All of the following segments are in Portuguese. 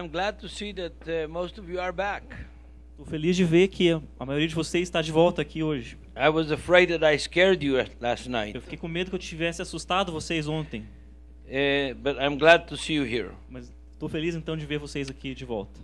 I'm glad to see that most of you are back. Estou feliz de ver que a maioria de vocês está de volta aqui hoje. I was afraid that I scared you last night, Eu fiquei com medo que eu tivesse assustado vocês ontem, but I'm glad to see you here. mas estou feliz então de ver vocês aqui de volta.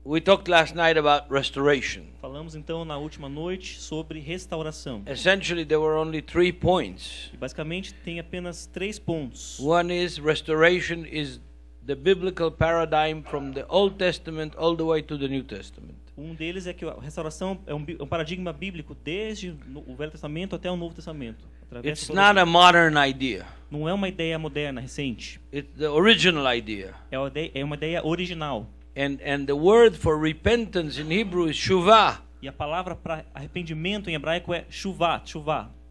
We talked last night about restoration. Falamos então na última noite sobre restauração. Essentially, there were only 3 points. E basicamente tem apenas 3 pontos. One is restoration is the biblical paradigm from the Old Testament all the way to the New Testament. Um deles é que a restauração é um paradigma bíblico desde o Velho Testamento até o Novo Testamento. Através It's de not a modern idea. Não é uma ideia moderna, recente. It's the original idea. É uma ideia original. And the word for repentance in Hebrew is shuvah, E a palavra para arrependimento em hebraico é shuvah,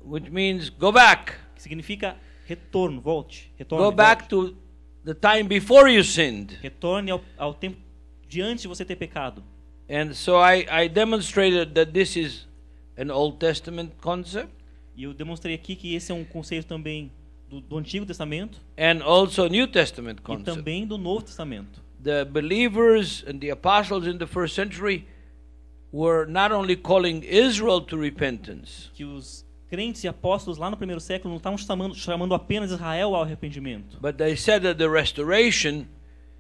which means go back. que significa retorno, volte, retorne, Go back volte. to the time before you sinned. Retorne ao tempo de antes de você ter pecado. And so I demonstrated that this is an Old Testament concept E eu demonstrei aqui que esse é um conceito também do Antigo Testamento and also a New Testament e concept. também do Novo Testamento. The believers and the apostles in the first century were not only calling Israel to repentance, Que os crentes e apóstolos lá no primeiro século não estavam chamando apenas Israel ao arrependimento. but they said that the restoration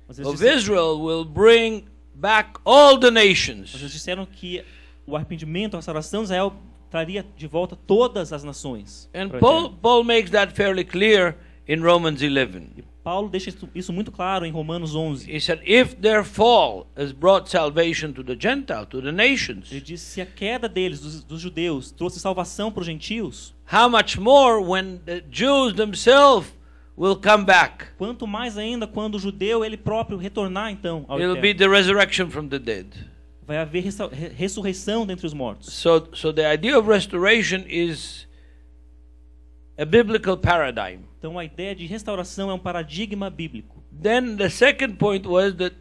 Mas eles of disseram, Israel will bring back all the nations. mas eles disseram que o arrependimento, a restauração de Israel traria de volta todas as nações. And para o Paul eterno. makes that fairly clear in Romans 11. E Paulo deixa isso muito claro em Romanos 11. He said, if their fall has brought salvation to the Gentile, to the nations, Ele diz: se a queda deles, dos judeus, trouxe salvação para os gentios, how much more when the Jews themselves will come back? quanto mais ainda quando o judeu ele próprio retornar então ao It'll be eterno. the resurrection from the dead. Vai haver ressurreição dentre os mortos. So the idea of restoration is a biblical paradigm. Então a ideia de restauração é um paradigma bíblico. Then the second point was that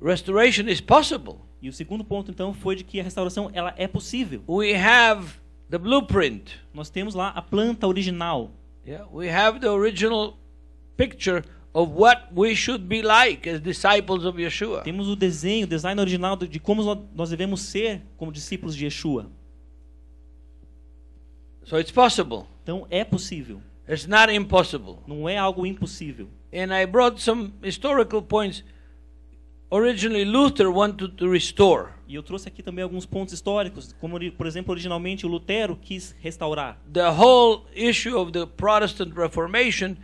restoration is possible. E o segundo ponto então foi de que a restauração ela é possível. We have the blueprint. Nós temos lá a planta original. Yeah, we have the original picture of what we should be like as disciples of Yeshua. Temos o design original de como nós devemos ser como discípulos de Yeshua. So it's possible. Então é possível. It's not impossible. Não é algo impossível. And I brought some historical points. Originally, Luther wanted to restore. E eu trouxe aqui também alguns pontos históricos, como por exemplo, originalmente o Lutero quis restaurar. The whole issue of the Protestant Reformation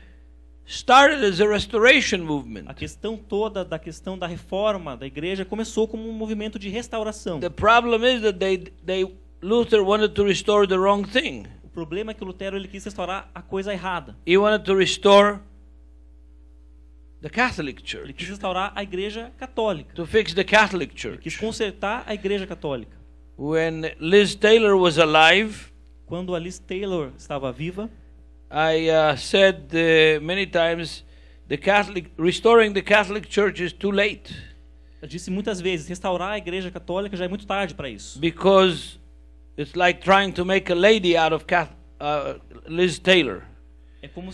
started as a restoration movement. A questão toda da questão da reforma da igreja começou como um movimento de restauração. The problem is that Luther wanted to restore the wrong thing. O problema é que o Lutero ele quis restaurar a coisa errada. He wanted to restore the Catholic Ele quis Church, restaurar a igreja católica. to fix the Catholic Ele quis Church. consertar a igreja católica. When Liz Taylor was alive, Quando a Liz Taylor estava viva, I said many times, restoring the Catholic Church is too late, eu disse muitas vezes, restaurar a igreja católica já é muito tarde para isso. because it's like trying to make a lady out of Liz Taylor.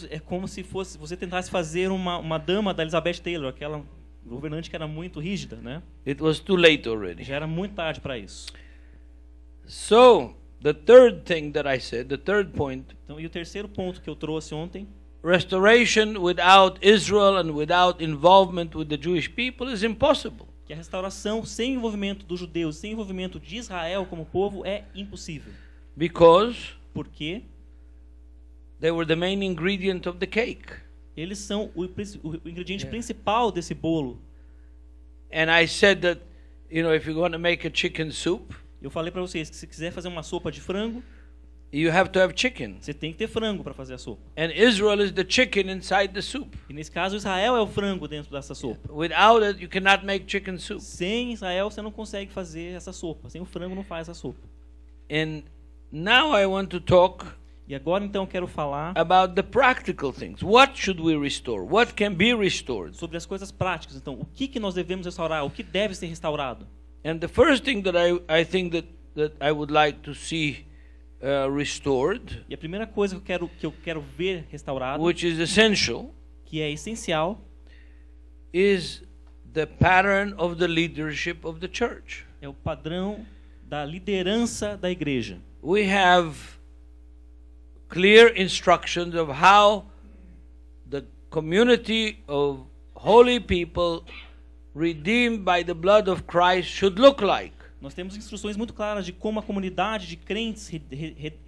É como se fosse você tentasse fazer uma dama da Elizabeth Taylor, aquela governante que era muito rígida, né? It was too late already. Já era muito tarde para isso. So, the third thing that I said, the third point, Então, e o terceiro ponto que eu trouxe ontem, restoration without Israel and without involvement with the Jewish people is impossible. que a restauração sem envolvimento dos judeus, sem envolvimento de Israel como povo é impossível. Because Porque they were the main ingredient of the cake. eles são o ingrediente principal desse bolo. And I said that, if you're going to make a chicken soup, Eu falei para vocês que se quiser fazer uma sopa de frango, you have to have chicken. você tem que ter frango para fazer a sopa. And Israel is the chicken inside the soup. E nesse caso, Israel é o frango dentro dessa sopa. Without it, you cannot make chicken soup. Sem Israel, você não consegue fazer essa sopa. Sem o frango, não faz essa sopa. And now I want to talk E agora, então, eu quero falar about the practical things. What should we restore? What can be restored? sobre as coisas práticas. Então, o que nós devemos restaurar? O que deve ser restaurado? And the first thing that I think that I would like to see restored, E a primeira coisa que eu quero ver restaurado, which is essential, que é essencial, is the pattern of the leadership of the church. É o padrão da liderança da igreja. We have clear instructions of how the community of holy people redeemed by the blood of Christ should look like. Nós temos instruções muito claras de como a comunidade de crentes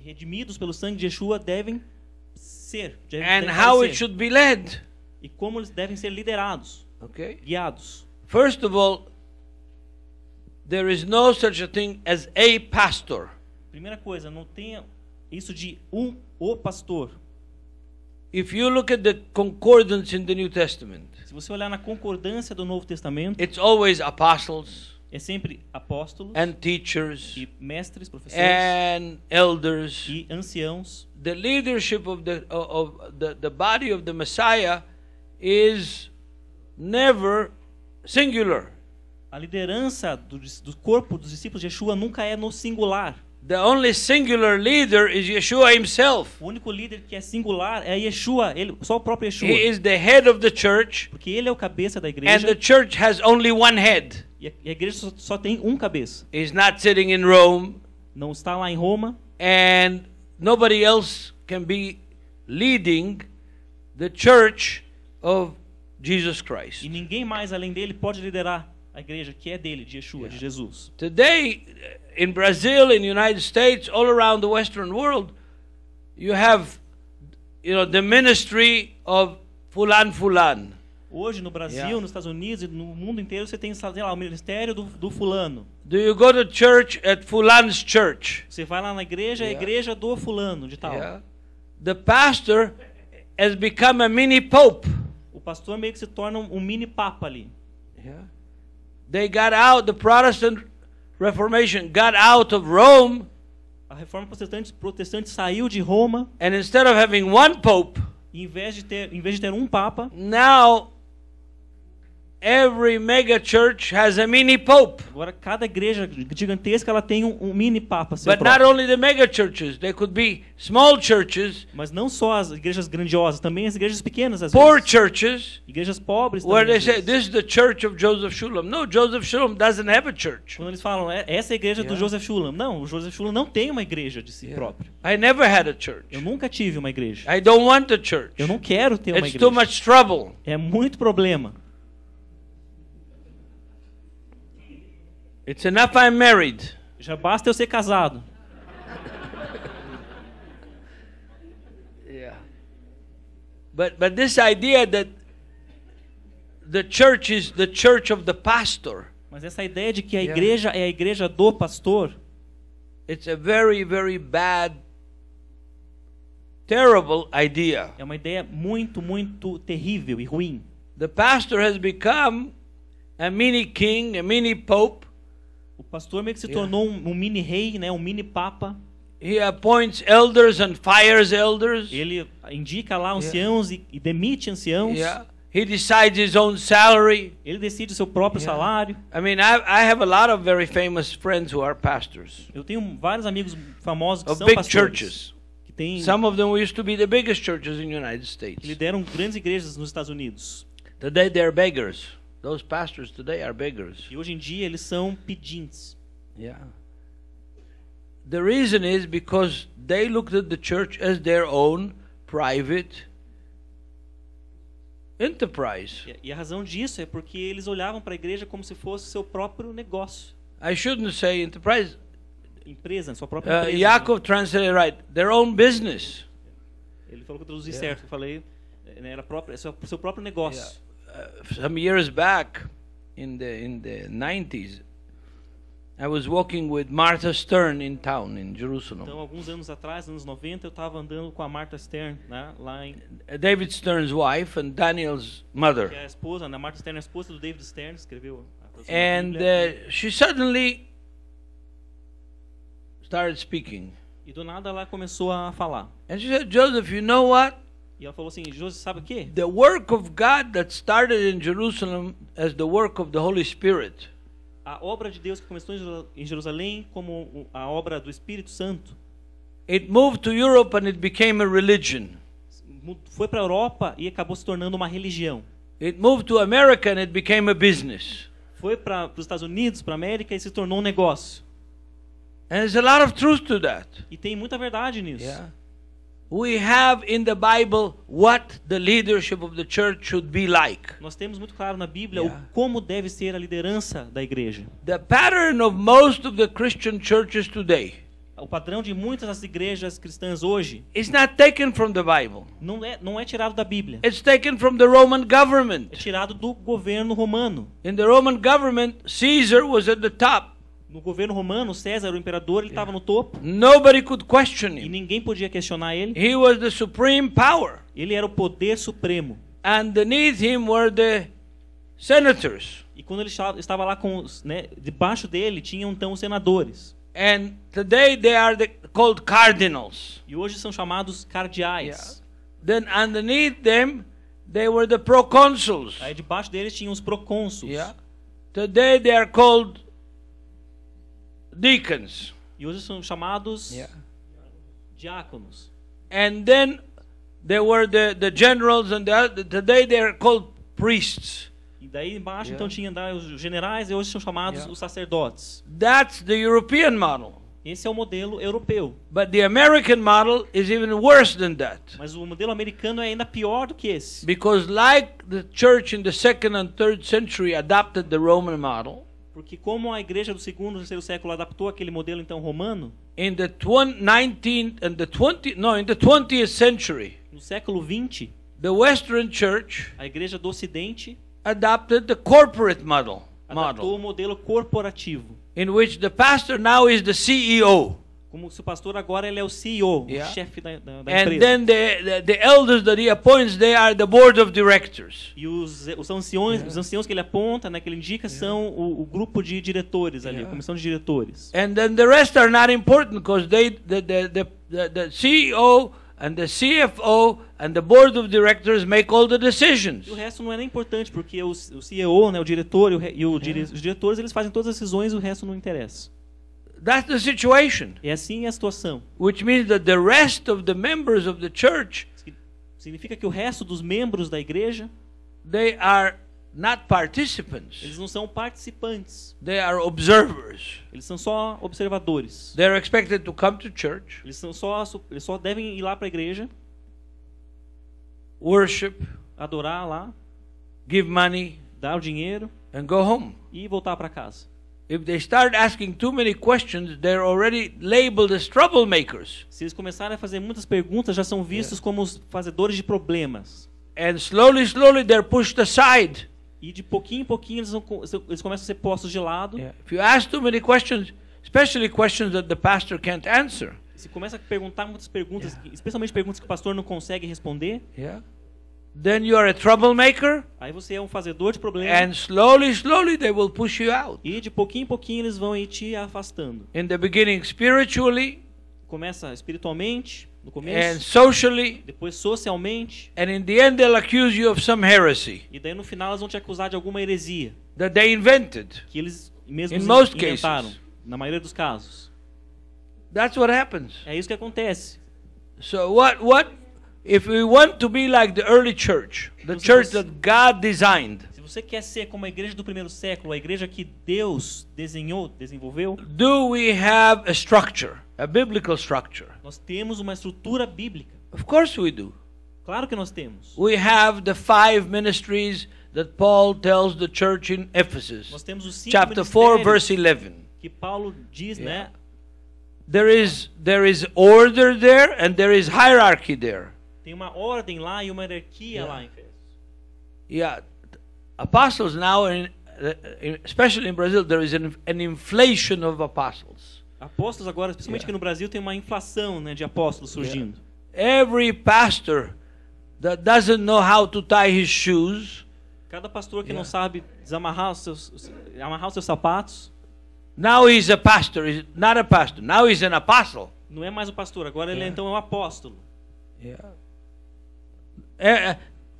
redimidos pelo sangue de Yeshua devem ser, And how it should be led. e como eles devem ser liderados, Okay? guiados. First of all, there is no such a thing as a pastor. Primeira coisa, não tenha isso de o pastor. If you look at the concordance in the New Testament, Se você olhar na concordância do Novo Testamento, it's always apostles é sempre apóstolos and teachers e mestres, professores and elders. e anciãos. The leadership of the body of the Messiah is never singular. A liderança do corpo dos discípulos de Yeshua nunca é no singular. The only singular leader is Yeshua himself. O único líder que é singular é Yeshua, ele, só o próprio Yeshua. He is the head of the church, Porque ele é o cabeça da and igreja the church has only one head. e a igreja só tem um cabeça. He's not sitting in Rome, Não está lá em Roma and nobody else can be leading the church of Jesus Christ. e ninguém mais além dele pode liderar a igreja que é dele, de Yeshua, de Jesus. Today, in Brazil, in the United States, all around the Western world, you have, the ministry of Fulan Fulan. Hoje no Brasil, Yeah. nos Estados Unidos e no mundo inteiro você tem, sei lá, o ministério do fulano. Do you go to church at Fulan's church? Você vai lá na igreja, é a Yeah. igreja do fulano, de tal. Yeah. The pastor has become a mini pope. O pastor meio que se torna um mini papa ali. Yeah. They got out, the Protestant Reformation got out of Rome, A reforma protestante saiu de Roma and instead of having one pope, e em vez de ter um papa, now every mega church has a mini pope. agora cada igreja gigantesca ela tem um mini papa seu But not próprio. only the mega churches, there could be small churches, Mas não só as igrejas grandiosas, também as igrejas pequenas às poor vezes. churches, Igrejas pobres where também. they às say, vezes. this is the church of Joseph Shulam. No, Joseph Shulam doesn't have a church. Quando eles falam, essa é a igreja do Yeah. Joseph Shulam. Não, o Joseph Shulam não tem uma igreja de si próprio. I never had a church. Eu nunca tive uma igreja. I don't want a church. Eu não quero ter uma It's too igreja. much trouble. É muito problema. It's enough I'm married. Já basta eu ser casado. Yeah. But this idea that the church is the church of the pastor, Mas essa ideia de que a Yeah. igreja é a igreja do pastor, it's a very, very bad, terrible idea. é uma ideia muito, muito terrível e ruim. The pastor has become a mini king, a mini pope. O pastor meio que se Yeah. tornou um mini rei, né, um mini papa. He appoints elders and fires elders. Ele indica lá anciãos e demite anciãos. Yeah. He decides his own salary. Ele decide o seu próprio Yeah. salário. I mean, I have a lot of very famous friends who are pastors Eu tenho vários amigos famosos que of são big pastores. churches. Que têm, Some of them used to be the biggest churches in the United que States. lideram grandes igrejas nos Estados Unidos. Today they're beggars. Those pastors today are beggars. E hoje em dia eles são pedintes. Yeah. The reason is because they looked at the church as their own private enterprise. E a razão disso é porque eles olhavam para a igreja como se fosse seu próprio negócio. I shouldn't say enterprise. Empresa, sua própria empresa. Yaakov translated right. Their own business. Ele falou que eu traduzi Yeah. certo. Eu falei, né, era seu próprio negócio. Some years back, in the 90s, I was walking with Martha Stern in town in Jerusalem. Então, alguns anos atrás, nos anos 90, eu estava andando com a Martha Stern, né, lá em David Stern's wife and Daniel's mother. que é a esposa, né, Martha Stern é a esposa do David Stern, escreveu a tradução da And Bíblia. she suddenly started speaking. E do nada ela começou a falar. And she said, Joseph, you know what? E ela falou assim, José, sabe o quê? The work of God that started in Jerusalem as the work of the Holy Spirit A obra de Deus que começou em Jerusalém como a obra do Espírito Santo, it moved to Europe and it became a religion. foi para a Europa e acabou se tornando uma religião. It moved to America and it became a business. Foi para os Estados Unidos, para a América e se tornou um negócio. And there's a lot of truth to that. E tem muita verdade nisso. Yeah. We have in the Bible what the leadership of the church should be like. Nós temos muito claro na Bíblia Yeah. como deve ser a liderança da igreja. The pattern of most of the Christian churches today O padrão de muitas das igrejas cristãs hoje is not taken from the Bible. não é tirado da Bíblia. It's taken from the Roman government. É tirado do governo romano. In the Roman government, Caesar was at the top. No governo romano, César, o imperador, ele estava no topo Nobody could question e him. ninguém podia questionar ele. He was the supreme power. Ele era o poder supremo. And beneath him were the senators. E quando ele estava lá com, né, debaixo dele tinham então os senadores. And today they are called cardinals. E hoje são chamados cardeais. Then underneath them, they were the proconsuls. Aí debaixo deles tinham os procônsuls. Yeah. Today they are called deacons. E hoje são chamados Yeah. diáconos. And then there were the generals, and today they are called priests. E daí embaixo Yeah. então tinha os generais e hoje são chamados Yeah. os sacerdotes. That's the European model. Esse é o modelo europeu. But the American model is even worse than that. Mas o modelo americano é ainda pior do que esse. Because like the church in the 2nd and 3rd century adopted the Roman model, Porque como a igreja do segundo e terceiro século adaptou aquele modelo então romano, in the 20th century, no século 20, the Western church a igreja do ocidente adopted the corporate model, adaptou o modelo corporativo. in which the pastor now is the CEO. Como se o pastor agora ele é o CEO, Yeah. o chefe da And empresa. then the elders that he appoints, they are the board of directors. E os anciãos que ele aponta, né, que ele indica, são o grupo de diretores ali, a comissão de diretores. And then the rest are not important because the CEO and the CFO and the board of directors make all the decisions. E o resto não é nem importante, porque o CEO, né, o diretor os diretores, eles fazem todas as decisões e o resto não interessa. That's the situation. É assim a situação. Which means that the rest of the members of the church, Significa que o resto dos membros da igreja, they are not participants. eles não são participantes. They are observers. Eles são só observadores. They are expected to come to church, Eles só devem ir lá para a igreja, worship, adorar lá, give money, dar o dinheiro and go home. e voltar para casa. If they start asking too many questions, they're already labeled as troublemakers. Se eles começarem a fazer muitas perguntas, já são vistos como os fazedores de problemas. And slowly they're pushed aside. E de pouquinho em pouquinho eles começam a ser postos de lado. If you ask too many questions, especially questions that the pastor can't answer, Se começa a perguntar muitas perguntas, especialmente perguntas que o pastor não consegue responder, then you are a troublemaker, aí você é um fazedor de problemas. and slowly they will push you out. E de pouquinho em pouquinho eles vão ir te afastando. In the beginning, spiritually, Começa espiritualmente, no and começo, socially, depois socialmente, and in the end they'll accuse you of some heresy e daí no final eles vão te acusar de alguma heresia that they invented. que eles mesmos In most inventaram, cases. na maioria dos casos. That's what happens. É isso que acontece. So what if we want to be like the early church, the church that God designed? Se você quer ser como a igreja do primeiro século, a igreja que Deus desenvolveu, Do we have a structure, a biblical structure? nós temos uma estrutura bíblica. Of course we do. Claro que nós temos. We have the 5 ministries that Paul tells the church in Nós Ephesus. temos os 5 Chapter 4 ministérios verse 11. que Paulo diz, né? There is order there and there is hierarchy there. Tem uma ordem lá e uma hierarquia lá em Efésios. Yeah. Apostles now, especially in Brazil, there is an inflation of apostles. Apóstolos agora, especialmente aqui no Brasil, tem uma inflação, né, de apóstolos surgindo. Every pastor that doesn't know how to tie his shoes, Cada pastor que não sabe amarrar os seus sapatos, now he's a pastor. He's not a pastor. Now he's an apostle. não é mais o pastor, agora ele então é um apóstolo.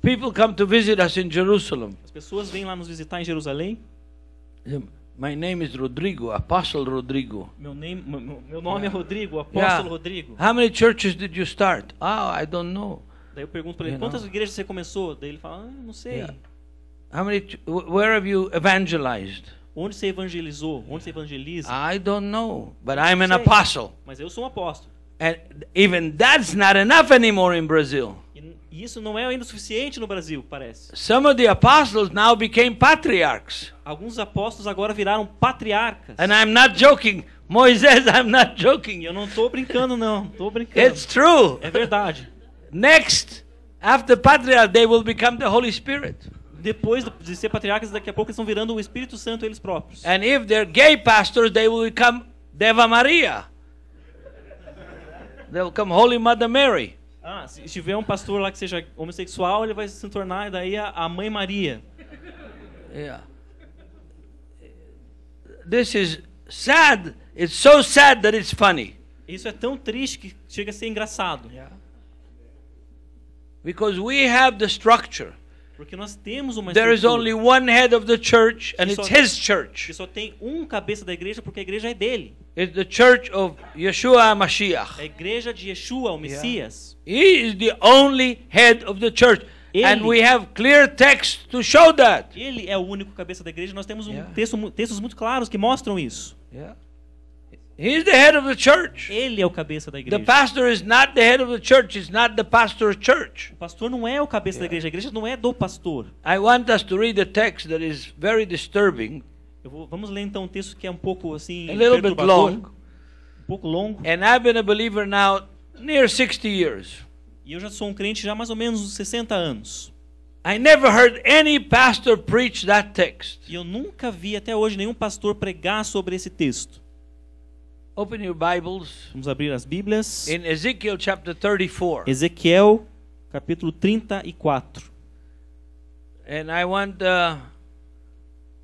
People come to visit us in Jerusalem. As pessoas vêm lá nos visitar em Jerusalém. My name is Rodrigo, Apostle Rodrigo. Meu nome é Rodrigo, o apóstolo Rodrigo. How many churches did you start? Oh, I don't know. Daí eu pergunto para ele, quantas igrejas você começou? Daí ele fala, não sei. Where have you evangelized? Onde você evangelizou? Onde você evangeliza? I don't know, but I'm an Sei. apostle. Mas eu sou um apóstolo. And even that's not enough anymore in Brazil. E isso não é ainda o suficiente no Brasil, parece. Some of the apostles now became patriarchs. Alguns apóstolos agora viraram patriarcas. And I'm not joking. Moisés, I'm not E joking. eu não estou brincando, não. Estou brincando. It's true. É verdade. Next, after patriarch, they will become the Holy Spirit. Depois de ser patriarcas, daqui a pouco eles estão virando o Espírito Santo eles próprios. And if they're gay pastors, they will become Deva Maria. They'll become Holy Mother Mary. Ah, se tiver um pastor lá que seja homossexual, ele vai se tornar daí a Mãe Maria. Yeah. This is sad. It's so sad that it's funny. Isso é tão triste que chega a ser engraçado. Because we have the structure. Porque nós temos uma There is estrutura only one head of the church, and it's his church. que só tem um cabeça da igreja, porque a igreja é dele. It's the church of Yeshua HaMashiach. É a igreja de Yeshua, o Messias. He is the only head of the church. And Ele- we have clear text to show that. Ele é o único cabeça da igreja. Nós temos Yeah. textos muito claros que mostram isso. Yeah. He's the head of the church. Ele é o cabeça da The igreja. pastor is not the head of the church. It's not the pastor's church. O pastor não é o cabeça da igreja. A igreja não é do pastor. I want us to read a text that is very disturbing, Vamos ler então um texto que é um pouco assim a little bit perturbador, long. um pouco longo. And I've been a believer now near 60 years. E eu já sou um crente já há mais ou menos uns 60 anos. I never heard any pastor preach that text. E eu nunca vi até hoje nenhum pastor pregar sobre esse texto. Open your Bibles Vamos abrir as Bíblias. in Ezekiel chapter 34. Ezequiel, capítulo 34. And I want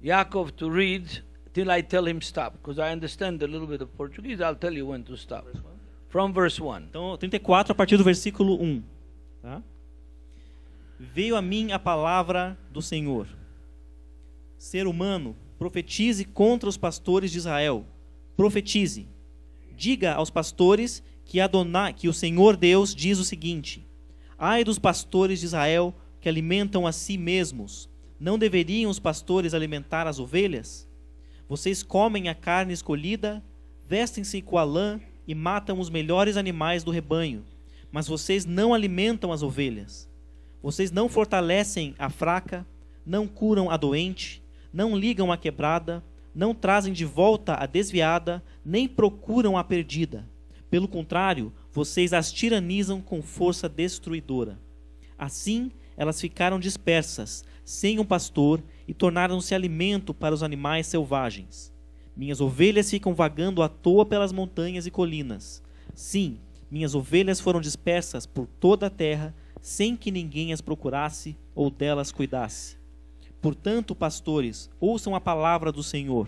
Yaakov to read till I tell him stop, because I understand a little bit of Portuguese. I'll tell you when to stop. From verse 1. Então, 34 a partir do versículo 1. Tá? Veio a mim a palavra do Senhor. Ser humano, profetize contra os pastores de Israel. Profetize. Diga aos pastores que o Senhor Deus diz o seguinte: ai dos pastores de Israel que alimentam a si mesmos. Não deveriam os pastores alimentar as ovelhas? Vocês comem a carne escolhida, vestem-se com a lã e matam os melhores animais do rebanho, mas vocês não alimentam as ovelhas. Vocês não fortalecem a fraca, não curam a doente, não ligam a quebrada, não trazem de volta a desviada, nem procuram a perdida. Pelo contrário, vocês as tiranizam com força destruidora. Assim, elas ficaram dispersas, sem um pastor, e tornaram-se alimento para os animais selvagens. Minhas ovelhas ficam vagando à toa pelas montanhas e colinas. Sim, minhas ovelhas foram dispersas por toda a terra, sem que ninguém as procurasse ou delas cuidasse. Portanto, pastores, ouçam a palavra do Senhor.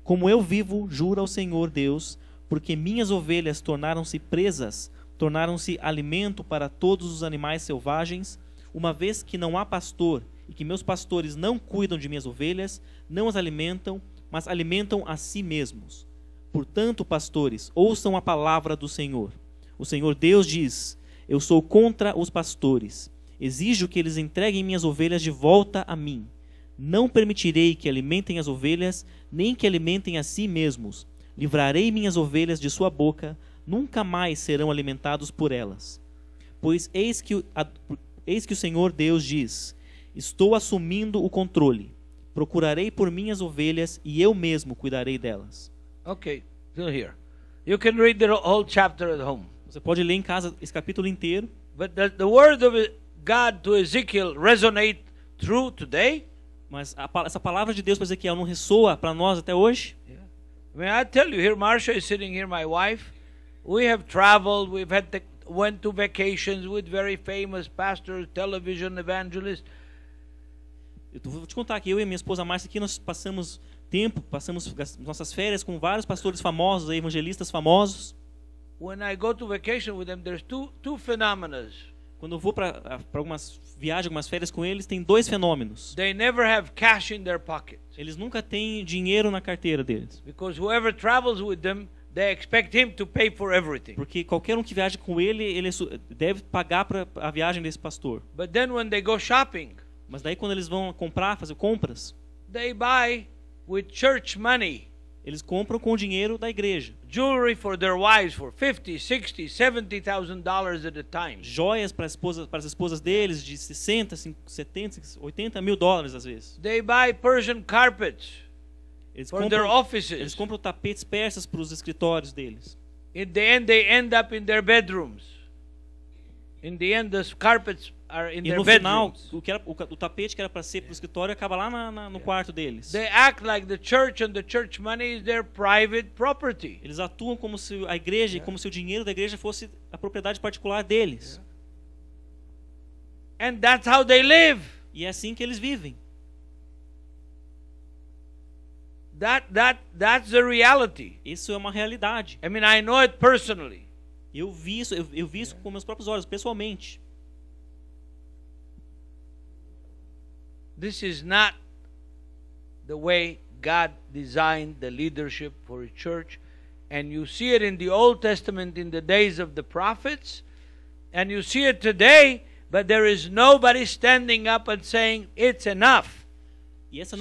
Como eu vivo, jura o Senhor Deus, porque minhas ovelhas tornaram-se presas, tornaram-se alimento para todos os animais selvagens, uma vez que não há pastor e que meus pastores não cuidam de minhas ovelhas, não as alimentam, mas alimentam a si mesmos. Portanto, pastores, ouçam a palavra do Senhor. O Senhor Deus diz: eu sou contra os pastores. Exijo que eles entreguem minhas ovelhas de volta a mim. Não permitirei que alimentem as ovelhas, nem que alimentem a si mesmos. Livrarei minhas ovelhas de sua boca, nunca mais serão alimentados por elas. Pois eis que o Senhor Deus diz: estou assumindo o controle. Procurarei por minhas ovelhas e eu mesmo cuidarei delas. Okay, still here. You can read the whole chapter at home. Você pode ler em casa esse capítulo inteiro. But does the word of God to Ezekiel resonate true today? Mas essa palavra de Deus para Ezequiel não ressoa para nós até hoje? I mean, I tell you, here Marcia is sitting here, my wife. We have traveled, went to vacations with very famous pastors, television evangelists. Eu vou te contar que eu e minha esposa Márcia aqui nós passamos nossas férias com vários pastores famosos, evangelistas famosos. When I go to vacation with them, there's two phenomena. Quando eu vou para algumas viagens, algumas férias com eles, tem dois fenômenos. They never have cash in their pocket. Eles nunca têm dinheiro na carteira deles. Because whoever travels with them, they expect him to pay for everything. Porque qualquer um que viaja com ele deve pagar para a viagem desse pastor. But then when they go shopping, Mas daí quando eles vão comprar, fazer compras, they buy with church money eles compram com o dinheiro da igreja. jewelry for their wives for $50,000, $60,000, $70,000 at a time. Joias para as esposas deles de 60, 70, 80 mil dólares às vezes. They buy Persian carpets Eles for their compram, offices. eles compram tapetes persas para os escritórios deles. In the end, they end up in their bedrooms. In the end, the carpets are in E their no final, bedrooms. o tapete que era para ser para o escritório acaba lá no quarto deles. They act like the church and the church money is their private property. Eles atuam como se a igreja, como se o dinheiro da igreja fosse a propriedade particular deles. And that's how they live. E é assim que eles vivem. That's the reality. Isso é uma realidade. I mean, I know it personally. Eu vi isso com meus próprios olhos, pessoalmente. This is not the way God designed the leadership for a church. And you see it in the Old Testament in the days of the prophets. And you see it today, but there is nobody standing up and saying, it's enough. E essa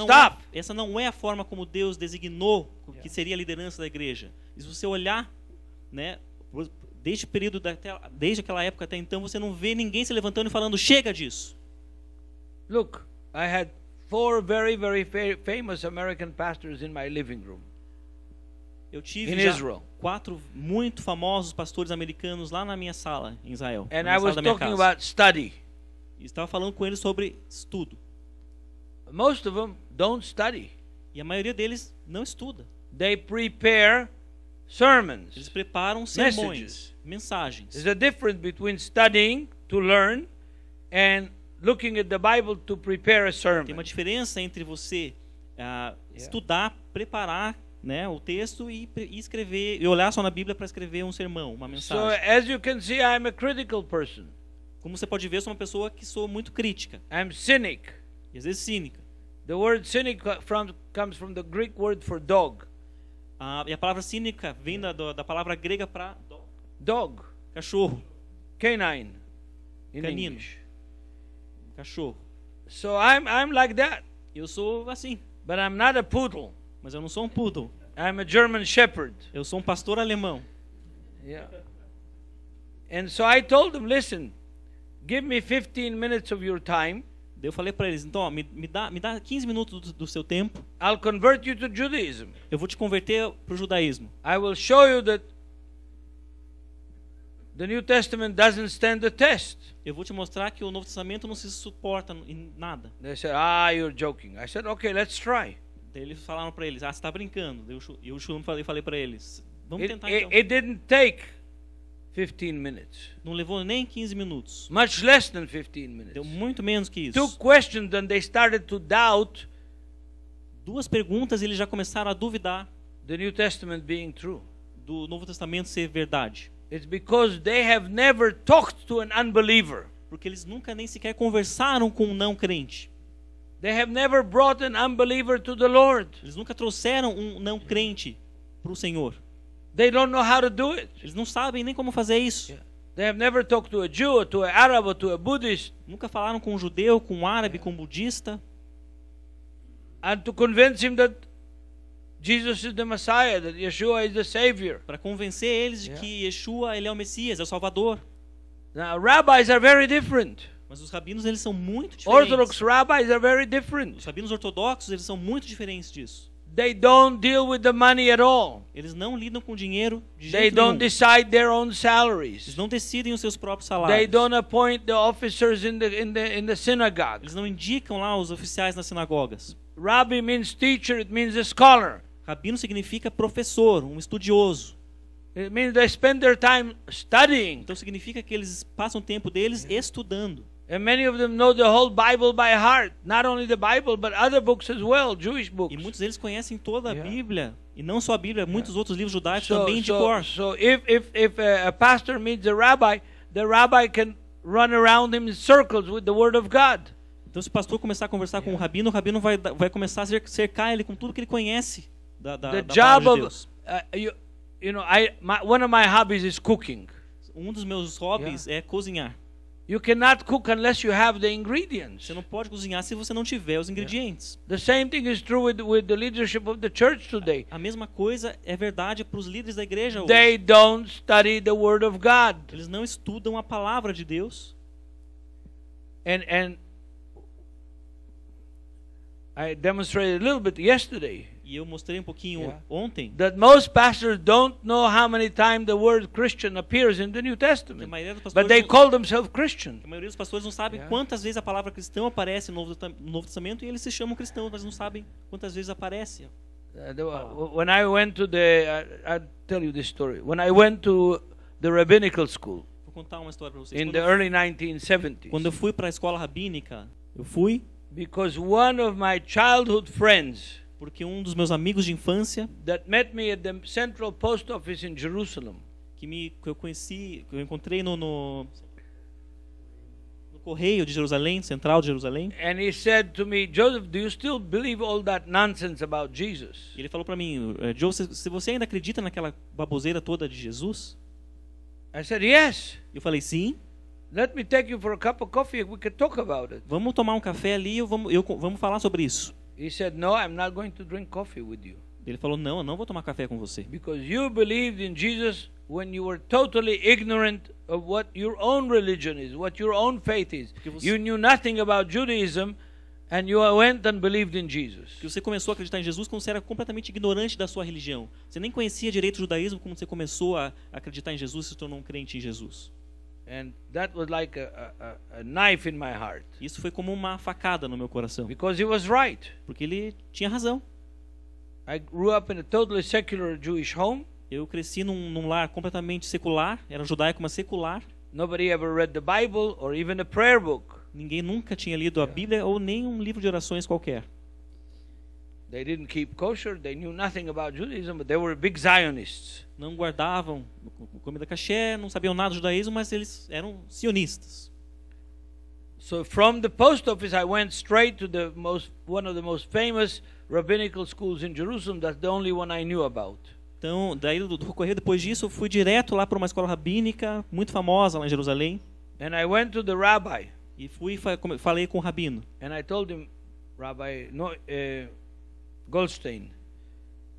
não é a forma como Deus designou que seria a liderança da igreja. E se você olhar, né, desde o período desde aquela época até então, você não vê ninguém se levantando e falando, chega disso. Look, I had 4 very, very famous American pastors in my living room. Eu tive In já Israel. 4 muito famosos pastores americanos lá na minha sala, em Israel. And na I sala was da minha talking casa. about study. E estava falando com eles sobre estudo. Most of them don't study. E a maioria deles não estuda. They prepare sermons. Eles preparam sermões, Messages. mensagens. There's a difference between studying to learn and looking at the Bible to prepare a Tem sermon. uma diferença entre você estudar, preparar, né, o texto e escrever, e olhar só na Bíblia para escrever um sermão, uma So mensagem. as you can see, I'm a critical person. Como você pode ver, eu sou uma pessoa que sou muito crítica I'm cynic. e às vezes cínica. The word cynic comes from the Greek word for dog. E a palavra cínica vem da palavra grega para Dog. cachorro, Canine. In Canino. English. cachorro. So I'm like that. Eu sou assim, But I'm not a poodle. mas eu não sou um poodle. I'm a German shepherd. Eu sou um pastor alemão. Yeah. And so I told them, listen, give me 15 minutes of your time. Daí eu falei para eles, então, ó, me dá 15 minutos do seu tempo. I'll convert you to Judaism. Eu vou te converter para o judaísmo. I will show you that the New Testament doesn't stand the test. Eu vou te mostrar que o Novo Testamento não se suporta em nada. They said, you're joking. I said, okay, let's try. Daí eles falaram para eles, você está brincando. Daí eu falei para eles, vamos tentar então. It didn't take 15 minutes. Não levou nem 15 minutos. Much less than 15 minutes. Deu muito menos que isso. 2 questions and they started to doubt 2 perguntas e eles já começaram a duvidar the New Testament being true. do Novo Testamento ser verdade. It's because they have never talked to an unbeliever. Porque eles nunca nem sequer conversaram com um não crente. They have never brought an unbeliever to the Lord. Eles nunca trouxeram um não crente para o Senhor. They don't know how to do it. Eles não sabem nem como fazer isso. Yeah. They have never talked to a Jew, or to an Arab, or to a Buddhist, Nunca falaram com um judeu, com um árabe, com um budista. and to convince him that Jesus is the Messiah, that Yeshua is the Savior. Para convencer eles de que Yeshua ele é o Messias, é o Salvador. Now, rabbis are very different. Mas os rabinos eles são muito diferentes. Orthodox rabbis are very different. Os rabinos ortodoxos eles são muito diferentes disso. They don't deal with the money at all. Eles não lidam com dinheiro de They jeito don't nenhum. decide their own Eles salaries. não decidem os seus próprios They salários. don't appoint the officers in the synagogue. Eles não indicam lá os oficiais nas sinagogas. Rabbi means teacher, it means a scholar. Rabino significa professor, um estudioso. It means they spend their time studying. Então significa que eles passam o tempo deles estudando. And many of them know the whole Bible by heart. Not only the Bible, but other books as well, Jewish books. E muitos deles conhecem toda a Yeah. Bíblia. E não só a Bíblia, muitos outros livros judaicos também de So cor. if a pastor meets a rabbi, the rabbi can run around him in circles with the Word of God. Então se o pastor começar a conversar com o rabino vai começar a cercar ele com tudo que ele conhece da The palavra job de of, Deus. one of my hobbies is cooking. Um dos meus hobbies é cozinhar. You cannot cook unless you have the ingredients. Você não pode cozinhar se você não tiver os ingredientes. The same thing is true with the leadership of the church today. A mesma coisa é verdade para os líderes da igreja hoje. They don't study the Word of God. Eles não estudam a palavra de Deus. And I demonstrated a little bit yesterday E eu mostrei um pouquinho Yeah. ontem that most pastors don't know how many times the word Christian appears in the New que a Testament, maioria dos but pastores, they não, call themselves Christian. a maioria dos pastores não sabem Yeah. quantas vezes a palavra cristão aparece no Novo Testamento e eles se chamam cristãos, mas não sabem quantas vezes aparece. When I went to I'll tell you this story. When I went to the rabbinical school Vou contar uma história para vocês. in the early 1970s, Quando eu fui para a escola rabínica, eu fui because one of my childhood friends porque um dos meus amigos de infância that met me at the Central Post Office in Jerusalem, que eu encontrei no correio de Jerusalém, central de Jerusalém, and he said to me, Joseph, do you still believe all that nonsense about Jesus? e ele falou para mim, Joe, se você ainda acredita naquela baboseira toda de Jesus? I said, yes. Eu falei, sim. Let me take you for a cup of coffee. We can talk about it. Vamos tomar um café ali, vamos falar sobre isso. He said, no, I'm not going to drink coffee with you. Ele falou, não, eu não vou tomar café com você. Because you believed in Jesus when you were totally ignorant of what your own religion is, what your own faith is. You knew nothing about Judaism and you went and believed in Jesus. Que você começou a acreditar em Jesus quando você era completamente ignorante da sua religião. Você nem conhecia direito o judaísmo como você começou a acreditar em Jesus e se tornou um crente em Jesus. And that was like a knife in my heart. Isso foi como uma facada no meu coração. Because he was right. Porque ele tinha razão. I grew up in a totally secular Jewish home. Eu cresci num lar completamente secular, era judaico, mas secular. Nobody ever read the Bible or even a prayer book. Ninguém nunca tinha lido a Bíblia ou nem um livro de orações qualquer. They didn't keep kosher. They knew nothing about Judaism, but they were big Zionists. Não guardavam comida caché, não sabiam nada do judaísmo, mas eles eram sionistas. So from the post office, I went straight to one of the most famous rabbinical schools in Jerusalem. That's the only one I knew about. Então, daí do correio, depois disso, eu fui direto lá para uma escola rabínica muito famosa lá em Jerusalém. And I went to the rabbi. E falei com o rabino. And I told him, Goldstein,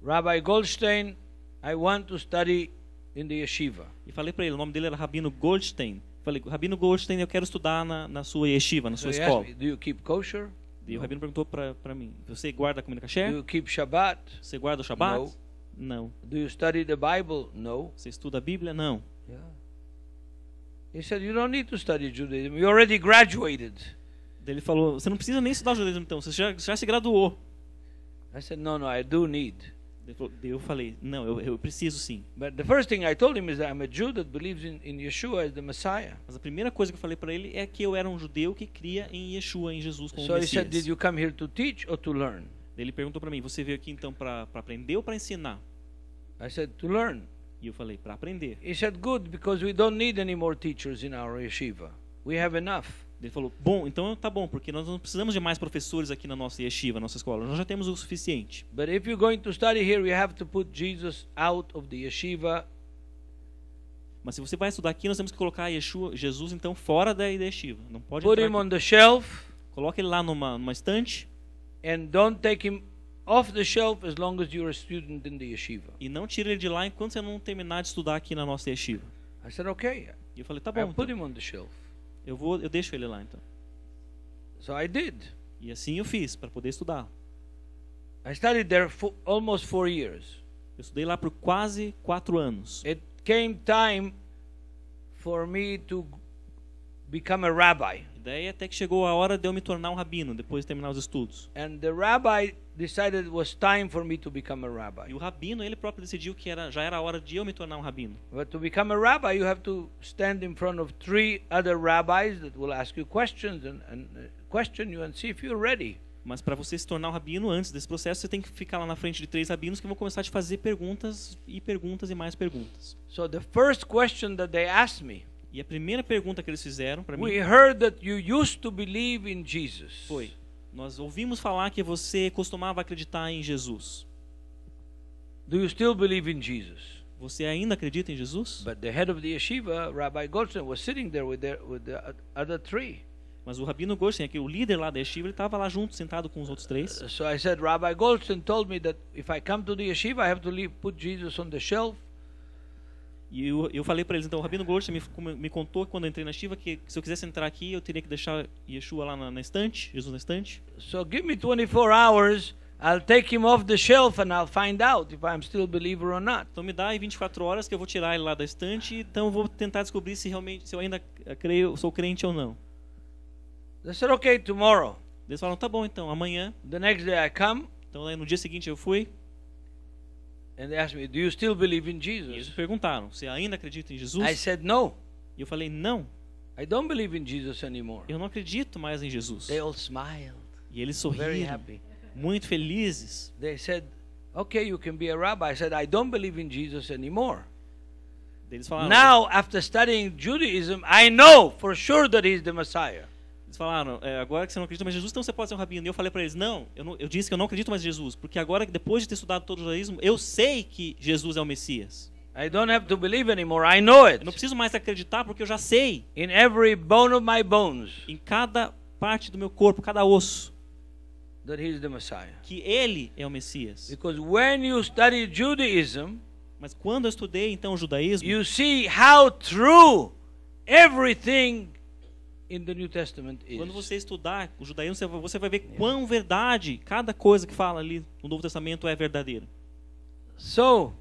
Rabbi Goldstein, I want to study in the yeshiva. E falei para ele, o nome dele era Rabino Goldstein. Falei, Rabino Goldstein, eu quero estudar na sua yeshiva, na sua escola. Me, do you keep kosher? E o rabino perguntou para mim, você guarda a comida caché? Do you keep Shabbat? Você guarda o Shabbat? No. Não. Do you study the Bible? No. Você estuda a Bíblia? Não. Yeah. He said, you don't need to study Judaism. You already graduated. Ele falou, você não precisa nem estudar o judaísmo então, você já se graduou. I said, no, I do need. Eu falei, não, eu preciso sim. But the first thing I told him is that I'm a Jew that believes in Yeshua as the Messiah. Mas a primeira coisa que eu falei para ele é que eu era um judeu que cria em Yeshua, em Jesus como So he Messias. said, did you come here to teach or to learn? Ele perguntou para mim, você veio aqui então para aprender ou para ensinar? I said, to learn. E eu falei, para aprender. He said, good, because we don't need any more teachers in our yeshiva. We have enough. Ele falou, bom, então tá bom, porque nós não precisamos de mais professores aqui na nossa yeshiva, na nossa escola. Nós já temos o suficiente. But if you're going to study here, you have to put Jesus out of the yeshiva. Mas se você vai estudar aqui, nós temos que colocar Jesus então fora da yeshiva. Não pode Put entrar him aqui. on the shelf Coloque ele lá numa estante and don't take him off the shelf as long as you're a student in the yeshiva. e não tire ele de lá enquanto você não terminar de estudar aqui na nossa yeshiva. I said, okay. E eu falei, tá I bom, put então. him on the shelf. Eu deixo ele lá então. So I did. E assim eu fiz, para poder estudar. I studied there for almost 4 years. Eu estudei lá por quase 4 anos. It came time for me to become a rabbi. E daí até que chegou a hora de eu me tornar um rabino, depois de terminar os estudos. And the rabbi decided it was time for me to become a E rabbi. o rabino, ele próprio decidiu que já era a hora de eu me tornar um rabino. But to become a rabbi, you have to stand in front of 3 other rabbis that will ask you questions and question you and see if you're ready. Mas para você se tornar um rabino, antes desse processo, você tem que ficar lá na frente de 3 rabinos que vão começar a te fazer perguntas e mais perguntas. So the first question that they asked me, E a primeira pergunta que eles fizeram para mim we heard that you used to believe in Jesus. foi: nós ouvimos falar que você costumava acreditar em Jesus. Do you still believe in Jesus? Você ainda acredita em Jesus? But the head of the yeshiva, Rabbi Goldstein, was sitting there with the other three. Mas o Rabino Goldstein, aqui, o líder lá da yeshiva, ele estava lá junto, sentado com os outros três. So I said, Rabbi Goldstein told me that if I come to the yeshiva, I have to put Jesus on the shelf. E eu falei para eles, então, o Rabino Goldstein me contou quando eu entrei na yeshiva que se eu quisesse entrar aqui, eu teria que deixar Yeshua lá na estante, Jesus na estante. So give me 24 hours, I'll take him off the shelf and I'll find out if I'm still a believer or not. Então me dá aí 24 horas que eu vou tirar ele lá da estante, então eu vou tentar descobrir se eu ainda sou crente ou não. They said, okay, tomorrow. Eles falaram, tá bom então, amanhã. The next day I come, Então aí no dia seguinte eu fui and they asked me, do you still believe in e eles Jesus? me perguntaram, você ainda acredita em I Jesus? said, no, E eu falei, não, I don't believe in Jesus anymore. eu não acredito mais em Jesus. They all smiled, E eles very sorriram, happy. muito felizes. They said, okay, you can be a rabbi. I said, I don't believe in Jesus anymore. Eles falaram, Now, after studying Judaism, I know for sure that he's the Messiah. agora que você não acredita mais em Jesus, então você pode ser um rabino. E eu falei para eles, eu disse que eu não acredito mais em Jesus, porque agora, depois de ter estudado todo o judaísmo, eu sei que Jesus é o Messias. I don't have to believe anymore. I know it. Eu não preciso mais acreditar, porque eu já sei. In every bone of my bones Em cada parte do meu corpo, cada osso, that he's the Messiah. que Ele é o Messias. Because when you study Judaism, Mas quando eu estudei então o judaísmo, you see how true everything in the New Testament quando is. você estudar o judaísmo, você vai ver quão verdade cada coisa que fala ali no Novo Testamento é verdadeira. So,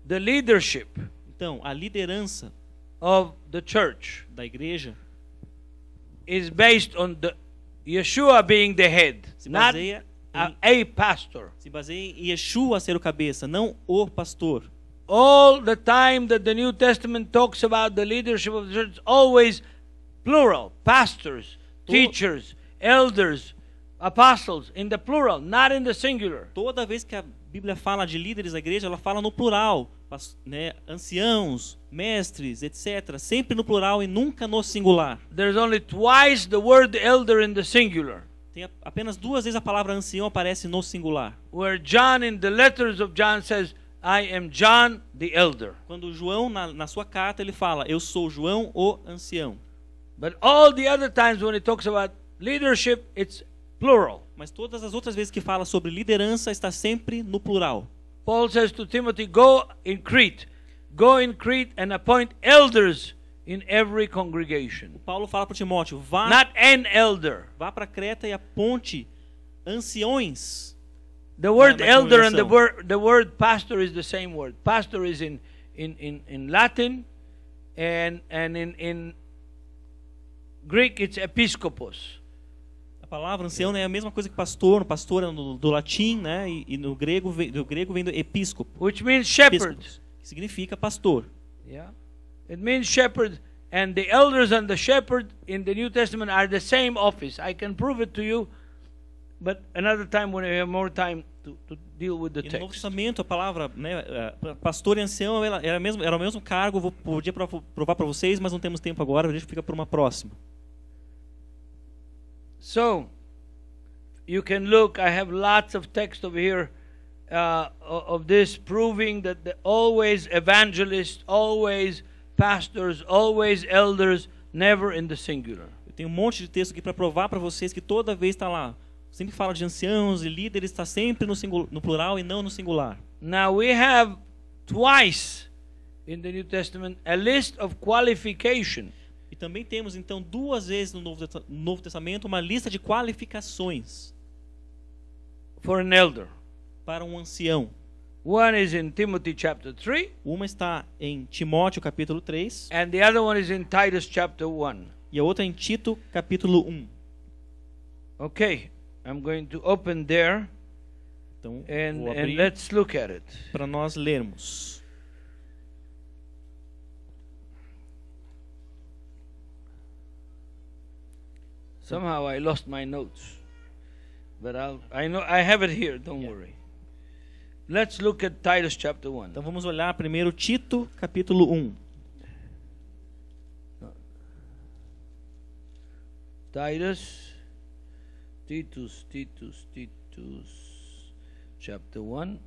the leadership Então, a liderança of the church da igreja is based on the Yeshua being the head, se not baseia a pastor. em Yeshua ser o cabeça, não o pastor. All the time that the New Testament talks about the leadership of the church, it's always plural, pastors, teachers, elders, apostles, in the plural, not in the singular. Toda vez que a Bíblia fala de líderes da igreja, ela fala no plural, né? Anciãos, mestres, etc. Sempre no plural e nunca no singular. There's only twice the word elder in the singular. Tem apenas 2 vezes a palavra ancião aparece no singular. Where John in the letters of John says, I am John the elder. Quando João, na sua carta, ele fala, eu sou João, o ancião. But all the other times when he talks about leadership, it's plural. Mas todas as outras vezes que fala sobre liderança, está sempre no plural. Paul says to Timothy, go in Crete and appoint elders in every congregation. O Paulo fala para Timóteo, vá Not an elder. para Creta e aponte anciões. The word na elder and congregação. the word pastor is the same word. Pastor is in Latin, and in Greek it's episkopos. A palavra ancião é a mesma coisa que pastor. Pastor é do latim, né? E no grego vem do episcopo. Which means shepherd. Episcopos, que significa pastor. Yeah. It means shepherd, and the elders and the shepherd in the New Testament are the same office. I can prove it to you, but another time when I have more time to deal with the E no Novo text. Testamento a palavra, né, pastor e ancião era o mesmo cargo. Podia provar para vocês, mas não temos tempo agora. A gente fica para uma próxima. So, you can look, I have lots of text over here of this proving that always evangelists, always pastors, always elders, never in the singular. Eu tenho um monte de texto aqui para provar para vocês que toda vez está lá. Sempre fala de anciãos e líderes, está sempre no plural e não no singular. Now we have twice in the New Testament a list of qualification. E também temos, então, 2 vezes no Novo Testamento uma lista de qualificações For an elder. para um ancião. One is in Timothy chapter 3, Uma está em Timóteo, capítulo 3, and the other one is in Titus chapter 1. e a outra em Tito, capítulo 1. Okay, I'm going to open there Então, and vou abrir let's look at it. para nós lermos. Somehow I lost my notes, but I know I have it here. Don't worry. Let's look at Titus chapter 1. Então vamos olhar primeiro Tito, capítulo 1. Titus, chapter 1,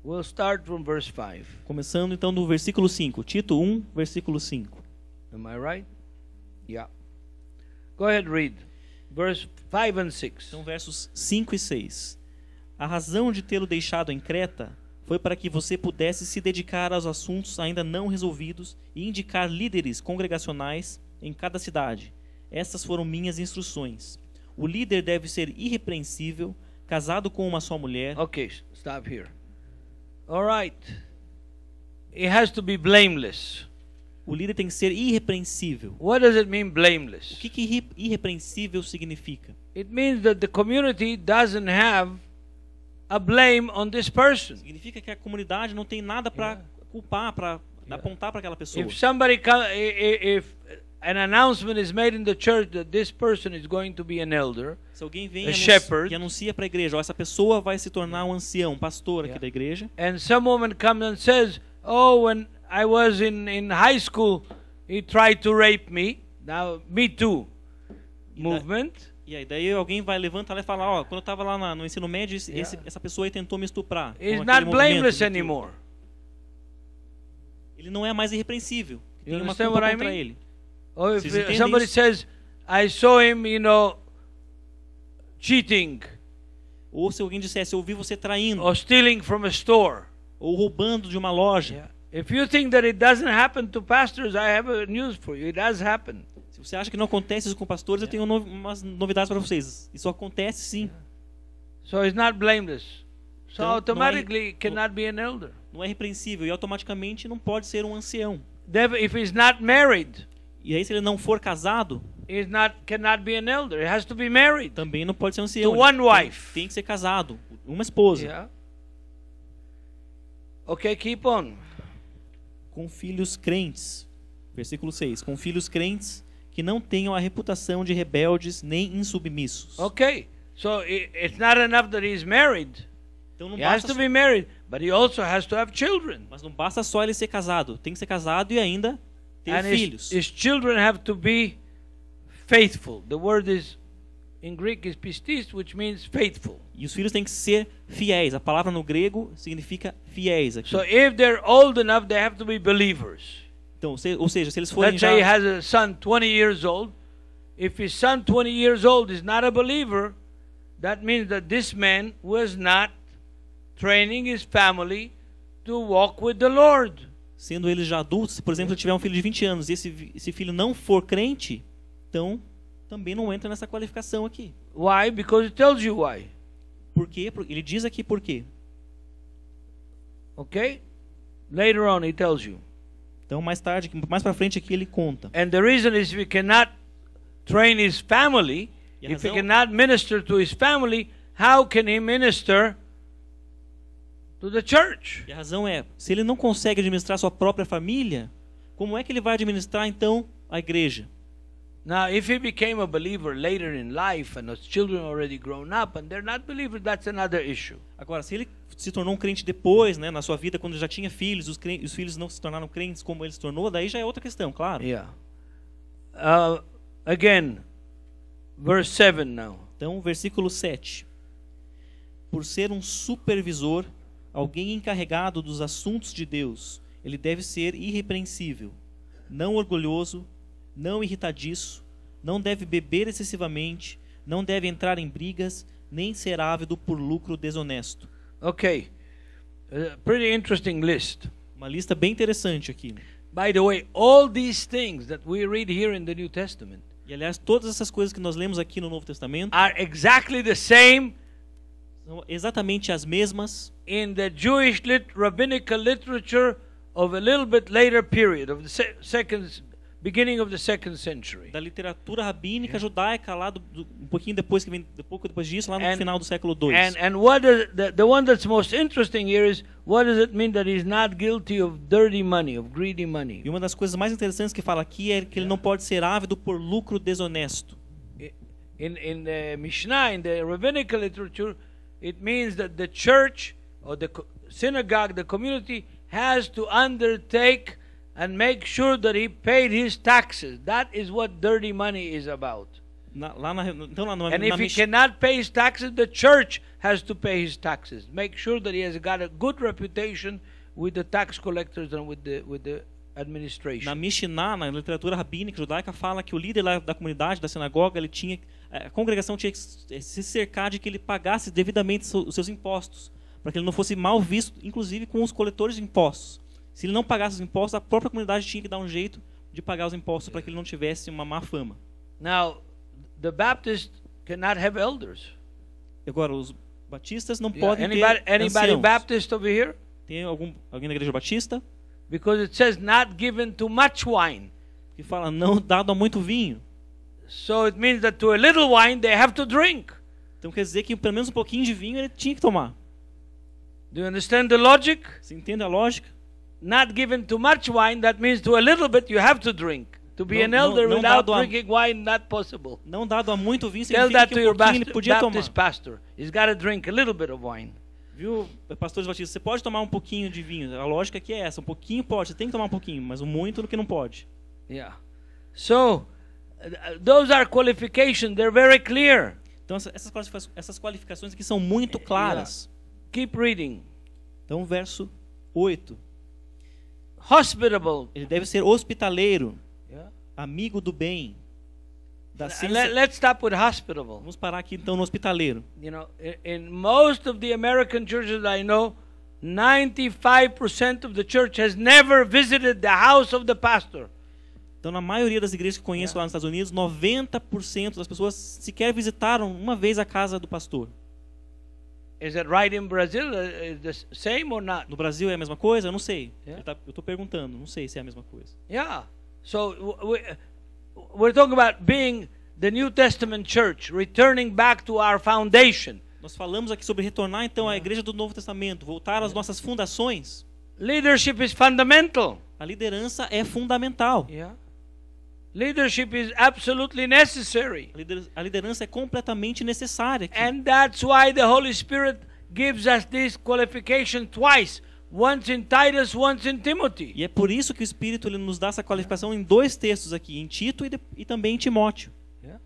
We'll start from verse 5. Começando então do versículo 5. Tito 1, versículo 5. Am I right? Yeah. Go ahead, read. Verse 5 and 6. Então versos 5 e 6. A razão de tê-lo deixado em Creta foi para que você pudesse se dedicar aos assuntos ainda não resolvidos e indicar líderes congregacionais em cada cidade. Estas foram minhas instruções. O líder deve ser irrepreensível, casado com uma só mulher. Okay, stop here. All right. It has to be blameless. O líder tem que ser irrepreensível. What does it mean, O blameless? que irrepreensível significa? It means that the community doesn't have a blame on this person. Significa que a comunidade não tem nada para culpar, para apontar para aquela pessoa. If somebody if an announcement is made in the church that this person is going to be an elder, Se alguém vem a shepherd, e anuncia para a igreja, ó, essa pessoa vai se tornar um ancião, um pastor aqui da igreja. and some woman comes and says, "Oh, when I was in high school, he tried to rape me." Now, Me Too movement. E aí daí alguém vai levantar lá e falar, ó, quando eu estava lá no ensino médio, essa pessoa aí tentou me estuprar. Is Com not aquele movimento blameless Me Too. anymore. Ele não é mais irrepreensível. You Tem uma understand culpa what I contra mean? ele. Or if Vocês entendem somebody isso? says, "I saw him, cheating Ou se alguém dissesse, eu vi você traindo, or stealing from a store." ou roubando de uma loja. If you think that it doesn't happen to pastors, I have a news for you. It does happen. Se você acha que não acontece isso com pastores, eu tenho umas novidades para vocês. Isso acontece sim. So it's not blameless. So Então, automatically it cannot be an elder. Não é repreensível e automaticamente não pode ser um ancião. If he's not married, E aí se ele não for casado, cannot be an elder. It has to be married. também não pode ser um ancião. To one Ele wife. tem que ser casado, uma esposa. Yeah. Okay, keep on. Com filhos crentes. Versículo 6. Com filhos crentes que não tenham a reputação de rebeldes nem insubmissos. Okay. So it's not enough that he's married. Então não He has basta, to be married, but he also has to have children. mas não basta só ele ser casado. Tem que ser casado e ainda ter And filhos. his children have to be faithful. The word is in Greek is pistis, which means faithful. E os filhos têm que ser fiéis. A palavra no grego significa fiéis aqui. So if they're old enough, they have to be believers. Então, ou seja, se eles forem Let's já... say he has a son 20 years old. If his son 20 years old is not a believer, that means that this man was not training his family to walk with the Lord. Sendo eles já adultos, se por exemplo ele tiver um filho de 20 anos e esse filho não for crente, então também não entra nessa qualificação aqui. Why? Because it tells you why. Por quê? Ele diz aqui por quê. Okay? Later on he tells you. Então mais tarde, mais para frente aqui ele conta. And the reason is if he cannot train his family, E a if he razão- cannot minister to his family, how can he minister to the church? E a razão é, se ele não consegue administrar sua própria família, como é que ele vai administrar então a igreja? Now, if he became a believer later in life and his children already grown up and they're not believers, that's another issue. Agora, se ele se tornou um crente depois, né, na sua vida, quando já tinha filhos, os filhos não se tornaram crentes como ele se tornou, daí já é outra questão, claro. Yeah. Again, verse 7 now. Então, versículo 7. Por ser um supervisor, alguém encarregado dos assuntos de Deus, ele deve ser irrepreensível, não orgulhoso, não irritadiço, não deve beber excessivamente, não deve entrar em brigas, nem ser ávido por lucro desonesto. Okay. Pretty interesting list. Uma lista bem interessante aqui. By the way, all these things that we read here in the New Testament E, aliás, todas essas coisas que nós lemos aqui no Novo Testamento are exactly the same são exatamente as mesmas in the Jewish rabbinical literature of a little bit later period of the beginning of the second century. da literatura rabínica judaica lá um pouquinho depois que vem pouco depois disso, lá no And- final do século II. And what is the one that's most interesting here is what does it mean that he's not guilty of dirty money, of greedy money? E uma das coisas mais interessantes que fala aqui é que ele não pode ser ávido por lucro desonesto. In the Mishnah, in the rabbinical literature, it means that the church or the synagogue, the community has to undertake and make sure that he paid his taxes. That is what dirty money is about. Então lá And if he cannot pay his taxes, the church has to pay his taxes. Make sure that he has got a good reputation with the tax collectors and with the administration. Na Mishnah, na literatura rabínica judaica, fala que o líder lá da comunidade, da sinagoga, a congregação tinha que se cercar de que ele pagasse devidamente os seus impostos, para que ele não fosse mal visto, inclusive com os coletores de impostos. Se ele não pagasse os impostos, a própria comunidade tinha que dar um jeito de pagar os impostos para que ele não tivesse uma má fama. Now, the Baptists cannot have elders. Agora, os batistas não Yeah. podem Anybody ter anciãos. Baptist over here? Tem alguém da igreja batista Because it says not given to much wine. que fala não dado a muito vinho. So it means that to a little wine they have to drink. Então quer dizer que pelo menos um pouquinho de vinho ele tinha que tomar. Do you understand the logic? Você entende a lógica? Not given too much wine, that means to a little bit you have to drink. To be Não- an elder não without dado a- drinking wine, not possible. Não dado a muito vinho Tell significa that que to um your pouquinho ele podia Baptist tomar. pastor. He's got to drink a little bit of wine. Viu, pastores batistas, você pode tomar um pouquinho de vinho. A lógica aqui é essa, um pouquinho pode, você tem que tomar um pouquinho, mas o muito do que não pode. Yeah. So, those are qualifications. They're very clear. Então essas qualificações aqui são muito claras. Keep reading. Então verso 8. Hospitable. Ele deve ser hospitaleiro, Yeah. amigo do bem. Da Let's stop with hospitable. Vamos parar aqui então no hospitaleiro. You know, in most of the American churches I know, 95% of the church has never visited the house of the pastor. Então na maioria das igrejas que conheço lá nos Estados Unidos, 90% das pessoas sequer visitaram uma vez a casa do pastor. Is it right in Brazil? Is the same or not? No Brasil é a mesma coisa? Eu não sei. Yeah. Eu estou perguntando, não sei se é a mesma coisa. Yeah. So we're talking about being the New Testament church, returning back to our foundation. Nós falamos aqui sobre retornar então à igreja do Novo Testamento, voltar às nossas fundações. Leadership is fundamental. A liderança é fundamental. Yeah. Leadership is absolutely necessary. A liderança é completamente necessária aqui. And that's why the Holy Spirit gives us this qualification twice. Once in Titus, once in Timothy. E é por isso que o Espírito ele nos dá essa qualificação em dois textos aqui, em Tito e também em Timóteo. Yeah.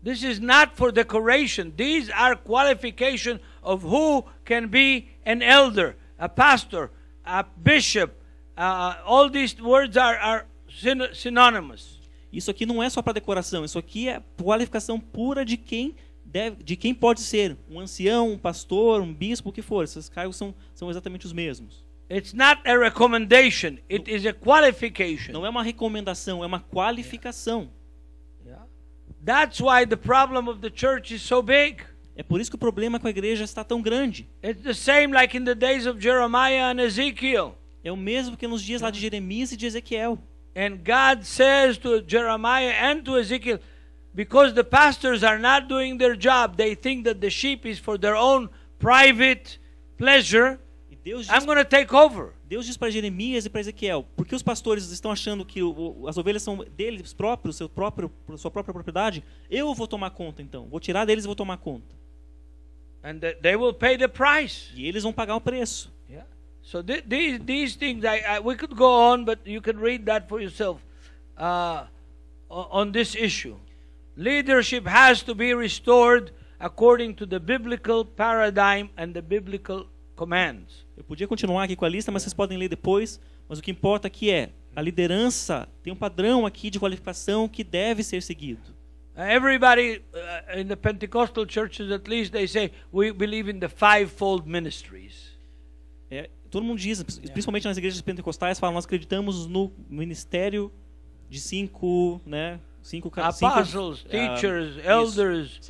This is not for decoration. These are qualification of who can be an elder, a pastor, a bishop. All these words are synonymous. Isso aqui não é só para decoração, isso aqui é qualificação pura de quem pode ser um ancião, um pastor, um bispo, o que for. Esses cargos são exatamente os mesmos. It's not a recommendation, it is a qualification. Não é uma recomendação, é uma qualificação. Yeah. That's why the problem of the church is so big. É por isso que o problema com a igreja está tão grande. It's the same like in the days of Jeremiah and Ezekiel. É o mesmo que nos dias lá de Jeremias e de Ezequiel. And God says to Jeremiah and to Ezekiel, because the pastors are not doing their job, they think that the sheep is for their own private pleasure. E Deus I'm going to take over. Deus diz para Jeremias e para Ezequiel, porque os pastores estão achando que as ovelhas são deles próprios, sua própria propriedade, eu vou tomar conta então. Vou tirar deles e vou tomar conta. And they will pay the price. E eles vão pagar o preço. Yeah. So these things, we could go on, but you can read that for yourself on this issue. Leadership has to be restored according to the biblical paradigm and the biblical commands. Eu podia continuar aqui com a lista, mas vocês podem ler depois. Mas o que importa aqui é, a liderança tem um padrão aqui de qualificação que deve ser seguido. Everybody in the Pentecostal churches, at least, they say, we believe in the fivefold ministries. Todo mundo diz, principalmente nas igrejas pentecostais, falam, nós acreditamos no ministério de cinco Apostles, teachers, elders,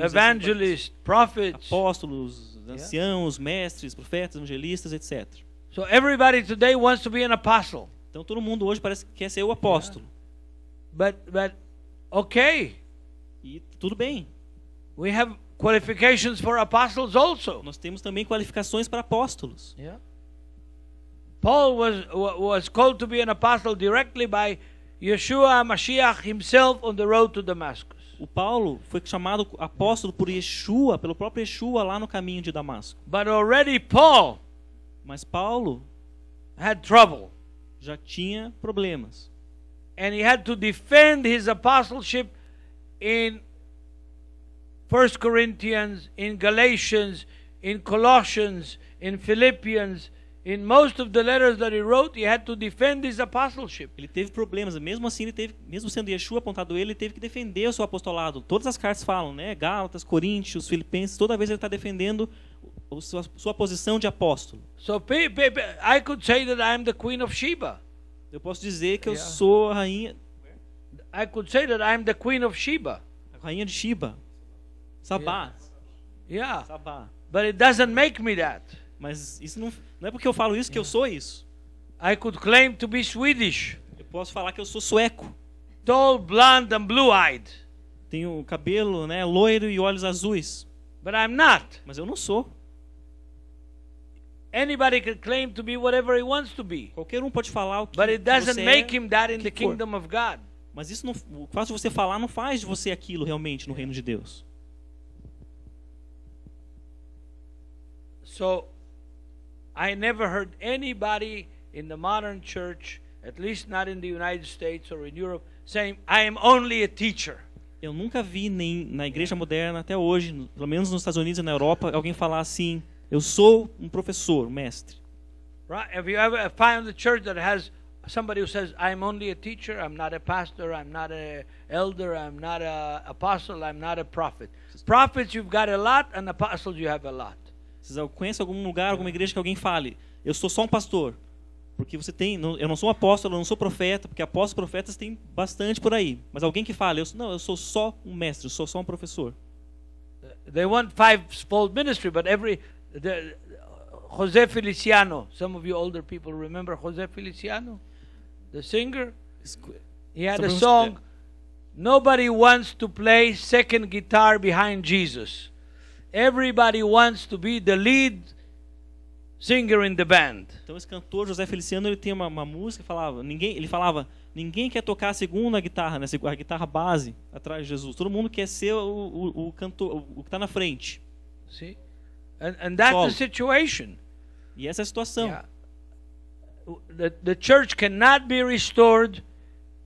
evangelists, prophets. Apóstolos, anciãos, mestres, profetas, evangelistas, etc. So everybody today wants to be an apostle. Então todo mundo hoje parece que quer ser o apóstolo. But okay. E tudo bem. We have qualifications for apostles also. Nós temos também qualificações para apóstolos. Yeah. Paul was called to be an apostle directly by Yeshua Mashiach himself on the road to Damascus. O Paulo foi chamado apóstolo por Yeshua, pelo próprio Yeshua lá no caminho de Damasco. But already Paul Mas Paulo had trouble. Já tinha problemas. And he had to defend his apostleship in 1 Corinthians, in Galatians, in Colossians, in Philippians, in most of the letters that he wrote, he had to defend his apostleship. Ele teve problemas, mesmo assim ele teve, mesmo sendo Yeshua apontado ele teve que defender o seu apostolado. Todas as cartas falam, né? Gálatas, Coríntios, Filipenses, toda vez ele está defendendo sua posição de apóstolo. So I could say that I am the Queen of Sheba. Eu posso dizer que eu sou a rainha. I could say that I am the Queen of Sheba. A rainha de Sheba. Sabá. Yeah. Sabá. But it doesn't make me that. Mas isso não é porque eu falo isso que eu sou isso. I could claim to be Swedish. Eu posso falar que eu sou sueco. Tall, blonde and blue-eyed. Tenho cabelo, né, loiro e olhos azuis. But I'm not. Mas eu não sou. Anybody can claim to be whatever he wants to be. Qualquer um pode falar o que But it doesn't você make é, him that in the que for. kingdom of God. Mas isso não, o fato de você falar não faz de você aquilo realmente no reino de Deus. So, I never heard anybody in the modern church, at least not in the United States or in Europe, saying, I am only a teacher. Eu nunca vi nem na igreja moderna até hoje, pelo menos nos Estados Unidos e na Europa, alguém falar assim: eu sou um professor, um mestre. Right? Have you ever found a church that has somebody who says, I'm only a teacher, I'm not a pastor, I'm not an elder, I'm not an apostle, I'm not a prophet. Prophets you've got a lot, and apostles you have a lot. Vocês conhecem algum lugar, alguma igreja que alguém fale: eu sou só um pastor? Porque você tem, eu não sou um apóstolo, eu não sou profeta, porque apóstolos e profetas tem bastante por aí. Mas alguém que fale: eu sou só um mestre, eu sou só um professor. They want five-fold ministry, but José Feliciano, some of you older people remember José Feliciano, the singer? He had a song, nobody wants to play second guitar behind Jesus. Everybody wants to be the lead singer in the band. Então esse cantor José Feliciano, ele tem uma música que falava, ninguém quer tocar a segunda guitarra, né, a guitarra base atrás de Jesus. Todo mundo quer ser o cantor, o que está na frente. See? And that's Solo. the situation. E essa é a situação. Yeah. The church cannot be restored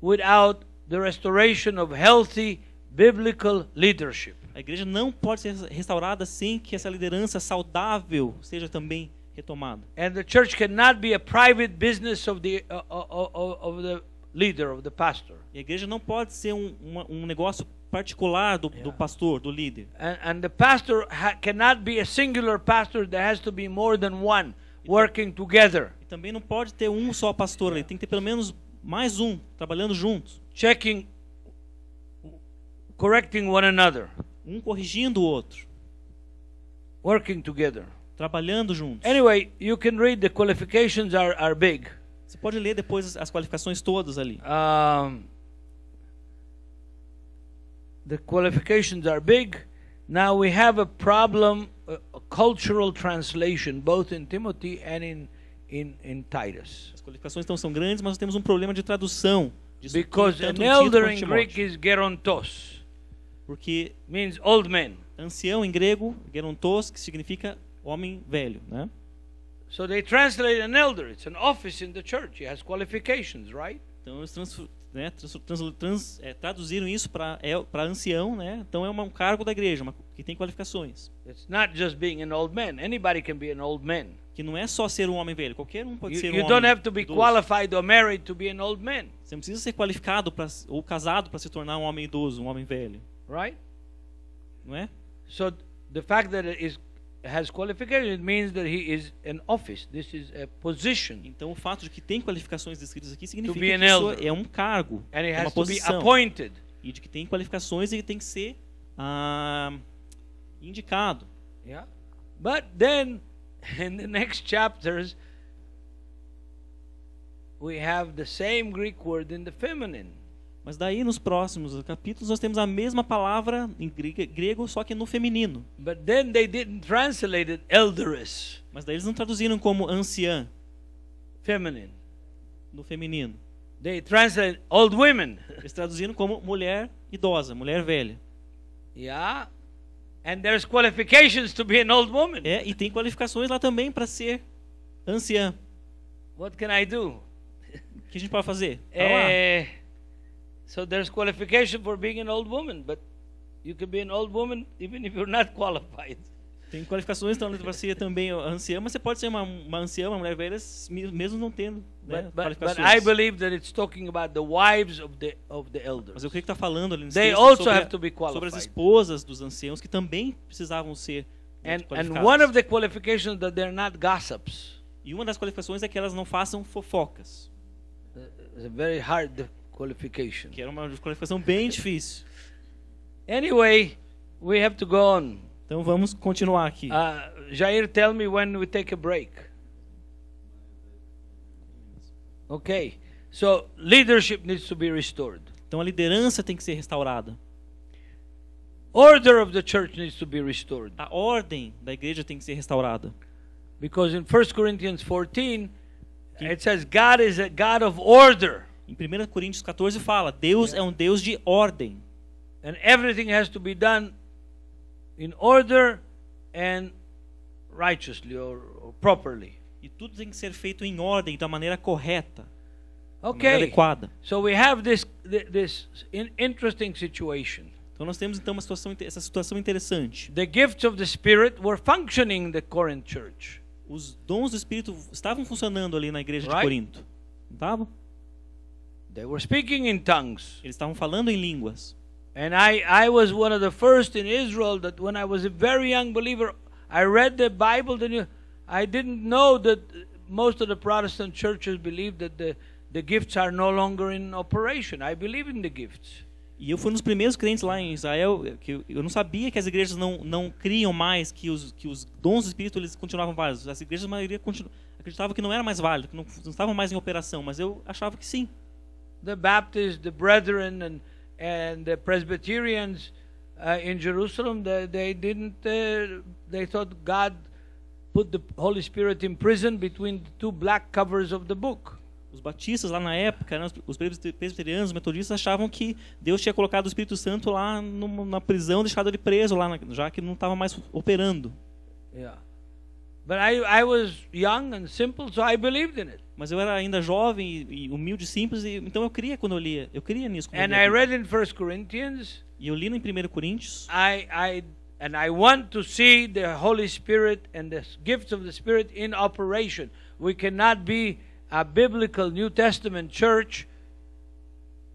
without the restoration of healthy biblical leadership. A igreja não pode ser restaurada sem que essa liderança saudável seja também retomada. And the church cannot be a private business of the leader, of the pastor. E a igreja não pode ser um negócio particular do pastor, do líder. And the pastor cannot be a singular pastor. There has to be more than one working together. E também não pode ter um só pastor ali. Tem que ter pelo menos mais um trabalhando juntos. Checking, correcting one another. Um corrigindo o outro. Working together. Trabalhando juntos. Anyway, you can read, the qualifications are big. Você pode ler depois as qualificações todas ali. The qualifications are big. Now we have a problem, a cultural translation, both in Timothy and in Titus. As qualificações então são grandes, mas nós temos um problema de tradução. Because an elder in Greek is gerontos. Porque means old man. Ancião em grego, gerontos, que significa homem velho, né? So they translate an elder. It's an office in the church. It has qualifications, right? Então eles traduziram isso para ancião, né? Então é um cargo da igreja, que tem qualificações. It's not just being an old man. Anybody can be an old man. Que não é só ser um homem velho, qualquer um pode ser um homem. You don't have to be qualified or married to be an old man. Você não precisa ser qualificado ou casado para se tornar um homem idoso, um homem velho. Right? Não é? So the fact that it has qualifications, it means that he is an office. This is a position. Então o fato de que tem qualificações descritas aqui significa be an que isso elder. é um cargo, And it é uma has to be posição. appointed. E de que tem qualificações e tem que ser indicado. Yeah. But then in the next chapters we have the same Greek word in the feminine. Mas daí nos próximos capítulos nós temos a mesma palavra em grego, só que no feminino. But then they didn't translate it elderess. Mas daí eles não traduziram como anciã, Feminine. no feminino. They translate old women. Eles traduziram como mulher idosa, mulher velha. Yeah. And there's qualifications to be an old woman. É, e tem qualificações lá também para ser anciã. What can I do? O que a gente pode fazer? Tá lá. So there's qualification for being an old woman, but You can be an old woman even if you're not qualified. Tem qualificações então para ser também anciã, mas você pode ser uma anciã, uma mulher velha, mesmo não tendo, né, But qualificações. I believe that it's talking about the wives of the elders. Mas eu creio que está falando ali nesse They texto also have to be sobre as qualified. esposas dos anciãos que também precisavam ser And qualificadas. one of the qualifications that they're not gossips. E uma das qualificações é que elas não façam fofocas, It's a very hard qualification. que era uma qualificação bem difícil. Anyway, we have to go on. Então vamos continuar aqui. Jair, tell me when we take a break. Okay. So leadership needs to be restored. Então a liderança tem que ser restaurada. Order of the church needs to be restored. A ordem da igreja tem que ser restaurada. Because in 1 Corinthians 14, it says God is a God of order. Em 1 Coríntios 14 fala, Deus é um Deus de ordem. And everything has to be done in order and righteously or properly. E tudo tem que ser feito em ordem, da maneira correta, da maneira Okay. adequada. So we have this interesting situation. Então nós temos então essa situação interessante. The gifts of the Spirit were functioning in the Corinth church. Os dons do Espírito estavam funcionando ali na igreja de Right. Corinto. Não estavam? They were speaking in tongues. Eles estavam falando em línguas. And I was one of the first in Israel that when I was a very young believer, I read the Bible. I didn't know that most of the Protestant churches believe that the gifts are no longer in operation. I believe in the gifts. E eu fui um dos primeiros crentes lá em Israel, que eu não sabia que as igrejas não criam mais, que os dons do Espírito eles continuavam válidos. As igrejas, a maioria, acreditavam que não era mais válido, que não estavam mais em operação, mas eu achava que sim. The Baptists, the Brethren, and the Presbyterians in Jerusalem, they didn't. They thought God put the Holy Spirit in prison between the two black covers of the book. Os batistas lá na época, né, os presbiterianos, os metodistas achavam que Deus tinha colocado o Espírito Santo lá na prisão, deixado ele preso lá, já que não estava mais operando. Yeah, but I was young and simple, so I believed in it. Mas eu era ainda jovem e humilde, simples, então eu cria quando eu lia. Eu cria nisso. Quando And eu lia. I read in 1 Corinthians. E eu li em 1 Coríntios. I want to see the Holy Spirit and the gifts of the Spirit in operation. We cannot be a biblical New Testament church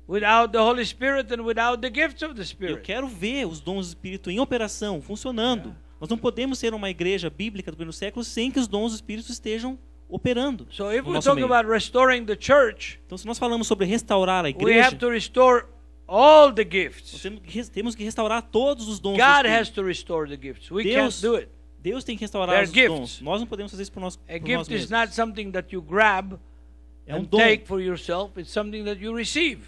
without the Holy Spirit and without the gifts of the Eu Spirit. quero ver os dons do Espírito em operação, funcionando. Nós não podemos ser uma igreja bíblica do primeiro século sem que os dons do Espírito estejam operando. So if no we nosso talk meio. about restoring the church, Então, se nós falamos sobre restaurar a we igreja, have to restore all the gifts. nós temos que restaurar todos os dons. God do has Espírito. to restore the gifts. We Deus, can't do it. Deus tem que restaurar They're os gifts. dons. Nós não podemos fazer isso por nós A mesmos. gift is not something that you grab É and dom. take for yourself. It's something that you receive.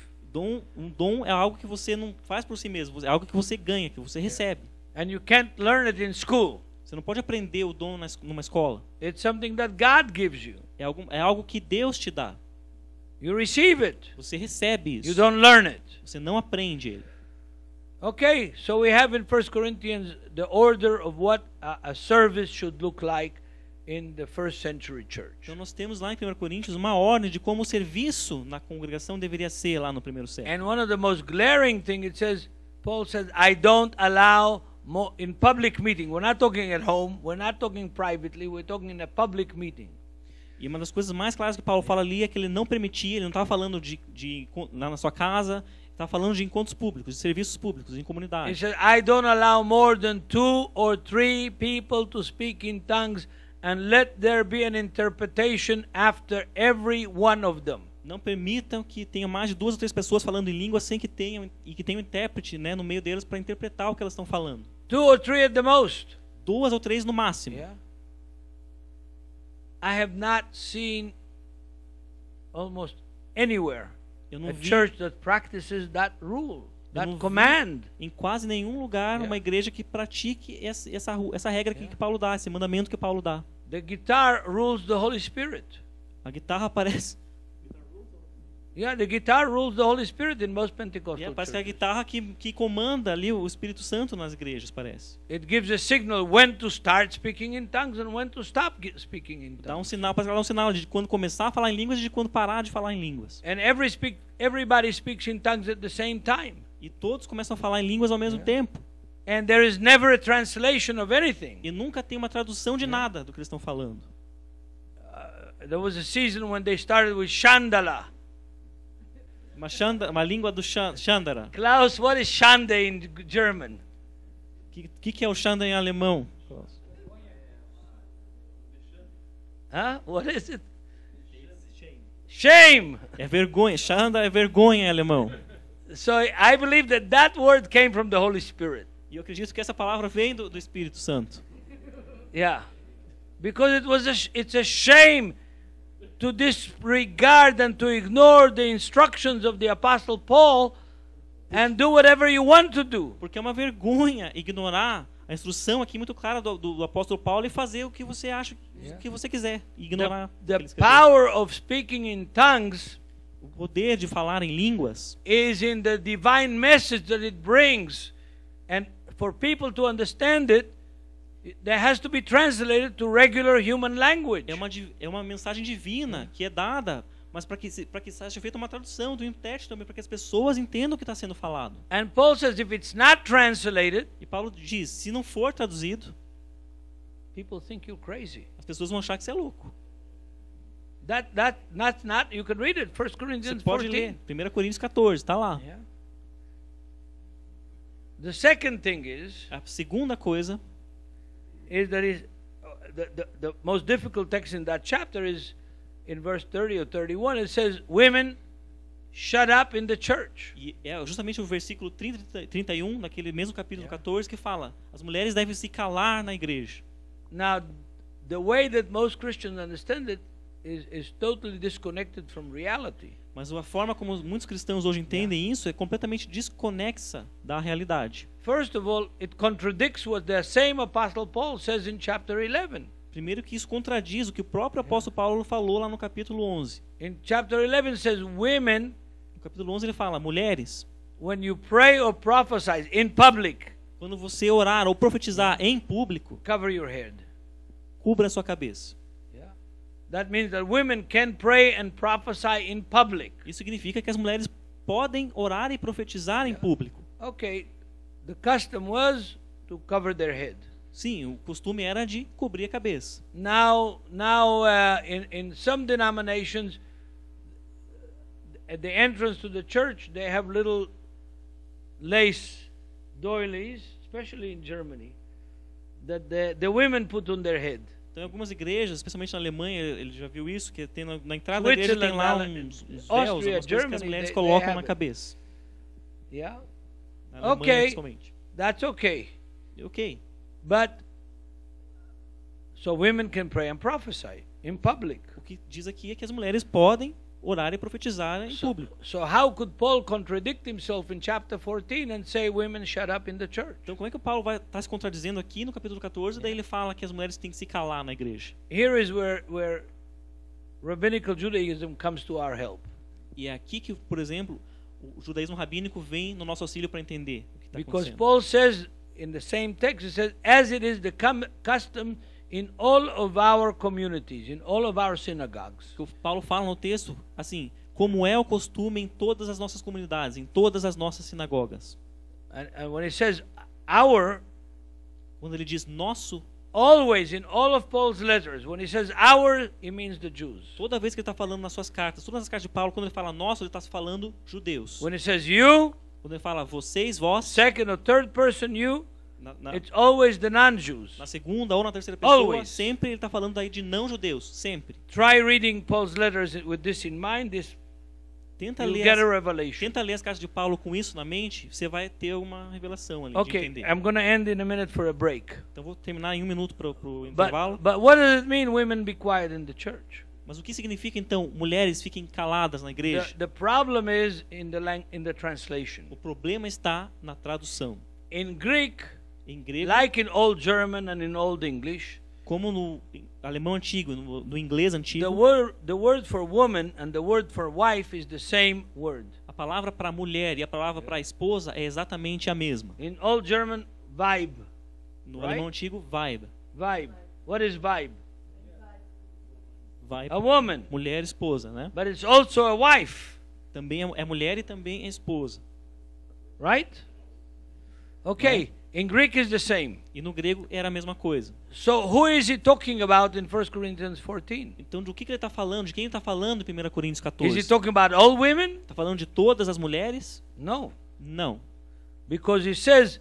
Um dom é algo que você não faz por si mesmo, é algo que você ganha, que você recebe. And you can't learn it in school. Você não pode aprender o dom numa escola. It's something that God gives you. É algo que Deus te dá. You receive it. Você recebe You isso. don't learn it. Você não aprende ele. Okay, so we have in 1 Corinthians the order of what a service should look like in the first century church. Então nós temos lá em 1 Coríntios uma ordem de como o serviço na congregação deveria ser lá no primeiro século. And one of the most glaring thing it says, Paul says, I don't allow in public meeting. We're not talking at home. We're not talking privately. We're talking in a public meeting. E uma das coisas mais claras que Paulo fala ali é que ele não permitia, ele não estava falando lá na sua casa, estava falando de encontros públicos, de serviços públicos, em He comunidade. says, I don't allow more than 2 or 3 people to speak in tongues, and let there be an interpretation after every one of them. Não permitam que tenha mais de 2 ou 3 pessoas falando em língua sem que tenham um intérprete, né, no meio deles para interpretar o que elas estão falando. 2 or 3 at the most. 2 ou 3 no máximo. Yeah. I have not seen almost anywhere Eu não a vi church that practices that rule, não that vi command. em quase nenhum lugar uma igreja que pratique essa regra que Paulo dá, esse mandamento que Paulo dá. The guitar rules the Holy Spirit. A guitarra aparece. Yeah, the guitar rules the Holy Spirit in most Pentecostal Parece que é a churches. guitarra que comanda ali o Espírito Santo nas igrejas, parece. It gives a signal when to start speaking in tongues and when to stop speaking in Dá um tongues. sinal, parece que ela dá um sinal de quando começar a falar em línguas e de quando parar de falar em línguas. And everybody speaks in tongues at the same time. E todos começam a falar em línguas ao mesmo tempo. and there is never a translation of anything. E nunca tem uma tradução de nada do que eles estão falando. There was a season when they started with Chandala. Uma língua do Chandara. Klaus, what is Schande in German? O que é o Chandara em alemão? Huh? What is it? Shame. É vergonha. Chandara é vergonha em alemão. So I believe that word came from the Holy Spirit. E eu acredito que essa palavra vem do Espírito Santo. Yeah. Because it's a shame to disregard and to ignore the instructions of the Apostle Paul and do whatever you want to do. Porque é uma vergonha ignorar a instrução aqui muito clara do apóstolo Paulo e fazer o que você acha, o que você quiser. Ignorar. The power of speaking in tongues o poder de falar em línguas is in the divine message that it brings, and for people to understand it, that has to be translated to regular human language. É uma mensagem divina que é dada, mas para que seja feita uma tradução do intérprete também, para que as pessoas entendam o que está sendo falado. And Paul says if it's not translated, e Paulo diz, se não for traduzido, people think you're crazy. As pessoas vão achar que você é louco. That's not. You can read it. 1 Corinthians Você pode 14. ler. 1 Coríntios 14, está lá. Yeah. The second thing is. A segunda coisa is that the most difficult text in that chapter is in verse 30 or 31. It says, "Women, shut up in the church." E é justamente o versículo 30 e 31 naquele mesmo capítulo 14 que fala: as mulheres devem se calar na igreja. Now, the way that most Christians understand it is totally disconnected from reality. Mas a forma como muitos cristãos hoje entendem isso é completamente desconexa da realidade. First of all, it contradicts what the same Apostle Paul says in chapter 11. Primeiro que isso contradiz o que o próprio apóstolo Paulo falou lá no capítulo 11. In chapter 11 it says, "Women, no capítulo 11 ele fala: mulheres, when you pray or prophesy in public, quando você orar ou profetizar em público, cover your head." Cubra a sua cabeça. Yeah. That means that women can pray and prophesy in public. Isso significa que as mulheres podem orar e profetizar em público. Okay, the custom was to cover their head. Sim, o costume era de cobrir a cabeça. Now, in some denominations, at the entrance to the church, they have little lace doilies, especially in Germany, that the women put on their head. Então, em algumas igrejas, especialmente na Alemanha, ele já viu isso, que tem na entrada da igreja tem lá uns véus, algumas coisas que as mulheres colocam na cabeça. Yeah. Na Alemanha, Okay, principalmente. that's okay. Ok. But so women can pray and prophesy in public. O que diz aqui é que as mulheres podem orar e profetizar em público. So how could Paul contradict himself in chapter 14 and say women shut up in the church? Então, como é que o Paulo vai estar se contradizendo aqui no capítulo 14, daí ele fala que as mulheres têm que se calar na igreja? Here is where rabbinical Judaism comes to our help. E é aqui que, por exemplo, o judaísmo rabínico vem no nosso auxílio para entender o que está Because acontecendo. Paul says in the same text, he says, as it is the custom in all of our communities, in all of our synagogues. O Paulo fala no texto assim, como é o costume em todas as nossas comunidades, em todas as nossas sinagogas. And when he says our, Quando ele diz nosso, always in all of Paul's letters, when he says our, he means the Jews. toda vez que ele está falando nas suas cartas, todas as cartas de Paulo, quando ele fala nosso, ele está falando judeus. When he says you, Quando ele fala vocês, vós, second or third person you, na it's always the non-Jews. segunda ou na terceira pessoa, Always. sempre ele está falando aí de não judeus, sempre. Try reading Paul's letters with this in mind. Tenta You'll ler, get a revelation. tenta ler as cartas de Paulo com isso na mente, você vai ter uma revelação ali de Okay, entender. I'm going to end in a minute for a break. Então vou terminar em 1 minuto para o intervalo. But what does it mean, women be quiet in the church? Mas o que significa então mulheres fiquem caladas na igreja? The problem is in the translation. O problema está na tradução. In Greek, Em grego, like in Old German and in Old English, como no alemão antigo, no inglês antigo, the word for woman and the word for wife is the same word. a palavra para mulher e a palavra para esposa é exatamente a mesma. In Old German, Weib. No Right? alemão antigo, Weib. Weib. What is Weib? Weib, A woman. mulher, esposa, né? But it's also a wife. Também é mulher e também é esposa. Right? Okay. In Greek is the same. E no grego era a mesma coisa. So who is he talking about in 1 Corinthians 14? Então, do que ele está falando? De quem ele está falando em 1 Coríntios Is he 14? talking about all women? Está falando de todas as mulheres? No. Não. Because he says,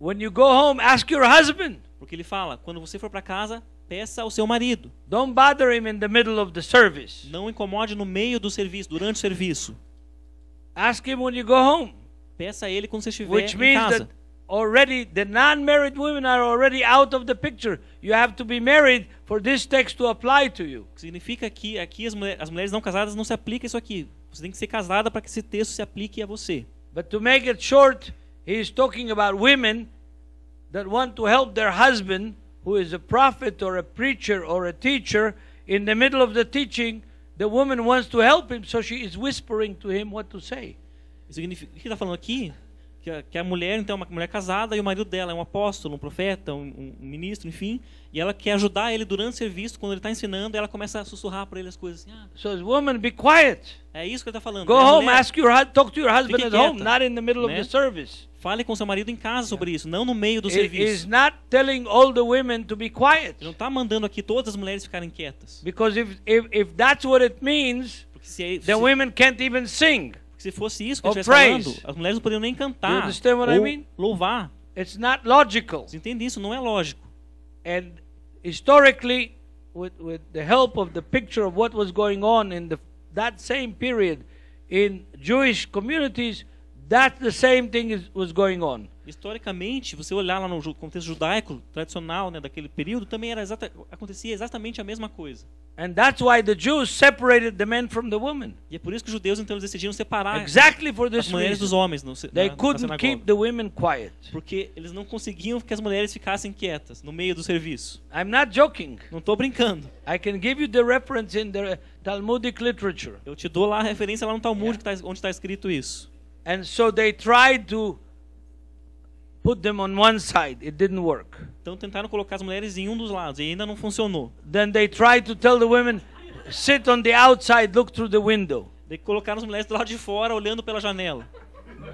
when you go home, ask your husband. Porque ele fala, quando você for para casa, peça ao seu marido. Don't bother him in the middle of the service. Não incomode no meio do serviço, durante o serviço. Ask him when you go home. Peça a ele quando você estiver Which em means casa. that already the non-married women are already out of the picture. You have to be married for this text to apply to you. Significa que aqui as mulheres não casadas não se aplica isso aqui. Você tem que ser casada para que esse texto se aplique a você. But to make it short, he is talking about women that want to help their husband, who is a prophet or a preacher or a teacher. In the middle of the teaching, the woman wants to help him, so she is whispering to him what to say. Isso significa, o que está falando aqui? Que a mulher, então, é uma mulher casada e o marido dela é um apóstolo, um profeta, um ministro, enfim. E ela quer ajudar ele durante o serviço, quando ele está ensinando, ela começa a sussurrar para ele as coisas assim. So as woman, be quiet. É isso que ele está falando. Go home, talk to your husband Fique at home, quieta, not in the middle of né? the service. Fale com seu marido em casa sobre isso, não no meio do He is serviço. not telling all the women to be quiet. Ele não está mandando aqui todas as mulheres ficarem quietas. Because if that's what it means, Porque se the women can't even sing. se fosse isso que ele Or estivesse praise. falando, as mulheres não poderiam nem You cantar understand what I ou mean? louvar. It's not logical. Você entende isso? Não é lógico. And historically, with the help of the picture of what was going on in that same period in Jewish communities, that's the same thing was going on. Historicamente, você olhar lá no contexto judaico tradicional, né, daquele período, também acontecia exatamente a mesma coisa. And that's why the Jews separated the men from the women. E é por isso que os judeus então eles decidiram separar Exactly for as this mulheres dos reason. homens They na couldn't sinagoga. keep the women quiet. Porque eles não conseguiam que as mulheres ficassem quietas no meio do serviço. I'm not joking. Não estou brincando. I can give you the reference in the Talmudic literature. Eu te dou lá a referência lá no Talmud onde está escrito isso. And so they tried to put them on one side. It didn't work. Então tentaram colocar as mulheres em um dos lados e ainda não funcionou. Then they tried to tell the women, sit on the outside, look through the window. Daí colocaram as mulheres do lado de fora olhando pela janela.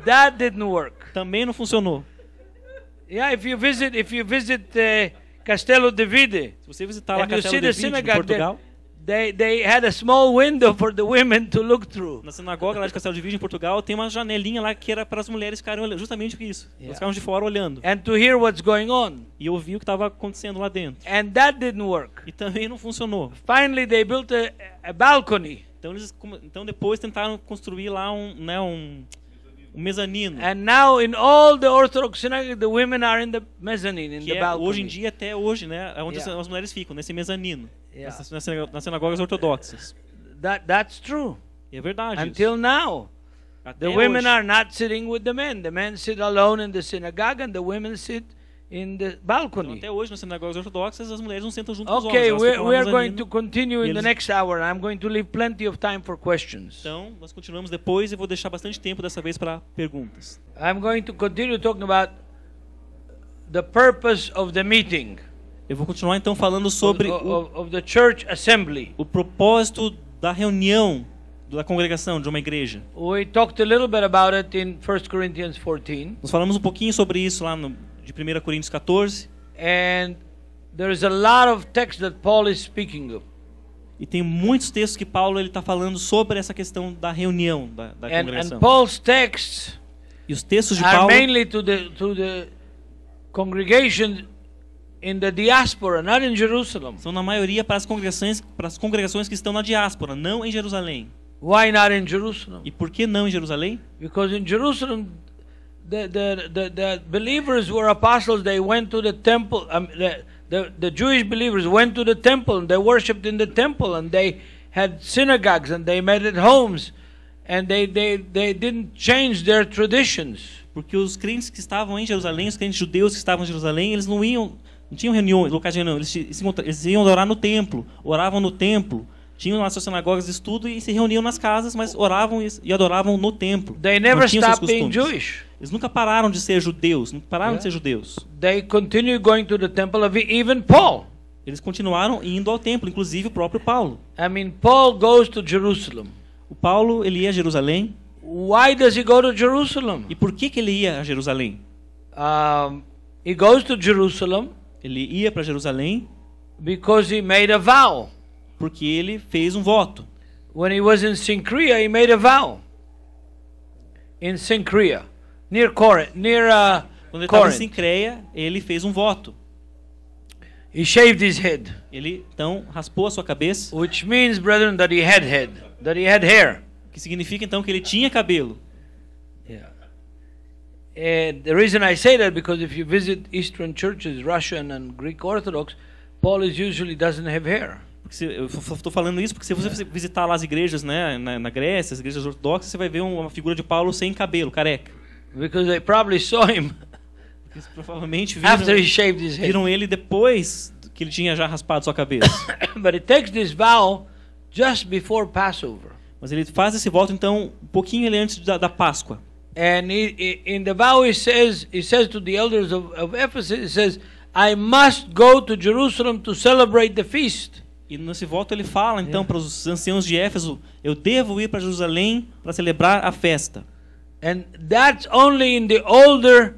That didn't work. Também não funcionou. Yeah, if you visit Castelo de Vide, Se você visitar lá and you Castelo see de the Vide, em synagogue there, Portugal, they had a small window for the women to look through. na sinagoga lá de Castelo de Vide, em Portugal, tem uma janelinha lá que era para as mulheres ficarem olhando, justamente isso. Yeah. Elas ficavam de fora olhando And to hear what's going on. e ouvir o que estava acontecendo lá dentro. And that didn't work. E também não funcionou. Finally, they built a balcony. Então depois tentaram construir lá um mezanino. And now in all the Orthodox synagogues, the women are in the mezzanine, in Que the é, hoje em balcony. dia, até hoje, né, é onde Yeah. as mulheres ficam, nesse mezanino. Yeah. Nas sinagogas ortodoxas. That's true. E é verdade Until isso. now. Até The women hoje. are not sitting with the men. The men sit alone in the synagogue and the women sit in the Então, balcony. até hoje, nas sinagogas ortodoxas, as mulheres não sentam junto com os Okay, homens. Elas ficam lá we no are going mezanino. to continue in the eles- next hour. I'm going to leave plenty of time for questions. Então, nós continuamos depois e vou deixar bastante tempo dessa vez para perguntas. I'm going to continue talking about the purpose of the meeting, Eu vou continuar então falando sobre of the church assembly. o propósito da reunião da congregação de uma igreja. We talked a little bit about it in 1 Corinthians 14. Nós falamos um pouquinho sobre isso lá de 1 Coríntios 14. And there is a lot of text that Paul is speaking of. E tem muitos textos que Paulo está falando sobre essa questão da reunião da congregação. And Paul's texts E os textos de are Paulo mainly to the congregation in the diaspora, not in Jerusalem. são na maioria para as congregações que estão na diáspora, não em Jerusalém. Why not in Jerusalem? E por que não em Jerusalém? Because in Jerusalem, the believers were apostles. They went to the temple. The Jewish believers went to the temple and they worshipped in the temple, and they had synagogues and they met at homes, and they didn't change their traditions. Porque os crentes que estavam em Jerusalém, os crentes judeus que estavam em Jerusalém, eles não tinham reuniões, locais de reunião, eles iam orar no templo, oravam no templo, tinham as suas sinagogas de estudo e se reuniam nas casas, mas oravam e adoravam no templo. They Não never tinham seus stopped being costumes. Jewish. Eles nunca pararam de ser judeus, nunca pararam de ser judeus. They continued going to the temple. Even Paul. Eles continuaram indo ao templo, inclusive o próprio Paulo. I mean, Paul goes to Jerusalem. O Paulo, ele ia a Jerusalém. Why does he go to Jerusalem? E por que ele ia a Jerusalém? he goes to Jerusalem Ele ia para Jerusalém because he made a vow. porque ele fez um voto. When he was in Cenchrea, he made a vow. In Cenchrea, near Corinth, Quando ele estava em Corinth. Sincreia, ele fez um voto. He shaved his head, Ele então raspou a sua cabeça, which means, brethren, that he had head, that he had hair. que significa então que ele tinha cabelo. Yeah. And the reason I say that because if you visit Eastern churches, Russian and Greek Orthodox, Paul usually doesn't have hair. Porque eu estou falando isso porque se você visitar lá as igrejas, né, na Grécia, as igrejas ortodoxas, você vai ver uma figura de Paulo sem cabelo, careca. Because they probably saw him Porque provavelmente after he shaved his head. viram ele depois que ele tinha já raspado sua cabeça. But he takes this vow just before Passover. Mas ele faz esse voto então um pouquinho ele antes da Páscoa. And in the vow he says to the elders of Ephesus, he says, I must go to Jerusalem to celebrate the feast. E nesse voto ele fala então para os anciãos de Éfeso, eu devo ir para Jerusalém para celebrar a festa. And that's only in the older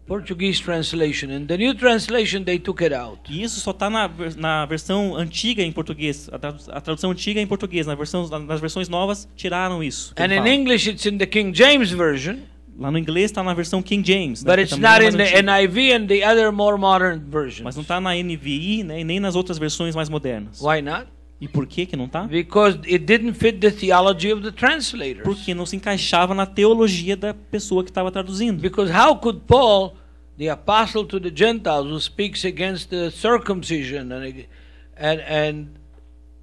Portuguese translation. In the new translation they took it out. E isso só está na versão antiga em português, a tradução antiga em português. Nas versões novas tiraram isso. And in English it's in the King James version. Lá no inglês está na versão King James. But Né, it's not in the NIV and the other more modern mas versions. não está na NVI, né, e nem nas outras versões mais modernas. Why not? E por que não está? Because it didn't fit the theology of the translators. Porque não se encaixava na teologia da pessoa que estava traduzindo. Because how could Paul, the apostle to the Gentiles, who speaks against the circumcision and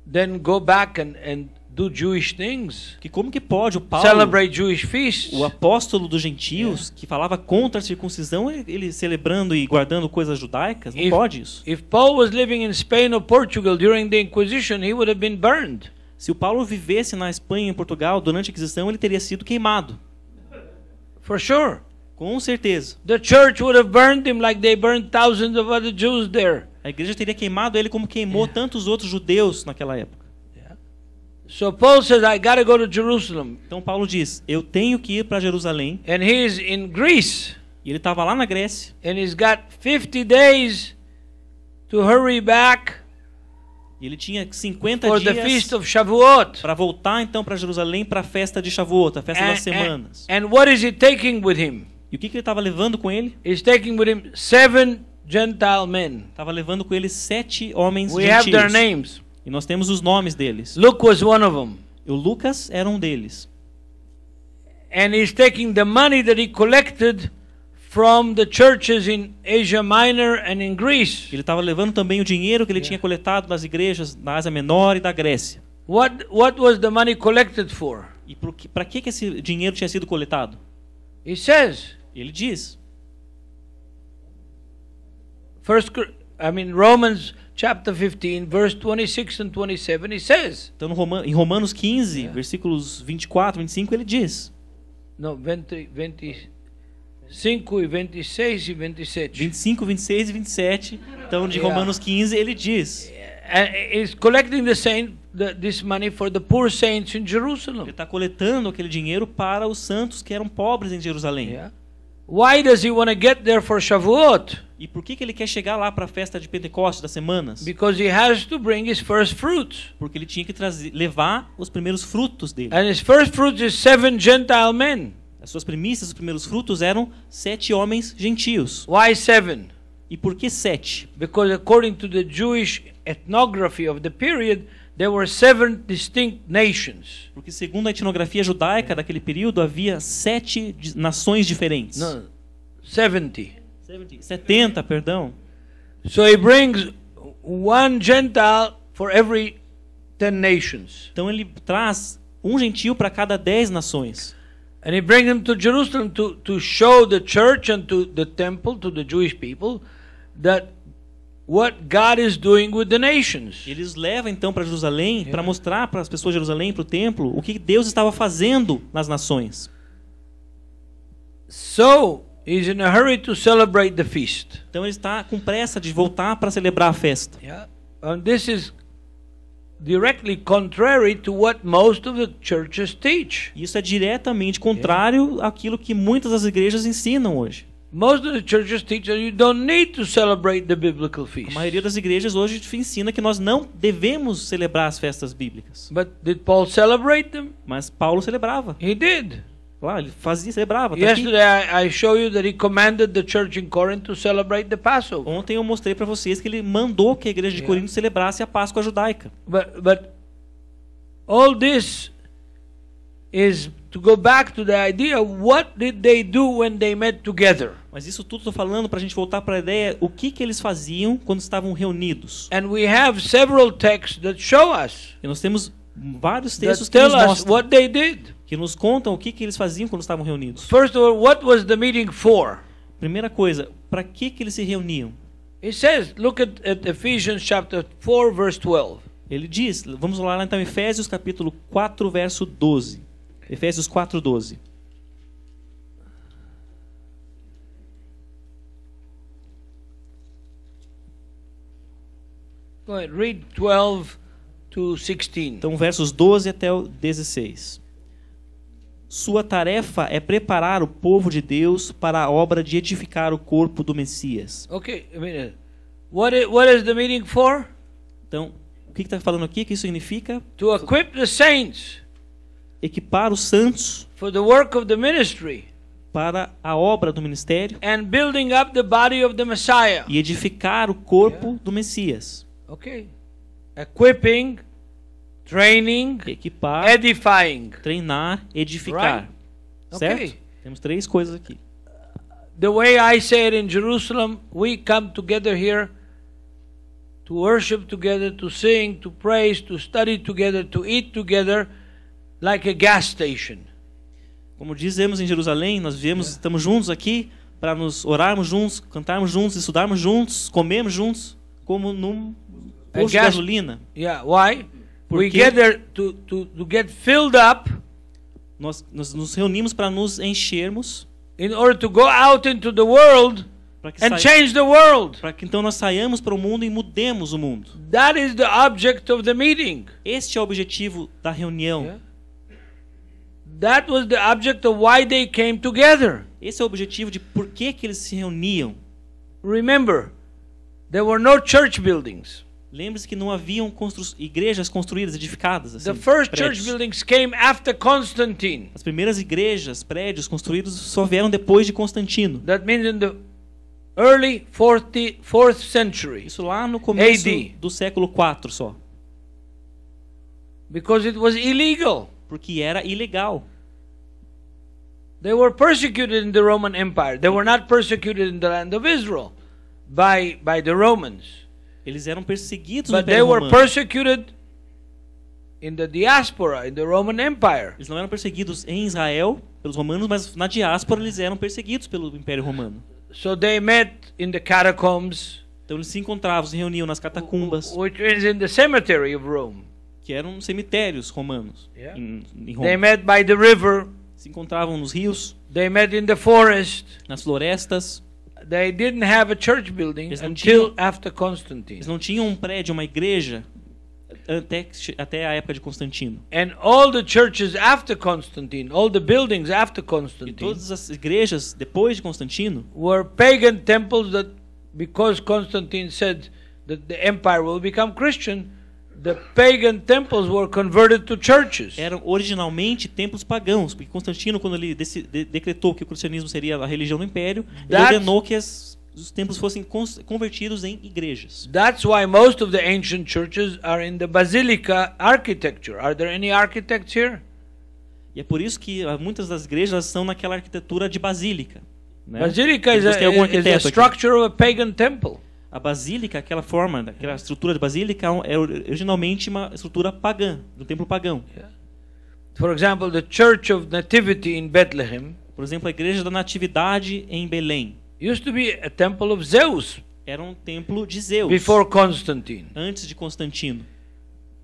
then go back and do Jewish things, Que como que pode o Paulo, celebrate Jewish feasts, o apóstolo dos gentios, que falava contra a circuncisão, ele celebrando e guardando coisas judaicas? Não pode isso. if Paul was living in Spain or Portugal during the Inquisition, he would have been burned. Se o Paulo vivesse na Espanha e em Portugal durante a Inquisição, ele teria sido queimado. For sure. Com certeza. The church would have burned him like they burned thousands of other Jews there. A igreja teria queimado ele como queimou tantos outros judeus naquela época. So Paul says, I got to go to Jerusalem. Então Paulo diz, eu tenho que ir para Jerusalém. And he's in Greece. E ele estava lá na Grécia. And he's got 50 days to hurry back E ele tinha 50 for the dias feast of Shavuot. para voltar então para Jerusalém para a festa de Shavuot, a festa das semanas. And what is he taking with him? E o que ele estava levando com ele? He's taking with him 7 Gentile men. Estava levando com ele 7 homens We have their gentios. names. E nós temos os nomes deles. Luke was one of them. E o Lucas era um deles. And he's taking the money that he collected from the churches in Asia Minor and in Greece. Ele estava levando também o dinheiro que ele tinha coletado das igrejas da Ásia Menor e da Grécia. What was the money collected for? E para que esse dinheiro tinha sido coletado? He says, Ele diz. Romans chapter 15, verse 26 and 27, he says. Então em Romanos 15, versículos 24, 25, ele diz. No, 25 e 26 e 27. 25, 26 e 27. Então de Romanos 15 ele diz. And he's collecting this money for the poor saints in Jerusalem. Ele está coletando aquele dinheiro para os santos que eram pobres em Jerusalém. Yeah. Why does he want to get there for Shavuot? E por que ele quer chegar lá para a festa de Pentecostes das semanas? Because he has to bring his first fruits. Porque ele tinha que levar os primeiros frutos dele. And his first fruits is 7 Gentile men. As suas primícias, os primeiros frutos eram 7 homens gentios. Why 7? E por que 7? Because according to the Jewish ethnography of the period, there were 7 distinct nations. Porque segundo a etnografia judaica daquele período, havia 7 nações diferentes. No, 70. 70, perdão. So he brings 1 Gentile for every 10 nations. Então ele traz um gentio para cada 10 nações. And he brings them to Jerusalem to show the church and to the temple, to the Jewish people, that what God is doing with the nations. Eles levam então para Jerusalém para mostrar para as pessoas de Jerusalém, para o templo, o que Deus estava fazendo nas nações. So he's in a hurry to celebrate the feast. Então ele está com pressa de voltar para celebrar a festa. Yeah, and this is directly contrary to what most of the churches teach. Isso é diretamente contrário àquilo que muitas das igrejas ensinam hoje. most of the churches teach that you don't need to celebrate the biblical A feast. maioria das igrejas hoje ensina que nós não devemos celebrar as festas bíblicas. But did Paul celebrate them? Mas Paulo celebrava. He did. Lá, ele fazia, celebrava. Tá aqui. Yesterday I show you that he commanded the church in Corinth to celebrate the Passover. Ontem eu mostrei para vocês que ele mandou que a igreja de Corinto celebrasse a Páscoa judaica. But all this is to go back to the idea of what did they do when they met together. Mas isso tudo estou falando para a gente voltar para a ideia o que eles faziam quando estavam reunidos. And we have several texts that show us, E nós temos vários that textos que tell nos us mostram, what they did. que nos contam o que eles faziam quando estavam reunidos. First of all, what was the meeting for? Primeira coisa, para que eles se reuniam? It says, look at Ephesians chapter 4 verse 12. Ele diz, vamos lá então, Efésios capítulo 4, verso 12. Efésios 4, 12. Go ahead, read 12 to 16. Então, versos 12 até o 16. Sua tarefa é preparar o povo de Deus para a obra de edificar o corpo do Messias. Okay, a minute. What is the meeting for? Então, o que está falando aqui? O que isso significa? To equip the saints Equipar os santos for the work of the ministry para a obra do ministério and building up the body of the Messiah. e edificar o corpo do Messias. Okay. Equipping, training, Equipar, edifying. treinar, edificar. Right. Certo? Okay. Temos três coisas aqui. The way I say it in Jerusalem, we come together here to worship together, to sing, to praise, to study together, to eat together, like a gas station. Como dizemos em Jerusalém, nós estamos juntos aqui para nos orarmos juntos, cantarmos juntos, estudarmos juntos, comermos juntos, como num posto de gasolina. Yeah, why? We Porque gather to get filled up nós nos reunimos para nos enchermos, in order to go out into the world para que, and change the world. para que então nós saiamos para o mundo e mudemos o mundo. That is the object of the meeting. Este é o objetivo da reunião. Yeah. That was the object of why they came together. Esse é o objetivo de por que eles se reuniam. Remember, there were no church buildings. Lembre-se que não haviam igrejas construídas, edificadas. Assim, The first prédios. church buildings came after Constantine. As primeiras igrejas, prédios construídos só vieram depois de Constantino. That means in the early 4th century. Isso lá no começo AD. do século 4 só. Because it was illegal. Porque era ilegal. They were persecuted in the Roman Empire. They were not persecuted in the land of Israel by the Romans. Eles eram perseguidos no But they Império were Romano. persecuted in the diaspora, in the Roman Empire. Eles não eram perseguidos em Israel pelos romanos, mas na diáspora eles eram perseguidos pelo Império Romano. So they met in the catacombs, Então eles se encontravam, se reuniam nas catacumbas, which is in the cemetery of Rome. que eram cemitérios romanos Yeah. em They Roma. met by the river. Se encontravam nos rios, They met in the forest. nas florestas. They didn't have a church building Eles não until tinham- after Constantine. Eles não tinham um prédio, uma igreja, até a época de Constantino. And all the churches after Constantine, all the buildings after E Constantine, todas as igrejas depois de Constantino were pagan temples that, because Constantine said that the empire will become Christian, the pagan temples were converted to churches. eram originalmente templos pagãos, porque Constantino, quando ele decretou que o cristianismo seria a religião do império, ele That's- ordenou que os templos fossem convertidos em igrejas. That's why most of the ancient churches are in the basilica architecture. Are there any architects here? E é por isso que muitas das igrejas elas são naquela arquitetura de basílica. Né? Basilica is Tem algum a arquiteto aqui. structure of a pagan temple. A basílica, aquela forma, aquela estrutura de basílica é originalmente uma estrutura pagã, do templo pagão. For example, the Church of Nativity in Bethlehem Por exemplo, a igreja da Natividade em Belém used to be a temple of Zeus era um templo de Zeus before Constantine. antes de Constantino.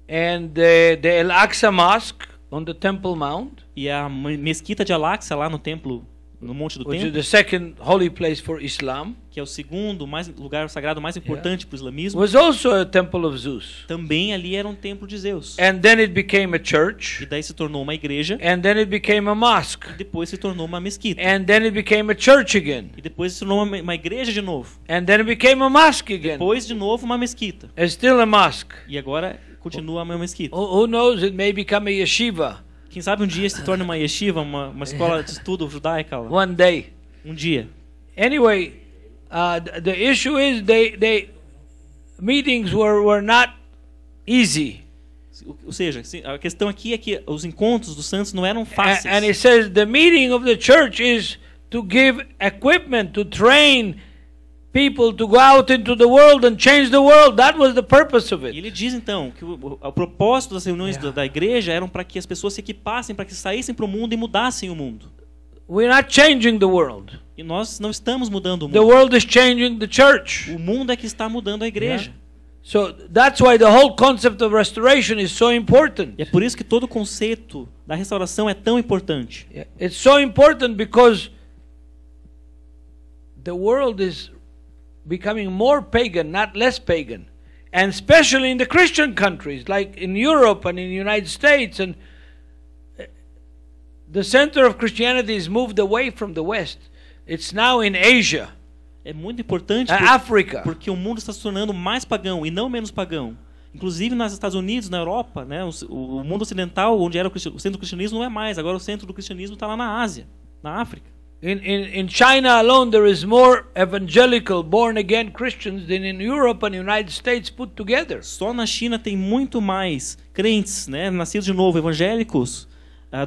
And the Al-Aqsa Mosque on the Temple Mount E a mesquita de Al-Aqsa lá no templo no Monte do which is Templo, the second holy place for Islam, que é o segundo lugar sagrado mais importante para o islamismo, was also a temple of Zeus. também ali era um templo de Zeus. And then it became a church, E daí se tornou uma igreja, and then it became a mosque, e depois se tornou uma mesquita. and then it became a church again, E depois se tornou uma igreja de novo. and then it became a mosque again, Depois de novo uma mesquita. and still a mosque. E agora continua uma mesquita. Who knows, it may become a yeshiva Quem sabe um dia se torne uma yeshiva, uma escola de estudo judaica lá. one day. Um dia. Anyway, the issue is they meetings were not easy. Ou seja, a questão aqui é que os encontros dos santos não eram fáceis. And it says the meeting of the church is to give equipment, to train people to go out into the world and change the world. That was the purpose of E it. ele diz então que o propósito das reuniões da igreja eram para que as pessoas se equipassem, para que saíssem para o mundo e mudassem o mundo. We're not changing the world. E nós não estamos mudando o The mundo. world is changing the church. O mundo é que está mudando a igreja. So that's why the whole concept of restoration is so important. E é por isso que todo o conceito da restauração é tão importante. It's so important because the world is becoming more pagan, not less pagan. And especially in the Christian countries, like in Europe and in the United States, and the center of Christianity is moved away from the West. It's now in Asia, É muito importante Africa. porque o mundo está se tornando mais pagão e não menos pagão. Inclusive nos Estados Unidos, na Europa, né, o mundo ocidental, onde era o centro do cristianismo, não é mais. Agora o centro do cristianismo está lá na Ásia, na África. In China alone, there is more evangelical, born-again Christians than in Europe and the United States put together. Só na China tem muito mais crentes, né, nascidos de novo, evangélicos,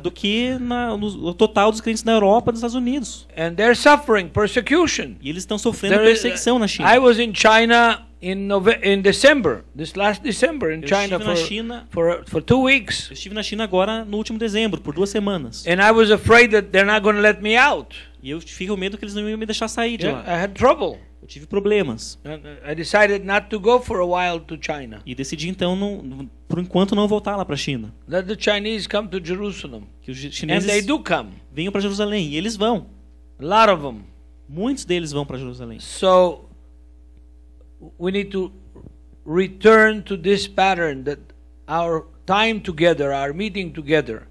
do que no total dos crentes na Europa e nos Estados Unidos. And they're suffering persecution. E eles estão sofrendo perseguição na China. I was in China in December, this last December, in China estive na China, for 2 weeks. eu estive na China agora no último dezembro, por 2 semanas. And I was afraid that they're not going to let me out. E eu fiquei com medo que eles não iam me deixar sair de lá. I had trouble. Eu tive problemas. And I decided not to go for a while to China. E decidi então, por enquanto, não voltar lá para a China. Let the Chinese come to Jerusalem. Que os And they chineses do come. venham para Jerusalém. E eles vão. A lot of them. Muitos deles vão para Jerusalém. So we need to return to this pattern that our time together, our meeting together,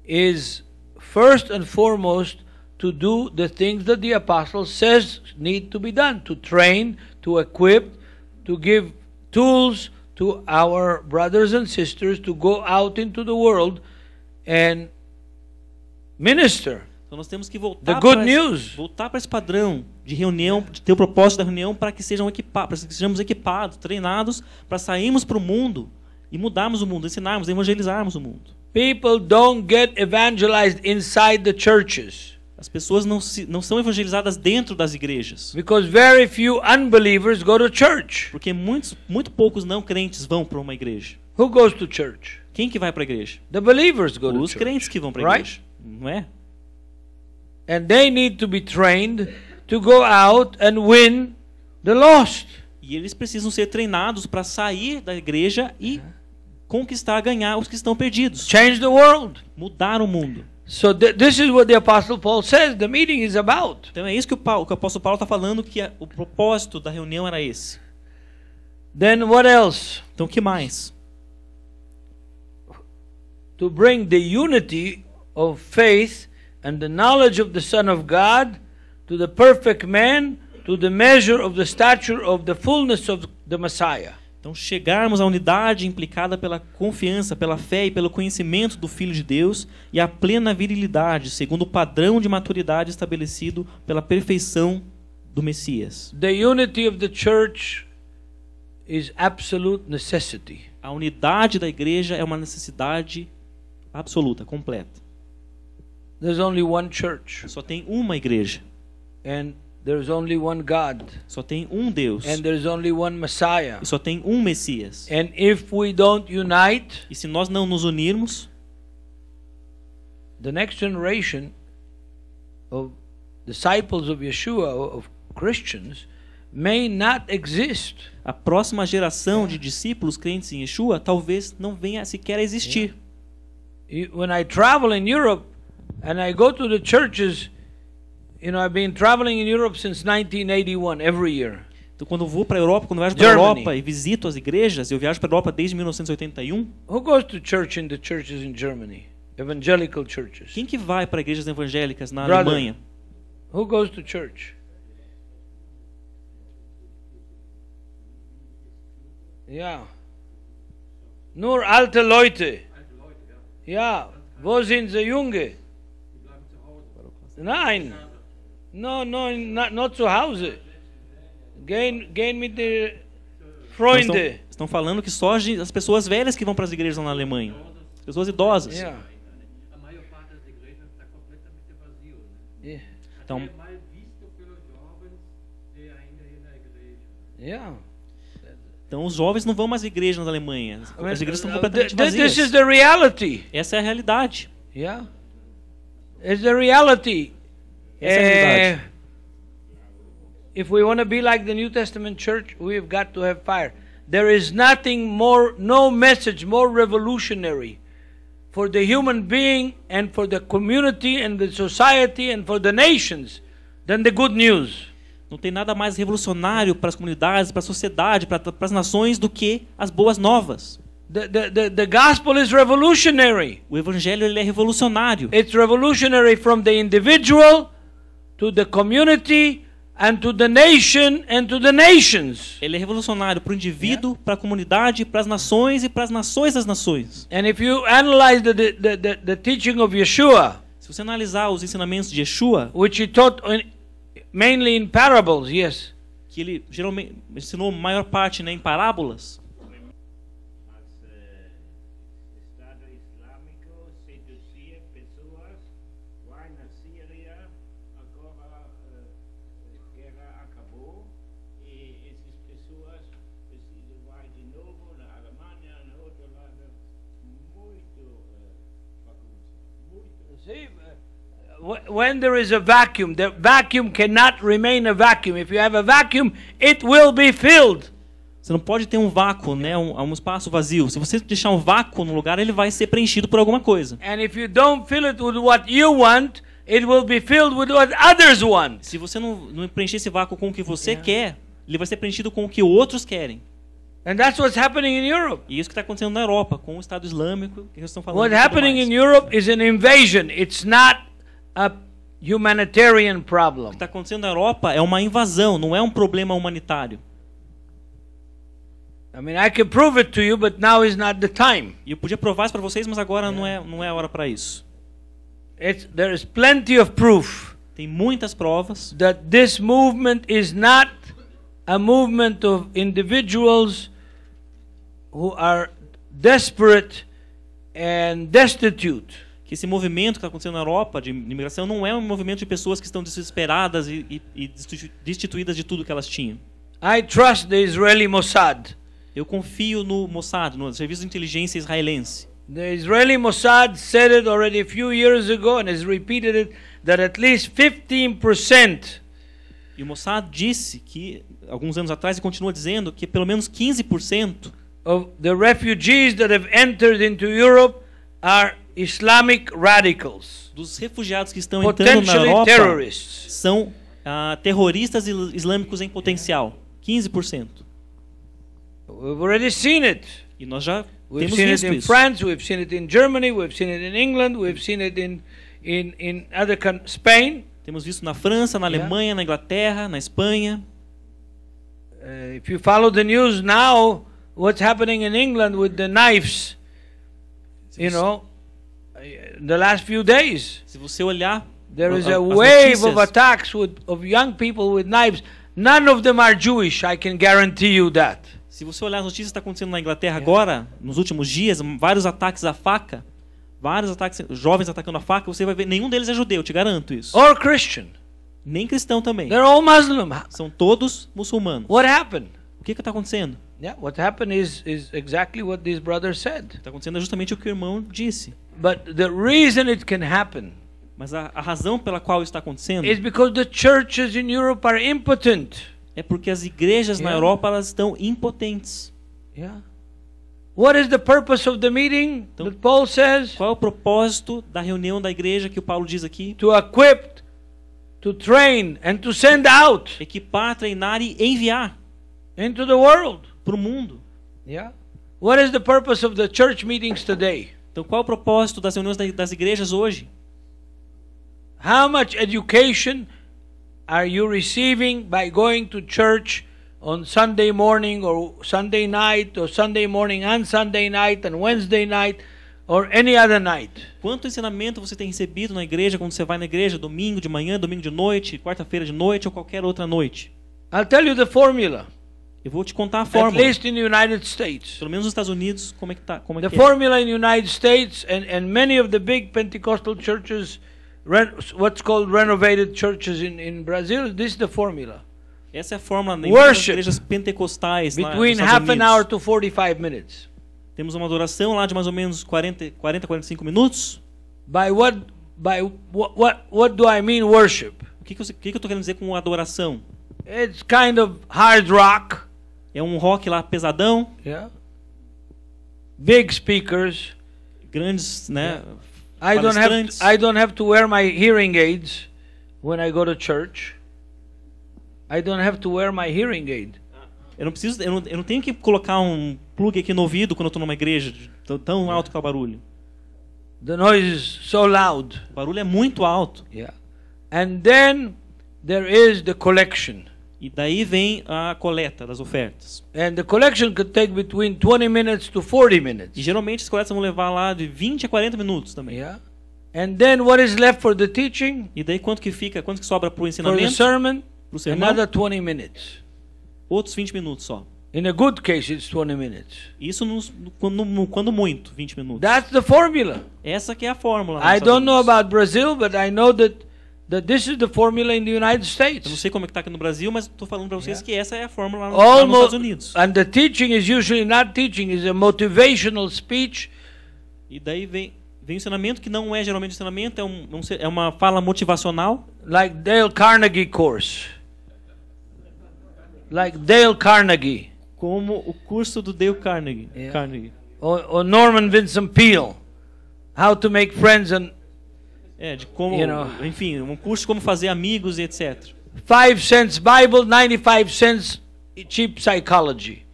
is first and foremost to do the things that the apostle says need to be done, to train, to equip, to give tools to our brothers and sisters to go out into the world and minister. Então nós temos que The good news. voltar para esse padrão de reunião, de ter o propósito da reunião para que sejamos equipados, treinados, para sairmos para o mundo e mudarmos o mundo, ensinarmos, evangelizarmos o mundo. People don't get evangelized inside the churches As pessoas não são evangelizadas dentro das igrejas, because very few unbelievers go to church. porque muito poucos não crentes vão para uma igreja. Who goes to church? Quem que vai para a igreja? The believers go to Os church. crentes que vão para a Right? igreja, não é? And they need to be trained to go out and win the lost. E eles precisam ser treinados para sair da igreja e conquistar, ganhar os que estão perdidos. Change the world. Mudar o mundo. So this is what the Apostle Paul says the meeting is about. Então é isso que o apóstolo Paulo está falando, que o propósito da reunião era esse. Then what else? Então o que mais? To bring the unity of faith and the knowledge of the Son of God to the perfect man, to the measure of the stature of the fullness of the Messiah. Então chegarmos à unidade implicada pela confiança, pela fé e pelo conhecimento do Filho de Deus e à plena virilidade, segundo o padrão de maturidade estabelecido pela perfeição do Messias. The unity of the church is absolute necessity. A unidade da igreja é uma necessidade absoluta, completa. There's only one church, Só tem uma igreja, and there's only one God, só tem um Deus, and there's only one Messiah. e só tem um Messias. And if we don't unite, E se nós não nos unirmos, the next generation of disciples of Yeshua, of Christians, may not exist. a próxima geração de discípulos crentes em Yeshua talvez não venha sequer a existir. When I travel in Europe, And I go to the churches. You know, I've been traveling in Europe since 1981 every year. Então, quando eu vou para a Europa, quando eu viajo para a Germany. Europa e visito as igrejas, eu viajo para a Europa desde 1981. Who goes to church in the churches in Germany? Evangelical churches. Quem que vai para igrejas evangélicas na Brother. Alemanha? Who goes to church? Ja. Nur alte Leute. Ja. Wo sind sie Junge? Nein. No, not zu Hause. Gehen mit den Freunde. Estão falando que só as pessoas velhas que vão para as igrejas na Alemanha. Pessoas idosas. Ja. A maior parte das igrejas está completamente vazio, né? Ja. Então, É mais visto pelos jovens e ainda ir na igreja. Ja. então os jovens não vão mais à igreja na Alemanha. As igrejas estão completamente This is vazias. the reality. Essa é a realidade. Yeah. It's the reality. Essa é a realidade. If we want to be like the New Testament church, we've got to have fire. There is nothing more, no message more revolutionary for the human being and for the community and the society and for the nations than the good news. Não tem nada mais revolucionário para as comunidades, para a sociedade, para as nações do que as boas novas. The gospel is revolutionary. O evangelho ele é revolucionário. It's revolutionary from the individual to the community and to the nation and to the nations. Ele é revolucionário para o indivíduo, para a comunidade, para as nações e para as nações das nações. And if you analyze the teaching of Yeshua, Se você analisar os ensinamentos de Yeshua, which he taught mainly in parables, yes, que ele geralmente ensinou a maior parte, né, em parábolas, Estado Islâmico seduzia pessoas, vai na Síria, agora a guerra acabou e essas pessoas precisam vai de novo na Alemanha, no outro lado, muito bagunça, muito. see, when there is a vacuum, the vacuum cannot remain a vacuum. If you have a vacuum, it will be filled. você não pode ter um vácuo, né, um espaço vazio. Se você deixar um vácuo no lugar, ele vai ser preenchido por alguma coisa. And if you don't fill it with what you want, it will be filled with what others want. Se você não preencher esse vácuo com o que você quer, ele vai ser preenchido com o que outros querem. And that's what's happening in Europe. E isso que está acontecendo na Europa, com o Estado Islâmico, que eles estão falando. What's e tudo happening mais. in Europe is an invasion. It's not a humanitarian O problem. que está acontecendo na Europa é uma invasão, não é um problema humanitário. I mean, I can prove it to you, but now is not the time. E eu podia provar isso para vocês, mas agora não é a hora para isso. There is plenty of proof Tem muitas provas that this movement is not a movement of individuals who are desperate and destitute. que esse movimento que está acontecendo na Europa de imigração não é um movimento de pessoas que estão desesperadas e destituídas de tudo que elas tinham. I trust the Israeli Mossad. Eu confio no Mossad, no serviço de inteligência israelense. The Israeli Mossad said it already a few years ago and has repeated it, that at least 15% E o Mossad disse que, alguns anos atrás, e continua dizendo que pelo menos 15% of the refugees that have entered into Europe are Islamic radicals, dos refugiados que estão entrando na potentially Europa terrorists. são terroristas islâmicos em potencial. 15%. We've already seen it. E nós já We've temos seen it visto in isso. France, we've seen it in Germany, we've seen it in England, we've seen it in other countries, Spain. Temos visto na França, na Alemanha, na Inglaterra, na Espanha. If you follow the news now, what's happening in England with the knives, you know, the last few days. Se você olhar There is as a wave of notícias, attacks of young people with knives. None of them are Jewish, I can guarantee you that. se você olhar as notícias que está acontecendo na Inglaterra agora, nos últimos dias, vários ataques à faca, vários ataques, jovens atacando a faca, você vai ver, nenhum deles é judeu, eu te garanto isso. Or Christian. Nem cristão também. They're all Muslim. São todos muçulmanos. What happened? O que está acontecendo? Yeah, what happened is exactly what these brothers said. O que está acontecendo é justamente o que o irmão disse. But the reason it can happen Mas a razão pela qual isso está acontecendo is because the churches in Europe are impotent. é porque as igrejas na Yeah. Europa elas estão impotentes. Yeah. What is the purpose of the meeting Então- that Paul says? Qual é o propósito da reunião da igreja que o Paulo diz aqui? To equip, to train, and to send out Equipar, treinar e enviar into the world. para o mundo. Yeah. What is the purpose of the church meetings today? Então, qual é o propósito das reuniões das igrejas hoje? How much education are you receiving by going to church on Sunday morning or Sunday night or Sunday morning and Sunday night and Wednesday night or any other night? Quanto ensinamento você tem recebido na igreja quando você vai na igreja domingo de manhã, domingo de noite, quarta-feira de noite ou qualquer outra noite? I'll tell you the formula. Eu vou te contar a At fórmula. least in the United States. Pelo menos nos Estados Unidos, como é que tá? Como é The que é? formula in the United States and many of the big Pentecostal churches, what's called renovated churches in Brazil, this is the formula. Essa é a fórmula em muitas Worship igrejas pentecostais lá nos Between Estados half an Unidos. hour to 45 minutes. Temos uma adoração lá de mais ou menos 40 45 minutos. What do I mean worship? O que eu estou querendo dizer com adoração? It's kind of hard rock, É um rock lá pesadão, yeah. Big speakers. grandes, né? I palestrantes. don't have to wear my hearing aids when I go to church. I don't have to wear my hearing aid. Eu não tenho que colocar um plug aqui no ouvido quando eu estou numa igreja tão alto que é o barulho. The noise is so loud. O barulho é muito alto. Yeah. And then there is the collection. E daí vem a coleta das ofertas. And the collection could take between 20 minutes to 40 minutes. E geralmente as coletas vão levar lá de 20 a 40 minutos também. Yeah. And then what is left for the teaching? E daí quanto que sobra para o For the ensinamento? sermon? Para o sermão? Another 20 minutes. Outros 20 minutos só. In a good case, it's 20 minutes. Isso quando muito, 20 minutos. That's the formula. Essa que é a fórmula. nos I Estados don't know Unidos. about Brazil, but I know that this is the formula in the United Eu não States. sei como é que está aqui no Brasil, mas estou falando para vocês que essa é a fórmula lá nos Estados Almost, Unidos. and the teaching is usually not teaching; it's a motivational speech. E daí vem o ensinamento que não é geralmente ensinamento, é uma fala motivacional. Like Dale Carnegie course. Like Dale Carnegie Como o curso do Dale Carnegie. Yeah. Carnegie. or Norman Vincent Peale. How to make friends and De como, You know. enfim, um curso de como fazer amigos e etc. 5 cents Bible, 95 cents cheap psychology.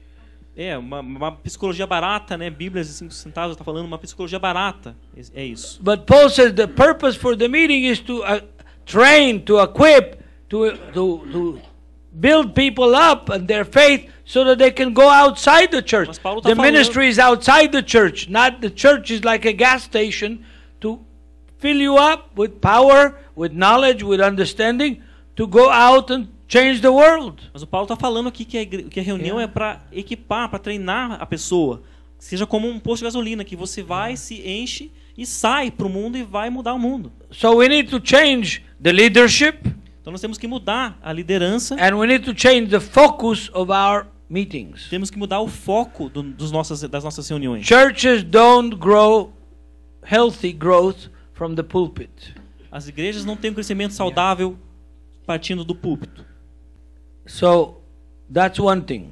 Uma psicologia barata, né? Bíblia de 5 centavos, está falando uma psicologia barata. É isso. But Paul says the purpose for the meeting is to train, to equip, to build people up in their faith so that they can go outside the church. Mas Paulo tá The falando- ministry is outside the church, not the church is like a gas station to fill you up with power, with knowledge, with understanding to go out and change the world. Mas o Paulo está falando aqui que a reunião é para equipar, para treinar a pessoa. Seja como um posto de gasolina, que você vai, se enche e sai para o mundo e vai mudar o mundo. So we need to change the leadership Então nós temos que mudar a liderança, and we need to change the focus of our meetings. temos que mudar o foco das nossas reuniões. Churches don't grow healthy growth from the pulpit. As igrejas não têm um crescimento saudável partindo do púlpito. So that's one thing.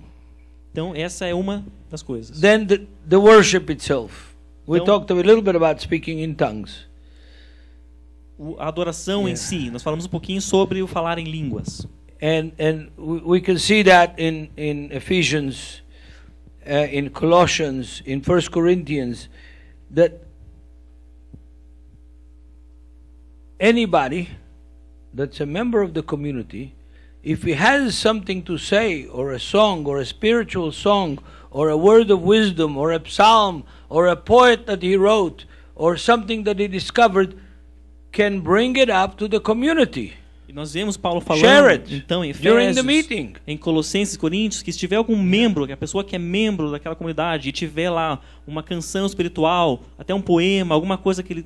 Então essa é uma das coisas. Then the worship itself. We Então- talked a little bit about speaking in tongues. A adoração em si, nós falamos um pouquinho sobre o falar em línguas. And we can see that in Ephesians, in Colossians, in 1 Corinthians, that anybody that's a member of the community, if he has something to say, or a song, or a spiritual song, or a word of wisdom, or a psalm, or a poet that he wrote, or something that he discovered, can bring it up to the community. E nós vemos Paulo Share falando, it então, em during the Efésios, meeting. em Colossenses, Coríntios, que se tiver algum membro, que a pessoa que é membro daquela comunidade, e tiver lá uma canção espiritual, até um poema, alguma coisa que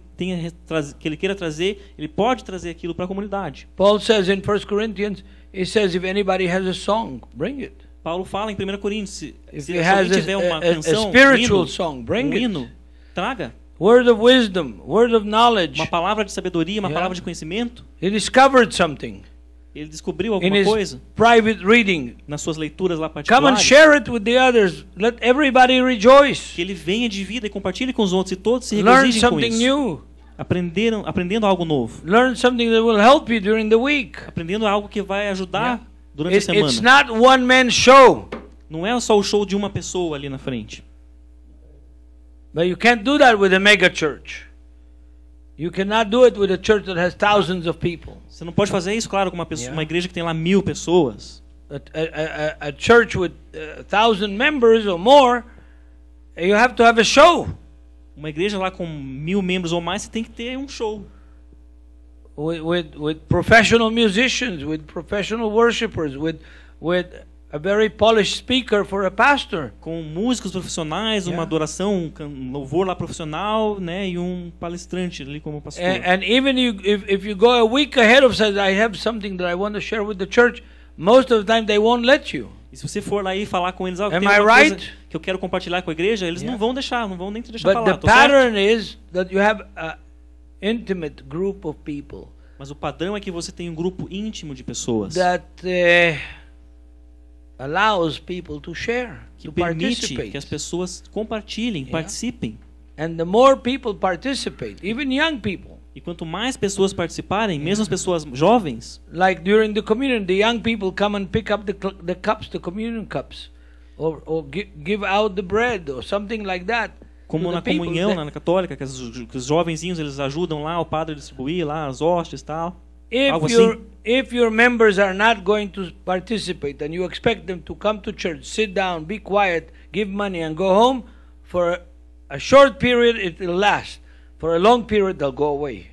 ele queira trazer, ele pode trazer aquilo para a comunidade. Paul says in 1 Corinthians, he says, if anybody has a song, bring it. Paulo fala em 1 Coríntios, If se he alguém has tiver uma a canção, spiritual um song, bring it. hino, traga. Word of wisdom, word of knowledge. Uma palavra de sabedoria, uma Yeah. palavra de conhecimento. He discovered something. ele descobriu in alguma his coisa private reading. nas suas leituras lá Come and particulares, share it with the others. Let everybody rejoice. que ele venha de vida e compartilhe com os outros e todos se Learn regozijem com something isso. new. Aprendendo algo novo. Learn something that will help you during the week. Aprendendo algo que vai ajudar Yeah. durante a semana. It's not one man show. Não é só o show de uma pessoa ali na frente. But you can't do that with a mega church. You cannot do it with a church that has thousands of people. Você não pode fazer isso, claro, com uma pessoa, Yeah. uma igreja que tem lá 1000 pessoas. A church with 1,000 members or more, you have to have a show. Uma igreja lá com 1000 membros ou mais, você tem que ter um show. With professional musicians, with professional worshipers, with a very polished speaker for a pastor. Com músicos profissionais, uma Yeah. adoração, um louvor lá profissional, né, e um palestrante ali como pastor. And even if you go a week ahead of says, I have something that I want to share with the church, most of the time they won't let you. E se você for lá e falar com eles, Am tem I uma coisa right? que eu quero compartilhar com a igreja, eles Yeah. não vão deixar, não vão nem te deixar But falar. the Tô certo? pattern is that you have an intimate group of people Mas o padrão é que você tem um grupo íntimo de pessoas that allows people to share, que to permite participate. que as pessoas compartilhem, Yeah. participem. And the more people participate, even young people, E quanto mais pessoas participarem, mesmo as pessoas jovens, like during the communion, the young people come and pick up the cups, the communion cups, or give out the bread or something like that. como to the na people comunhão, that- na católica, que os jovenzinhos eles ajudam lá o padre a distribuir lá as hóstias e tal. Algo If your members are not going to participate and you expect them to come to church, sit down, be quiet, give money and go home, for a short period it will last. For a long period they'll go away.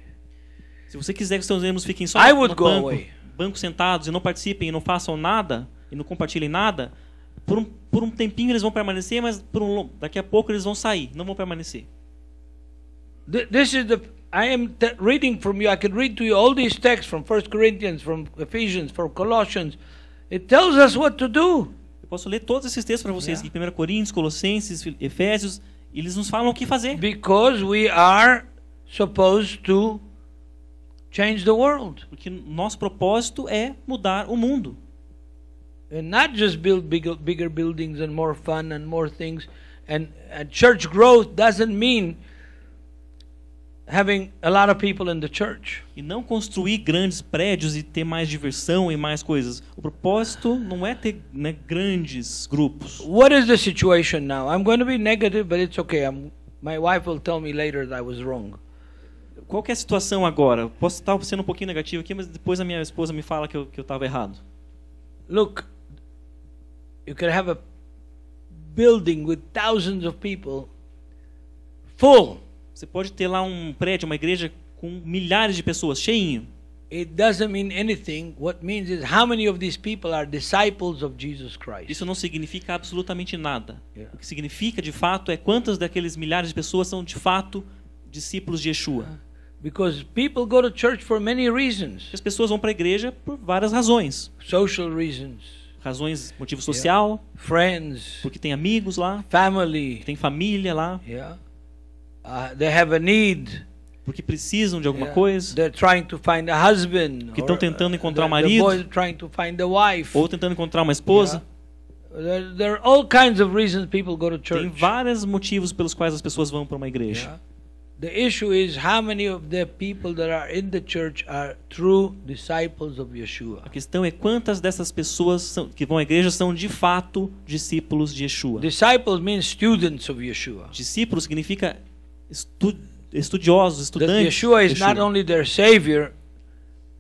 Se você quiser que os seus membros fiquem só I no would go banco, away. banco sentados e não participem e não façam nada e não compartilhem nada, por um tempinho eles vão permanecer, mas daqui a pouco eles vão sair, não vão permanecer. This is I am reading from you. I can read to you all these texts from 1 Corinthians, from Ephesians, from Colossians. It tells us what to do. Eu posso ler todos esses textos para vocês, Yeah. aqui, 1 Coríntios, Colossenses, Efésios, e eles nos falam o que fazer. Because we are supposed to change the world. Porque nosso propósito é mudar o mundo. And not just build bigger buildings and more fun and more things. And church growth doesn't mean having a lot of people in the church. E não construir grandes prédios e ter mais diversão e mais coisas. O propósito não é ter, né, grandes grupos. What is the situation now? I'm going to be negative, but it's okay. My wife will tell me later that I was wrong. Qual que é a situação agora? Eu posso estar sendo um pouquinho negativo aqui, mas depois a minha esposa me fala que eu estava errado. Look, you can have a building with thousands of people full. Você pode ter lá um prédio, uma igreja com milhares de pessoas, cheinho. It doesn't mean anything. What means is how many of these people are disciples of Jesus Christ. Isso não significa absolutamente nada. Yeah. O que significa, de fato, é quantas daqueles milhares de pessoas são, de fato, discípulos de Yeshua. Because people go to church for many reasons. As pessoas vão para a igreja por várias razões. Social reasons, Razões, motivo social, friends, porque tem amigos lá, family. tem família lá, Yeah. They have a need. porque precisam de alguma Yeah. coisa, They're trying to find a husband. Que estão or, tentando encontrar the marido. boys trying to find a wife. ou tentando encontrar uma esposa. There are all kinds of reasons people go to church. Tem vários motivos pelos quais as pessoas vão para uma igreja. Yeah. The issue is how many of the people that are in the church are true disciples of Yeshua. A questão é quantas dessas pessoas que vão à igreja são de fato discípulos de Yeshua. Disciples means students of Yeshua. Discípulo significa estudiosos, That estudantes. Yeshua is de not Yeshua. only their savior,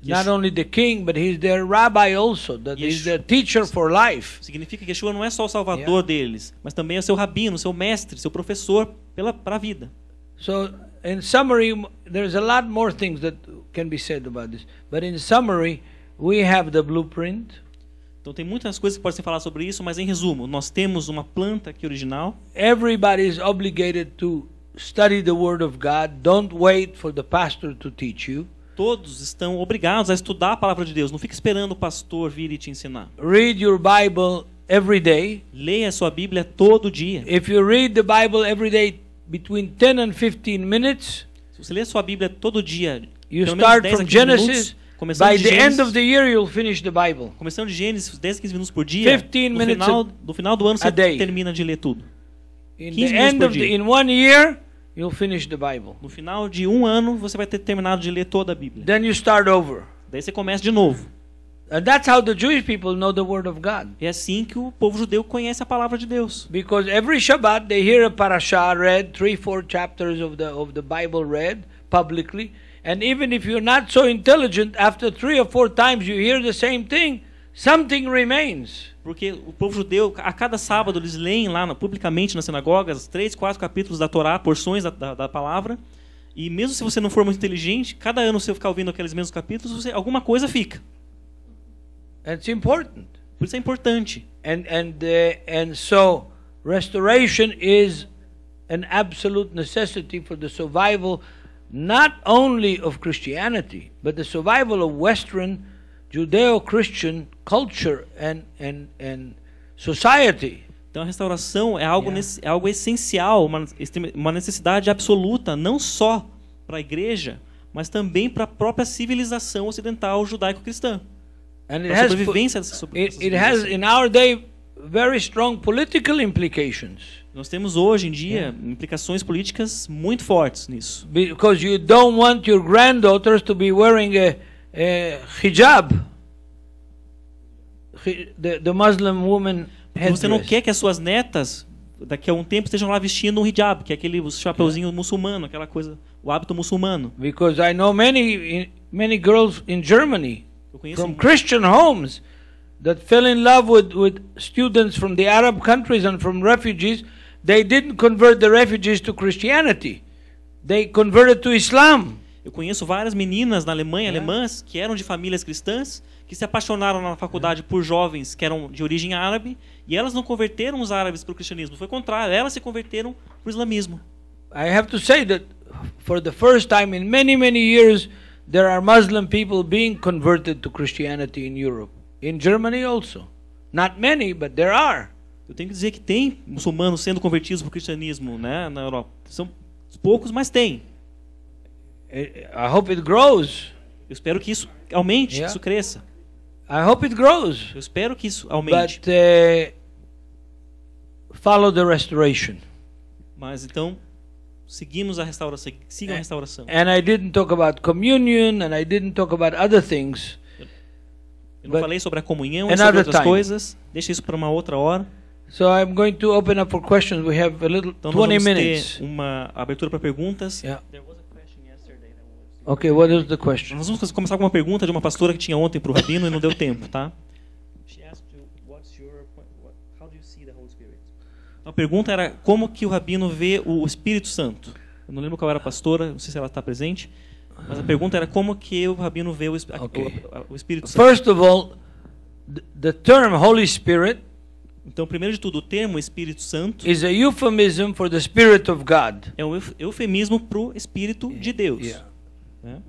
not Yeshua- only the king, but he's their rabbi also. That he's Yeshua- their teacher for life. Significa que Yeshua não é só o salvador deles, mas também é o seu rabino, seu mestre, seu professor para a vida. So, in summary, there's a lot more things that can be said about this. But in summary, we have the blueprint. Então tem muitas coisas que podem ser falar sobre isso, mas em resumo, nós temos uma planta aqui original. Everybody is obligated to study the Word of God. Don't wait for the pastor to teach you. Todos estão obrigados a estudar a palavra de Deus. Não fique esperando o pastor vir e te ensinar. Read your Bible every day. Leia a sua Bíblia todo dia. If you read the Bible every day between 10 and 15 minutes, Se você ler a sua Bíblia todo dia, you pelo menos start 10 a from 15 minutos, Genesis Começando By de the end Gênesis, of the year, you'll finish the Bible. começando de Gênesis, 10, 15 minutos por dia. 15 No minutes final do ano a você day. termina de ler tudo. In 15 the minutos end por of dia. in 1 year, you'll finish the Bible. No final de um ano você vai ter terminado de ler toda a Bíblia. Then you start over. Daí você começa de novo. And that's how the Jewish people know the Word of God. É assim que o povo judeu conhece a palavra de Deus. Because every Shabbat they hear a parasha read, 3-4 chapters of the Bible read publicly. And even if you're not so intelligent, after 3 or 4 times you hear the same thing, something remains. Porque o povo judeu, a cada sábado, eles leem lá publicamente nas sinagogas 3, 4 capítulos da Torá, porções da palavra. E mesmo se você não for muito inteligente, cada ano você ficar ouvindo aqueles mesmos capítulos, alguma coisa fica. It's important. Por isso é importante. And so restoration is an absolute necessity for the survival not only of Christianity, but the survival of Western Judeo-Christian culture and society. Então a restauração é algo, é algo essencial, uma necessidade absoluta, não só para a igreja, mas também para a própria civilização ocidental judaico-cristã. And Para a sobrevivência dessa it has in our day very strong political implications. Nós temos hoje em dia implicações políticas muito fortes nisso. Because you don't want your granddaughters to be wearing a hijab, the Muslim woman Você não headdress. quer que as suas netas daqui a um tempo estejam lá vestindo um hijab, que é aquele chapeuzinho muçulmano, aquela coisa, o hábito muçulmano. Because I know many girls in Germany Eu conheço from Christian homes that fell in love with students from the Arab countries and from refugees. They didn't convert the refugees to Christianity. They converted to Islam. Eu conheço várias meninas na Alemanha, alemãs, que eram de famílias cristãs, que se apaixonaram na faculdade por jovens que eram de origem árabe, e elas não converteram os árabes para o cristianismo, foi o contrário, elas se converteram para o islamismo. I have to say that for the first time in many years, there are Muslim people being converted to Christianity in Europe. In Germany also. Not many, but there are. Eu tenho que dizer que tem muçulmanos sendo convertidos para o cristianismo, né, na Europa. São poucos, mas tem. I hope it grows. Eu espero que isso aumente, que isso cresça. I hope it grows. Eu espero que isso aumente. But follow the restoration. Mas então, seguimos a restauração, sigam a restauração. And I didn't talk about communion, and I didn't talk about other things. Eu não falei sobre a comunhão e another sobre outras time. coisas. Deixa isso para uma outra hora. So I'm going to open up for questions. We have a little Então nós 20 vamos minutes. ter uma abertura para perguntas. Yeah. Okay, what is the question? Nós vamos começar com uma pergunta de uma pastora que tinha ontem para o Rabino e não deu tempo, tá? A pergunta era como que o Rabino vê o Espírito Santo. Eu não lembro qual era a pastora, não sei se ela está presente, mas a pergunta era como que o Rabino vê o Espírito Santo. First of all, the term Holy Spirit Então, primeiro de tudo, o termo Espírito Santo is a euphemism for the Spirit of God. é um eufemismo para o Espírito de Deus. Yeah. Né?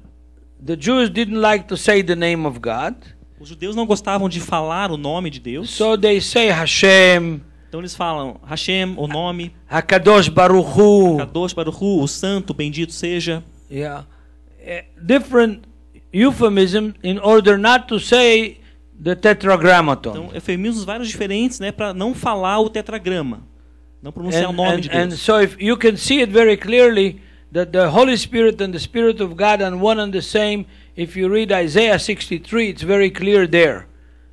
The Jews didn't like to say the name of God, Os judeus não gostavam de falar o nome de Deus, so they say Hashem, então eles falam Hashem, o nome, Hakadosh Baruch Hu. Kadosh Baruch Hu, o Santo, bendito seja. Yeah, different euphemism in order not to say the Tetragrammaton. Então, eufemismos vários diferentes, né, para não falar o tetragrama, não pronunciar o nome de And Deus. so if you can see it very clearly that the Holy Spirit and the Spirit of God are one and the same. If you read Isaiah 63, it's very clear there.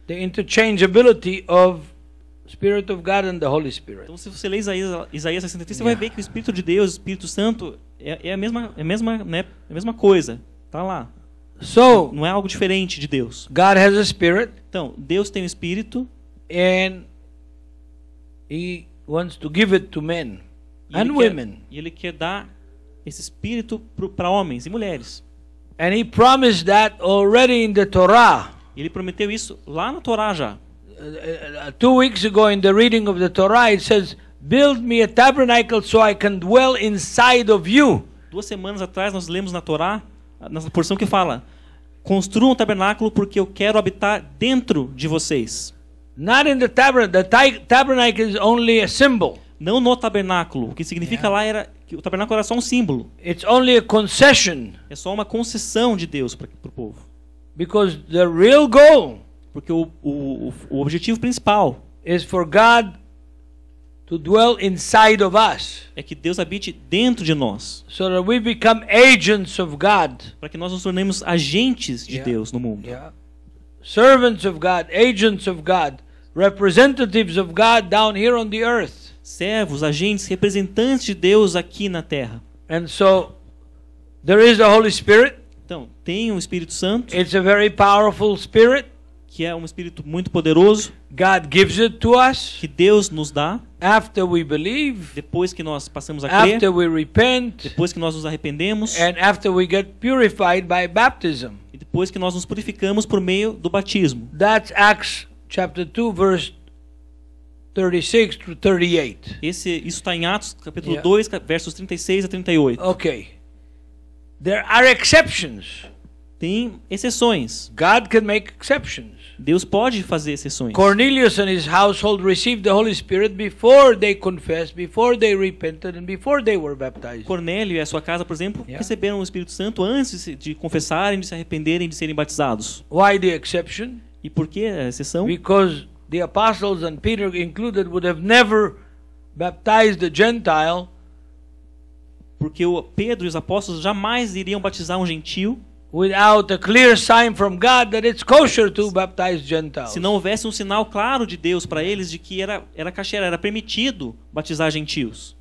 The interchangeability of Spirit of God and the Holy Spirit. Então, se você ler Isaías 63, você vai ver que o Espírito de Deus, o Espírito Santo, é a mesma coisa. Tá lá. So, Não é algo diferente de Deus. God has a Spirit, Então, Deus tem o Espírito and He wants to give it to men and women. E Ele quer dar esse Espírito para homens e mulheres. And He promised that already in the Torah. E Ele prometeu isso lá na Torá já. 2 weeks ago in the reading of the Torah, it says, "Build me a tabernacle so I can dwell inside of you." 2 semanas atrás nós lemos na Torá, nessa porção que fala: construam um tabernáculo porque eu quero habitar dentro de vocês. Not in the tabernacle. The tabernacle is only a symbol. Não no tabernáculo. O que significa lá era que o tabernáculo era só um símbolo. It's only a concession. É só uma concessão de Deus para o povo. Because the real goal Porque o objetivo principal is for God to dwell inside of us, é que Deus habite dentro de nós, so that we become agents of God. para que nós nos tornemos agentes de Yeah. Deus no mundo. Yeah. Servants of God, agents of God, representatives of God down here on the earth. Servos, agentes, representantes de Deus aqui na terra. And so there is the Holy Spirit. Então, tem o Espírito Santo, It's a very powerful spirit. que é um Espírito muito poderoso, God gives it to us que Deus nos dá after we believe, depois que nós passamos a crer, after we repent, depois que nós nos arrependemos and after we get purified by baptism. e depois que nós nos purificamos por meio do batismo. That's Acts chapter 2 verse 36 to 38. Isso está em Atos, capítulo Yeah. 2, versos 36 a 38. Okay. There are exceptions. Tem exceções. God can make exceptions. Deus pode fazer exceções. Cornelius and his household received the Holy Spirit before they confessed, before they repented, and before they were baptized. Cornélio e a sua casa, por exemplo, Yeah. receberam o Espírito Santo antes de confessarem, de se arrependerem, de serem batizados. Why the exception? E por que a exceção? Because the apostles and Peter included would have never baptized the Gentile Porque o Pedro e os apóstolos jamais iriam batizar um gentio without a clear sign from God that it's kosher to baptize Gentiles. se não houvesse um sinal claro de Deus para eles de que era kasher, era permitido batizar gentios.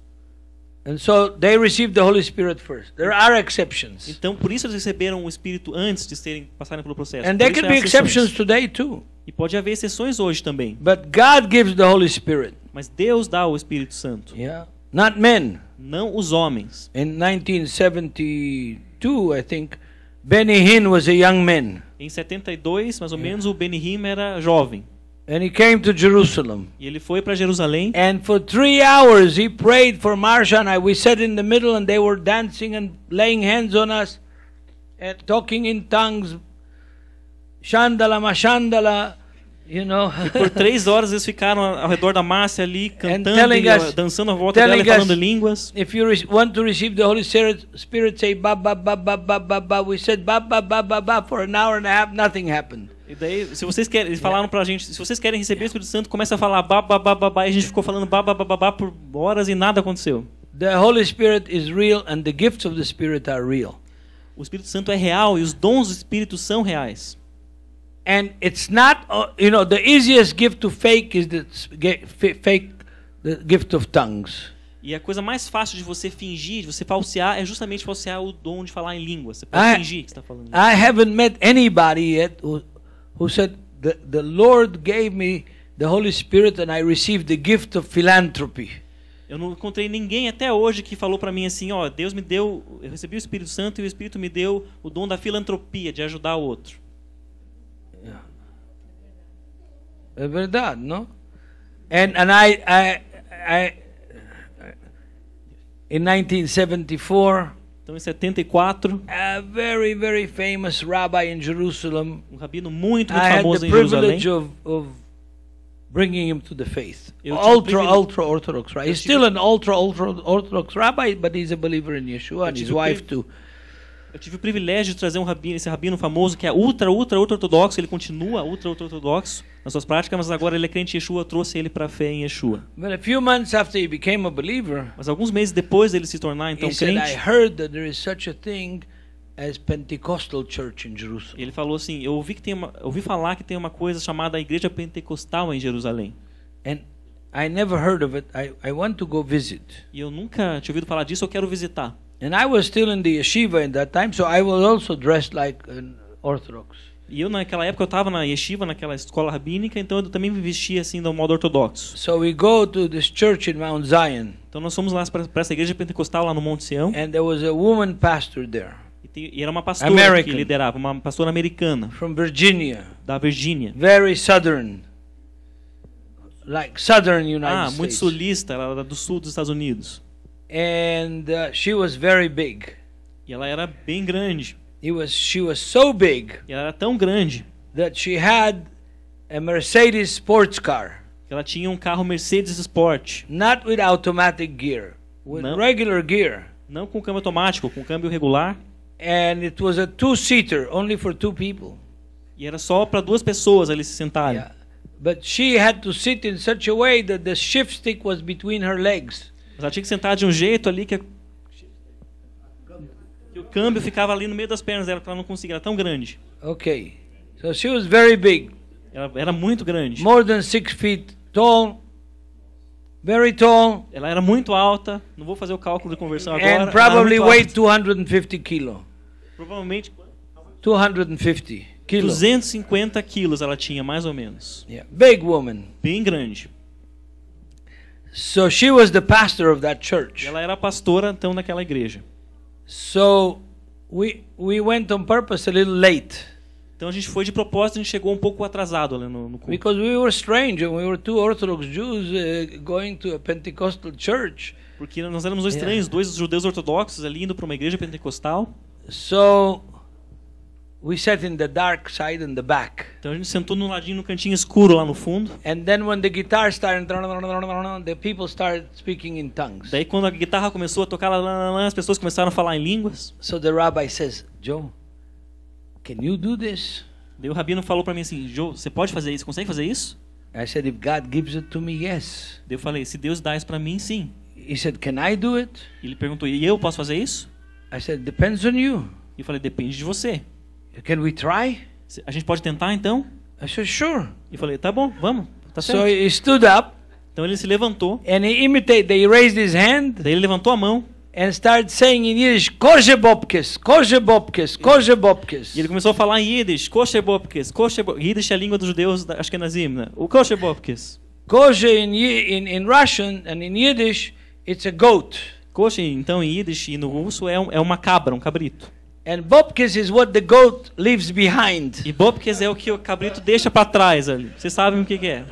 And so they received the Holy Spirit first. There are exceptions. Então, por isso eles receberam o Espírito antes de passarem pelo processo. And Por there isso can há be exceções. exceptions today too. E pode haver exceções hoje também. But God gives the Holy Spirit. Mas Deus dá o Espírito Santo, Yeah. Not men. não os homens. In 1972, I think, Benny Hinn was a young man. Em 72, mais ou menos, o Benihim era jovem. And he came to Jerusalem. E ele foi para Jerusalém. And for 3 hours he prayed for Marsha and I. We sat in the middle and they were dancing and laying hands on us and talking in tongues. Shandala mashandala, you know. Por 3 horas eles ficaram ao redor da Márcia ali, cantando telling e us- dançando à volta dela e telling us- falando línguas. If you want to receive the Holy Spirit, say ba ba ba ba ba ba ba. We said ba ba ba ba ba for an hour and a half. Nothing happened. E daí, se vocês querem, eles falaram pra gente, se vocês querem receber o Espírito Santo, começa a falar ba ba ba ba ba, e a gente ficou falando ba ba ba ba ba por horas e nada aconteceu. The Holy Spirit is real and the gifts of the Spirit are real. O Espírito Santo é real e os dons do Espírito são reais. And it's not, the easiest gift to fake is the gift of tongues. E a coisa mais fácil de você fingir, de você falsear, é justamente falsear o dom de falar em línguas. Você pode fingir que está falando. I haven't met anybody yet who said, the Lord gave me the Holy Spirit and I received the gift of philanthropy. Eu não encontrei ninguém até hoje que falou pra mim assim, ó, Deus me deu, eu recebi o Espírito Santo e o Espírito me deu o dom da filantropia, de ajudar o outro. É verdade, no? And I in 1974, Então, em 74, a very, very famous rabbi in Jerusalem, um rabino muito, I muito had famoso the em Jerusalém. privilege of bringing him to the faith. Eu tive o privilégio- Ultra Orthodox, right? He's still an ultra Orthodox rabbi, but he's a believer in Yeshua, and his tive o wife priv- too. Eu tive o privilégio de trazer esse rabino famoso que é ultra ortodoxo, ele continua ultra ortodoxo nas suas práticas, mas agora ele é crente em Yeshua, trouxe ele para a fé em Yeshua. But a few months after he became a believer, Mas alguns meses depois dele se tornar então he said, I crente, heard that there is such a thing as Pentecostal church in Jerusalem. ele falou assim, eu ouvi falar que tem uma coisa chamada Igreja Pentecostal em Jerusalém. And I never heard of it. I want to go visit. E eu nunca tinha ouvido falar disso, eu quero visitar. And I was still in the yeshiva in that time, so I was also dressed like an Orthodox. E eu naquela época eu estava na yeshiva, naquela escola rabínica, então eu também me vestia assim do modo ortodoxo. So we go to this church in Mount Zion, Então nós fomos lá para essa igreja pentecostal lá no Monte Sião, and there was a woman pastor there e era uma pastora American. que liderava, uma pastora americana from Virginia, da Virgínia. very southern, like southern United Muito States. sulista, ela era do sul dos Estados Unidos. And she was very big. E ela era bem grande. She was so big E ela era tão grande that she had a Mercedes sports car, que ela tinha um carro Mercedes Sport, not with automatic gear, with No. regular gear. não com câmbio automático, com câmbio regular. And it was a 2-seater, only for 2 people. E era só para 2 pessoas ali se sentarem. Yeah. But she had to sit in such a way that the shift stick was between her legs. Mas ela tinha que sentar de um jeito ali que o câmbio ficava ali no meio das pernas dela, porque ela não conseguia, era tão grande. Okay. So she was very big, Ela era muito grande. more than 6 feet tall, very tall, Ela era muito alta. Não vou fazer o cálculo de conversão agora. and ela era probably muito weighed alta. 250 kilo. Provavelmente 250 kilos. 250 quilos ela tinha, mais ou menos. Yeah. Big woman. Bem grande. So she was the pastor of that E church. ela era a pastora, então, daquela igreja. So we went on purpose a little late Então a gente foi de propósito, a gente chegou um pouco atrasado ali no culto. because we were strange and we were 2 Orthodox Jews going to a Pentecostal church. Porque nós éramos dois estranhos, 2 judeus ortodoxos ali indo para uma igreja pentecostal. So we sat in the dark side in the back. Então a gente sentou no ladinho, no cantinho escuro lá no fundo. And then when the guitar started, the people started speaking in tongues. Daí quando a guitarra começou a tocar, as pessoas começaram a falar em línguas. So the rabbi says, Joe, can you do this? Daí o rabino falou para mim assim: Joe, você pode fazer isso? Consegue fazer isso? I said, if God gives it to me, yes. Daí eu falei: se Deus dá isso para mim, sim. He said, can I do it? Ele perguntou: e eu posso fazer isso? I said, depends on you. E eu falei: depende de você. Can we try? A gente pode tentar então? I said, sure. E eu falei: tá bom, vamos. Tá So certo. he stood up Então ele se levantou. and he raised his hand Daí ele levantou a mão. and started saying in Yiddish, Kozhe Bobkes, Kozhe Bobkes, Kozhe Bobkes. E ele começou a falar em Yiddish, Kosher Bobkes, Yiddish é a língua dos judeus da Ashkenazim, né? O Kosher Bobkes. Kozhe in Russian and in Yiddish, it's a goat. Kosher, então, em Yiddish e no russo é uma cabra, um cabrito. And Bobkes is what the goat leaves behind. E Bobkes é o que o cabrito deixa para trás ali. Vocês sabem o que é.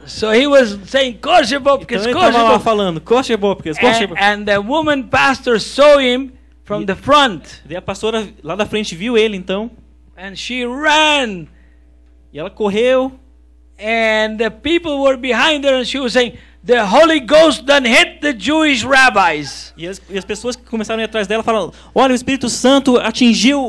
So he was saying, Kozhe Bobkes, Então ele Kozhe estava lá Bobkes. falando, Kosher Bobkes, Kosher Bobkes. And the woman pastor saw him from the front. Daí a pastora lá da frente viu ele, então, And she ran. e ela correu. And the people were behind her and she was saying, the Holy Ghost done hit the Jewish rabbis. E as pessoas que começaram a ir atrás dela falaram: olha, o Espírito Santo atingiu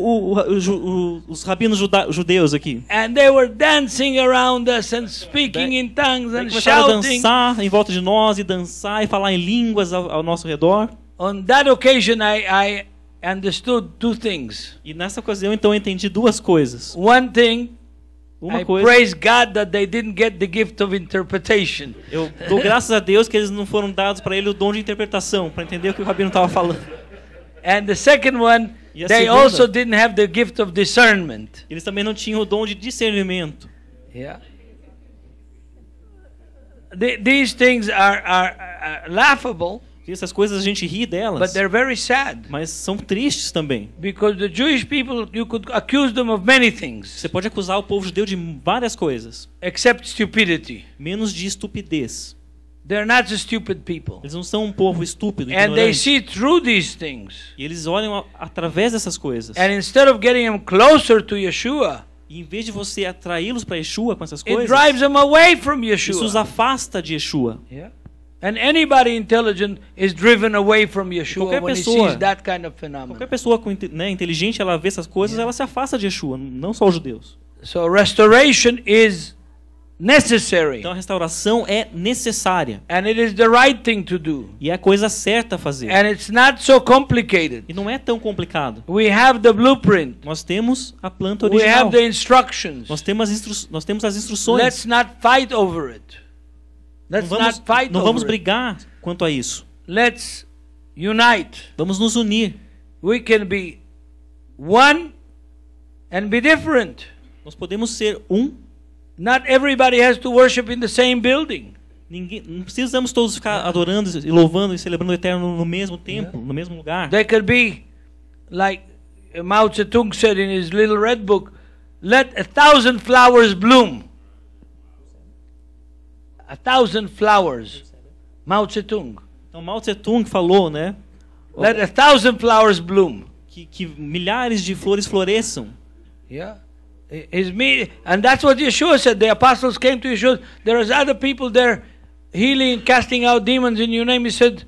os rabinos judeus aqui. And they were dancing around us and speaking in tongues Daí and começaram a shouting. dançar em volta de nós, e dançar e falar em línguas ao nosso redor. On that occasion, I understood 2 things. E nessa ocasião, então, eu entendi 2 coisas. One thing, Uma I coisa, praise God that they didn't get the gift of interpretation. eu dou graças a Deus que eles não foram dados para ele o dom de interpretação, para entender o que o rabino estava falando. And the second one, E a they segunda? also didn't have the gift of discernment. Eles também não tinham o dom de discernimento. Yeah. These things are laughable, E essas coisas a gente ri but delas, they're very sad. mas são tristes também. Because the Jewish people, you could accuse them of many things, Você pode acusar o povo judeu de várias coisas, except stupidity. menos de estupidez. They're not a stupid people. Eles não são um povo estúpido, And they ignorante. see through these things. E eles olham através dessas coisas. And instead of getting them closer to Yeshua, E em vez de você atraí-los para Yeshua com essas it coisas, drives them away from isso os Yeshua. afasta de Yeshua. Yeah. And anybody intelligent is driven away from Yeshua Qualquer when he pessoa- sees that kind of phenomenon. Qualquer pessoa inteligente, ela vê essas coisas, ela se afasta de Yeshua, não só os judeus. So restoration is necessary. Então a restauração é necessária. And it is the right thing to do. E é a coisa certa a fazer. And it's not so complicated. E não é tão complicado. We have the blueprint. Nós temos a planta We original. have the instructions. Nós temos as instruções. Let's not fight over it. Let's not fight Não vamos over it. brigar quanto a isso. Let's unite. Vamos nos unir. We can be one and be different. Nós podemos ser um. Not everybody has to worship in the same building. Não precisamos todos ficar adorando e louvando e celebrando o Eterno no mesmo templo, no mesmo lugar. They could be like Mao Zedong said in his little red book, let 1,000 flowers bloom. 1,000 flowers. Mao Zedong. Então Mao Tse Tung falou, né, Let 1,000 flowers bloom. que milhares de flores floresçam. Yeah. And that's what Yeshua said. The apostles came to Yeshua. There is other people there healing, casting out demons in your name. He said,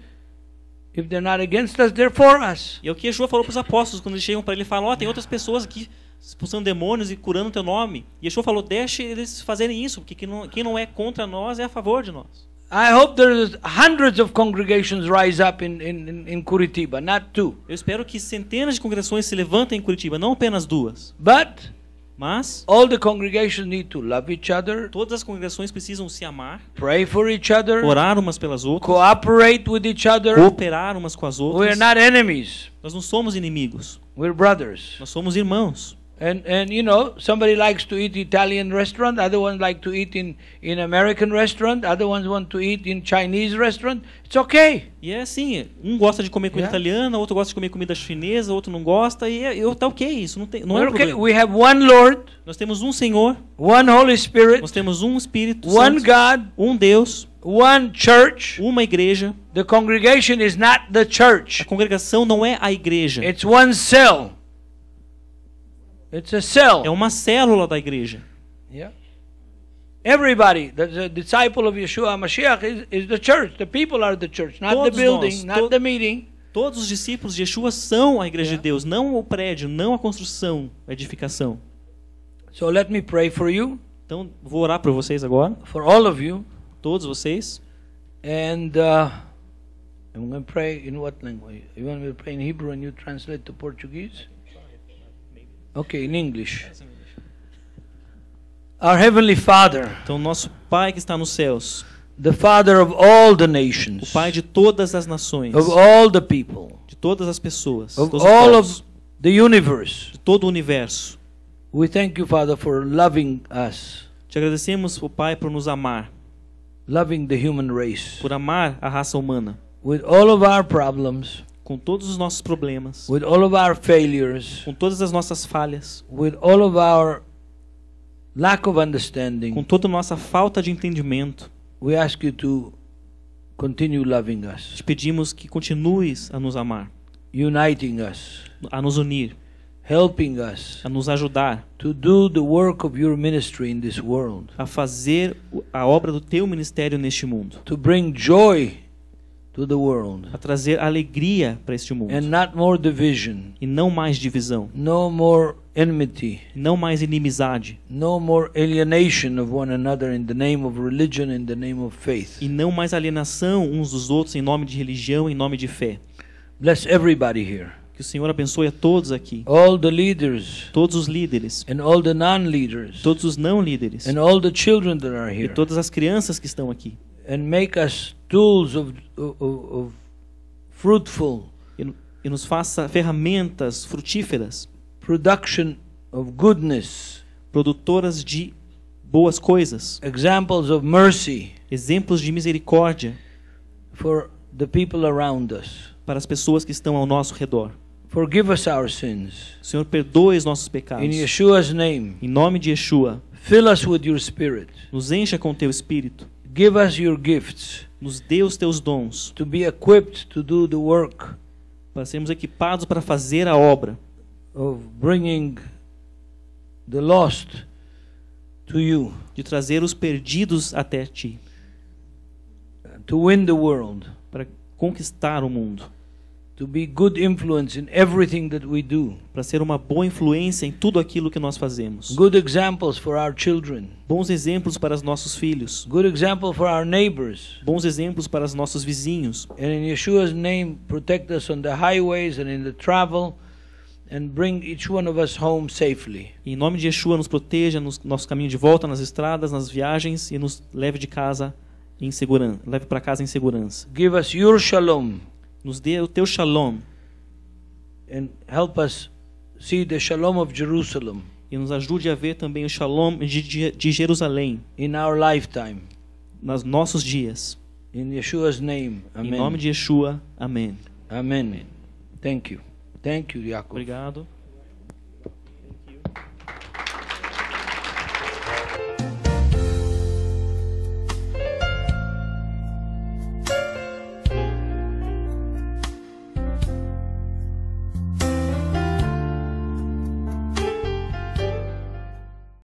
if they're not against us, they're for us. E é o que Yeshua falou para os apóstolos quando eles chegam para ele e falam: tem outras pessoas aqui expulsando demônios e curando o teu nome. E Yeshua falou, deixe eles fazerem isso, porque quem não é contra nós é a favor de nós. I hope there's hundreds of congregations rise up in Curitiba, not 2. Eu espero que centenas de congregações se levantem em Curitiba, não apenas 2. But Mas all the congregations need to love each other, todas as congregações precisam se amar, pray for each other, orar umas pelas outras, cooperate with each other. cooperar umas com as We're outras. not enemies. Nós não somos inimigos, We're brothers. nós somos irmãos. And you know, somebody likes to eat Italian restaurant, other ones like to eat in American restaurant, other ones want to eat in Chinese restaurant. It's okay. E é assim, um gosta de comer comida Yeah. italiana, outro gosta de comer comida chinesa, outro não gosta, tá ok, isso não é We're okay. problema. We have one Lord, Nós temos um Senhor, one Holy Spirit, nós temos um Espírito one Santo, God, um Deus, one church. uma igreja. The congregation is not the A church. congregação não é a igreja, It's one cell. It's a cell. é uma célula da igreja. Yeah. Everybody that's a disciple of Yeshua HaMashiach is the church. The people are the church, not the Todos building, nós, not the meeting. Todos os discípulos de Yeshua são a igreja Yeah. de Deus, não o prédio, não a construção, a edificação. So let me pray for you, Então, vou orar por vocês agora, for all of you. todos vocês. And I'm going to pray in what language? You want me to pray in Hebrew and you translate to Portuguese? Okay, in English. Our Heavenly Father, Então, nosso Pai que está nos céus, the Father of all the o nations, Pai de todas as nações, of all the people, de todas as pessoas, of todos os all povos, of the universe, de todo o universo. we thank you, Father, for loving us, Te agradecemos, o Pai, por nos amar, loving the human race, por amar a raça humana, with all of our problems, com todos os nossos problemas, with all of our failures, com todas as nossas falhas, with all of our lack of understanding. com toda a nossa falta de entendimento. We ask you to continue loving us, Te pedimos que continues a nos amar, uniting us, a nos unir, helping us a nos ajudar, to do the work of your ministry in this world, a fazer a obra do Teu ministério neste mundo, to bring joy to the world, a trazer alegria para este mundo, and not more division, e não mais divisão, no more enmity, não mais inimizade, no more alienation of one another in the name of religion, in the name of faith. e não mais alienação uns dos outros em nome de religião, em nome de fé. Bless everybody here, Que o Senhor abençoe a todos aqui, all the leaders todos os líderes, and all the non-leaders, todos os não líderes, and all the children that are e here, todas as crianças que estão aqui, and make us tools of fruitful e nos faça ferramentas frutíferas, production of goodness, produtoras de boas coisas, examples of mercy exemplos de misericórdia for the people around us. para as pessoas que estão ao nosso redor. Forgive us our sins. O Senhor perdoe os nossos pecados. In Yeshua's name, Em nome de Yeshua, fill us with your spirit. nos encha com teu Espírito, Give us your gifts nos dê os teus dons, to be equipped to do the work para sermos equipados para fazer a obra of bringing the lost to you, de trazer os perdidos até ti, to win the world, para conquistar o mundo, to be good influence in everything that we do. para ser uma boa influência em tudo aquilo que nós fazemos. Good examples for our children. Bons exemplos para os nossos filhos, Good example for our neighbors. bons exemplos para os nossos vizinhos. And in Yeshua's name, protect us on the highways and in the travel, and bring each one of us home safely. E em nome de Yeshua, nos proteja no nosso caminho de volta, nas estradas, nas viagens, e nos leve de casa em segurança, leve para casa em segurança. Give us your shalom Nos dê o teu shalom and help us see the shalom of Jerusalem e nos ajude a ver também o shalom de Jerusalém in our lifetime. nos nossos dias. In Yeshua's name, Em nome amen. de Yeshua, amém. Amen. Thank you. Thank you, Yaakov. Obrigado.